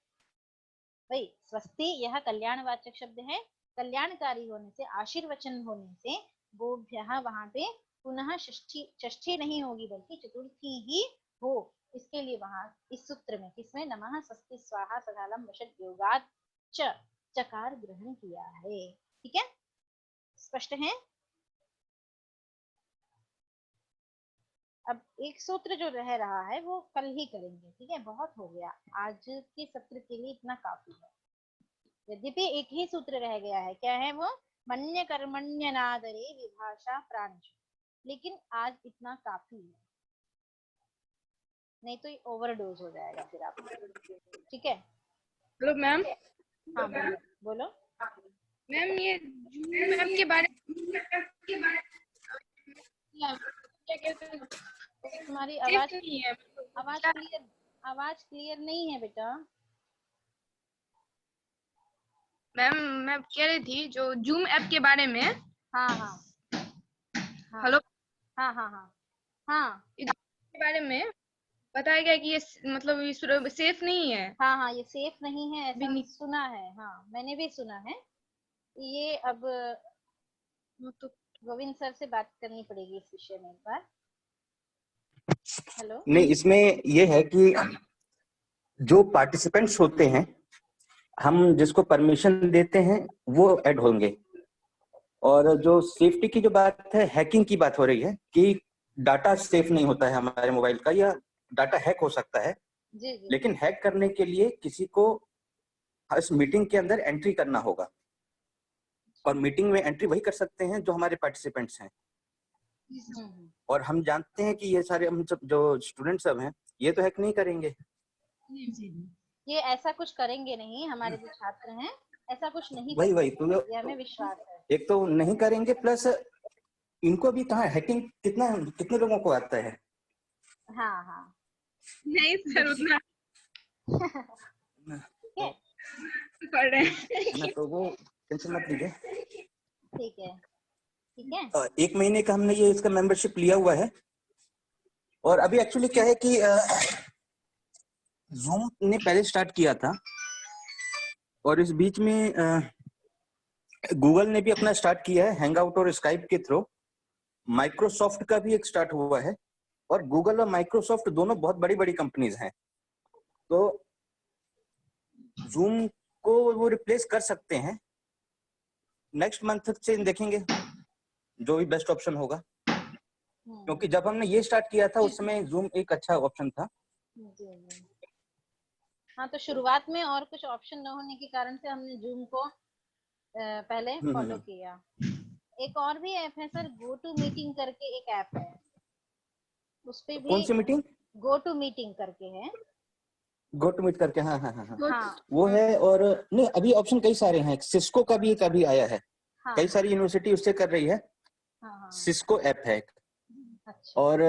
भाई स्वस्ति यह कल्याणवाचक शब्द है, कल्याणकारी होने से, आशीर्वचन होने से गोभ्यः वहां पे पुनः षष्ठी नहीं होगी बल्कि चतुर्थी ही हो, इसके लिए वहां इस सूत्र में किसमें नमः स्वस्ति स्वाहा सदालम वषड योगात् च चकार ग्रहण किया है। ठीक है, स्पष्ट है? अब एक सूत्र जो रह रहा है वो कल ही करेंगे। ठीक है, बहुत हो गया, आज के सत्र के लिए इतना काफी है। यद्यपि एक ही सूत्र रह गया है, क्या है वो? मन्य कर्मण्य नादरे विभाषा प्राणिषु, लेकिन आज इतना काफी है, नहीं तो ये ओवरडोज हो जाएगा फिर आप। ठीक है, हेलो मैम। हाँ बोलो मैम, ये जूम ऐप के बारे में क्या कहते हैं? तुम्हारी सेफ नहीं है, आवाज क्लियर नहीं है बेटा। मैम मैं कह रही थी जो जूम ऐप के बारे में। हाँ हाँ हाँ, हेलो, हाँ हाँ हाँ हाँ के बारे में बताया गया कि ये मतलब ये सेफ नहीं है। हाँ हाँ, ये सेफ नहीं है ऐसा नहीं। सुना है, हाँ मैंने भी सुना है ये। अब तो गोविंद सर से बात करनी पड़ेगी इस विषय में एक बार। हेलो, नहीं, इसमें ये है कि जो पार्टिसिपेंट्स होते हैं, हम जिसको परमिशन देते हैं वो ऐड होंगे, और जो सेफ्टी की जो बात है, हैकिंग की बात हो रही है कि डाटा सेफ नहीं होता है हमारे मोबाइल का, या डाटा हैक हो सकता है। जी जी, लेकिन हैक करने के लिए किसी को इस मीटिंग के अंदर एंट्री करना होगा, और मीटिंग में एंट्री वही कर सकते हैं जो हमारे पार्टिसिपेंट्स हैं। और हम जानते हैं कि ये सारे हम सब जो स्टूडेंट सब हैं, ये तो हैक नहीं करेंगे। ये ऐसा कुछ करेंगे नहीं, हमारे जो छात्र हैं ऐसा कुछ नहीं वही करेंगे, तो ये हमें विश्वास है। एक तो नहीं करेंगे, प्लस इनको भी कहाँ हैकिंग कितने लोगों को आता है। हाँ हाँ नहीं सर, उतना पढ़ रहे हैं। तो वो टेंशन मत लीजिए। ठीक है, ठीक है। 1 महीने का हमने ये इसका मेंबरशिप लिया हुआ है। और अभी एक्चुअली क्या है कि जूम ने पहले स्टार्ट किया था और इस बीच में गूगल ने भी अपना स्टार्ट किया है हैंगआउट और स्काइप के थ्रू। माइक्रोसॉफ्ट का भी एक स्टार्ट हुआ है और गूगल और माइक्रोसॉफ्ट दोनों बहुत बड़ी बड़ी कंपनीज हैं। तो जूम को वो रिप्लेस कर सकते हैं। नेक्स्ट मंथ से देखेंगे जो भी बेस्ट ऑप्शन होगा, क्योंकि जब हमने ये स्टार्ट किया था उस समय जूम एक अच्छा ऑप्शन था। जी। हाँ, तो शुरुआत में और कुछ ऑप्शन न होने के कारण से हमने जूम को पहले फॉलो किया। एक और भी ऐप है सर, गो टू मीटिंग करके एक ऐप है, उस पे भी कौन सी मीटिंग? गो टू मीटिंग करके है। गो टू मीट करके, हाँ हाँ हाँ हाँ हाँ वो है। और नहीं, अभी ऑप्शन कई सारे हैं। सिस्को का भी एक अभी आया है, हाँ कई सारी यूनिवर्सिटी उससे कर रही है। हाँ। सिस्को ऐप है एक। अच्छा। और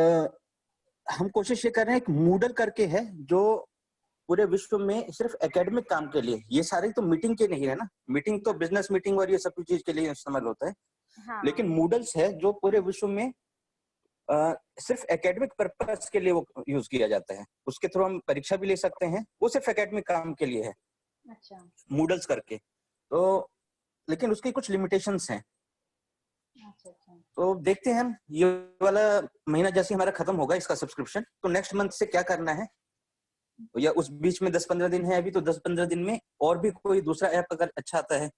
हम कोशिश ये कर रहे हैं, एक मूडल करके है जो पूरे विश्व में सिर्फ एकेडमिक काम के लिए, ये सारे तो मीटिंग के नहीं है ना, मीटिंग तो बिजनेस मीटिंग और ये सब चीज के लिए इस्तेमाल होता है। हाँ। लेकिन मूडल्स है जो पूरे विश्व में सिर्फ एकेडमिक पर्पस के लिए वो यूज किया जाता है। उसके थ्रू हम परीक्षा भी ले सकते हैं, वो सिर्फ एकेडमिक काम के लिए है। अच्छा। मूडल्स करके। तो लेकिन उसकी कुछ लिमिटेशंस हैं। अच्छा। तो देखते हैं हम, ये वाला महीना जैसे हमारा खत्म होगा इसका सब्सक्रिप्शन, तो नेक्स्ट मंथ से क्या करना है, या उस बीच में 10-15 दिन है अभी, तो 10-15 दिन में और भी कोई दूसरा ऐप अगर अच्छा आता है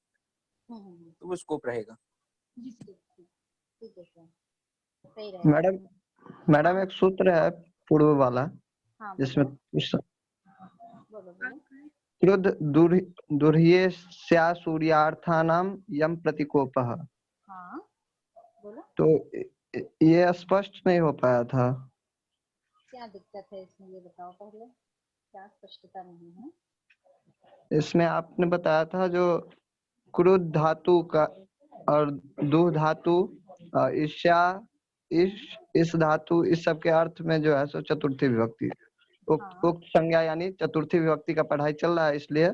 तो वो स्कोप रहेगा। ठीक है सर, सही रहेगा। मैडम एक सूत्र है पूर्व वाला, हाँ जिसमें बोलो। क्रुद्ध दुर्ह्ये स्या सूर्यार्थानाम यम प्रतिकोपः। हाँ बोलो, तो ये स्पष्ट नहीं हो पाया था। क्या दिक्कत है इसमें ये बताओ पहले, क्या स्पष्टता नहीं है? इसमें आपने बताया था जो क्रुद्ध धातु का और दुह धातु ईर्ष्या इस धातु, इस सब के अर्थ में जो है सो चतुर्थी विभक्ति, उक्त संज्ञा यानी चतुर्थी विभक्ति का पढ़ाई चल रहा है, इसलिए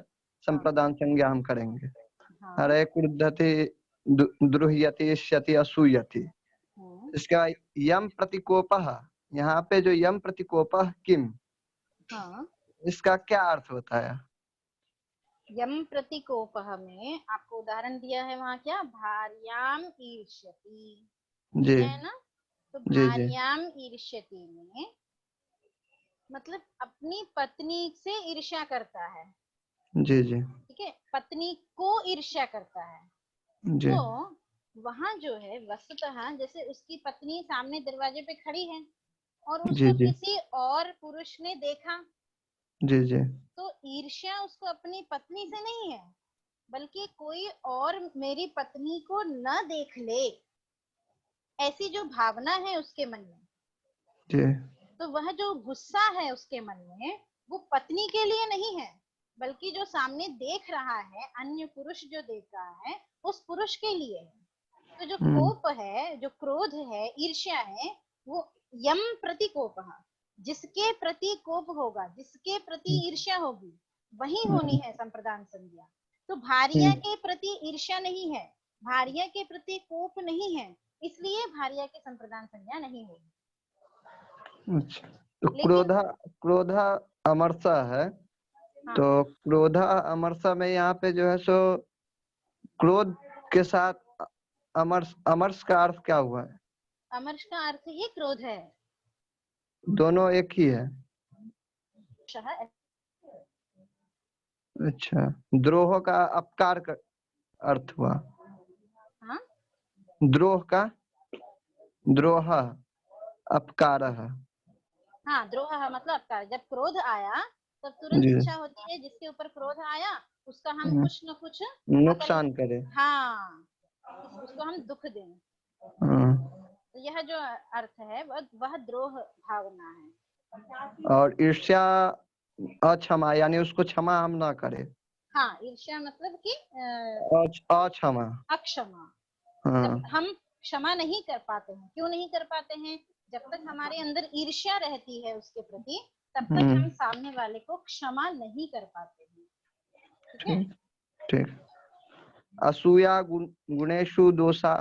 संप्रदान संज्ञा हम करेंगे। हरे क्रुद्धति द्रुह्यति इष्यति असूयति। इसके बाद यम प्रतिकोपः, यहाँ पे जो यम प्रतिकोपः किम, इसका क्या अर्थ बताया? यम प्रतिकोपः में आपको उदाहरण दिया है, वहाँ क्या, भार्याम ईर्ष्यति, जी है ना? तो जी जी भार्याम ईर्ष्यति में मतलब अपनी पत्नी से ईर्ष्या करता है। जी जी ठीक है, पत्नी को ईर्ष्या करता है। जी तो वहाँ जो है वस्तुतः जैसे उसकी पत्नी सामने दरवाजे पे खड़ी है और जी उसको जी किसी और पुरुष ने देखा, जी जी तो ईर्ष्या उसको अपनी पत्नी से नहीं है, बल्कि कोई और मेरी पत्नी को न देख ले, ऐसी जो भावना है उसके मन में। जी तो वह जो गुस्सा है उसके मन में, वो पत्नी के लिए नहीं है, बल्कि जो सामने देख रहा है, अन्य पुरुष जो देख रहा है, उस पुरुष के लिए है। तो जो कोप है, जो क्रोध है, ईर्ष्या है, वो यम प्रतिकोपः, जिसके प्रति कोप होगा, जिसके प्रति ईर्ष्या होगी, वही होनी है संप्रदान संज्ञा। तो भार्या के प्रति ईर्ष्या नहीं है, भार्या के प्रति कोप नहीं है, इसलिए भार्या के संप्रदान संज्ञा नहीं होगी। अच्छा, तो क्रोधा अमरसा है। तो क्रोधा अमरसा में यहाँ पे जो है सो क्रोध के साथ अमर्ष का अर्थ क्या हुआ है? अमर्ष का अर्थ ही क्रोध है। दोनों एक ही है। अच्छा, द्रोह का अपकार का अर्थ हुआ। हाँ? द्रोह का, द्रोह अपकार। हाँ, द्रोह मतलब अपकार। जब क्रोध आया तब तुरंत इच्छा होती है जिसके ऊपर क्रोध आया उसका हम कुछ न कुछ नुकसान करें। हाँ, उसको हम दुख दें। तो यह जो अर्थ है वह द्रोह भावना है। और ईर्ष्या अक्षमा, यानी उसको क्षमा हम ना करें। हाँ, ईर्ष्या मतलब कि अक्षमा, अक्षमा। जब हम क्षमा नहीं कर पाते हैं, क्यों नहीं कर पाते हैं? जब तक हमारे अंदर ईर्ष्या रहती है उसके प्रति, तब तक हम सामने वाले को क्षमा नहीं कर पाते हैं। ठीक है? ठीक। असूया गुणेषु दोषा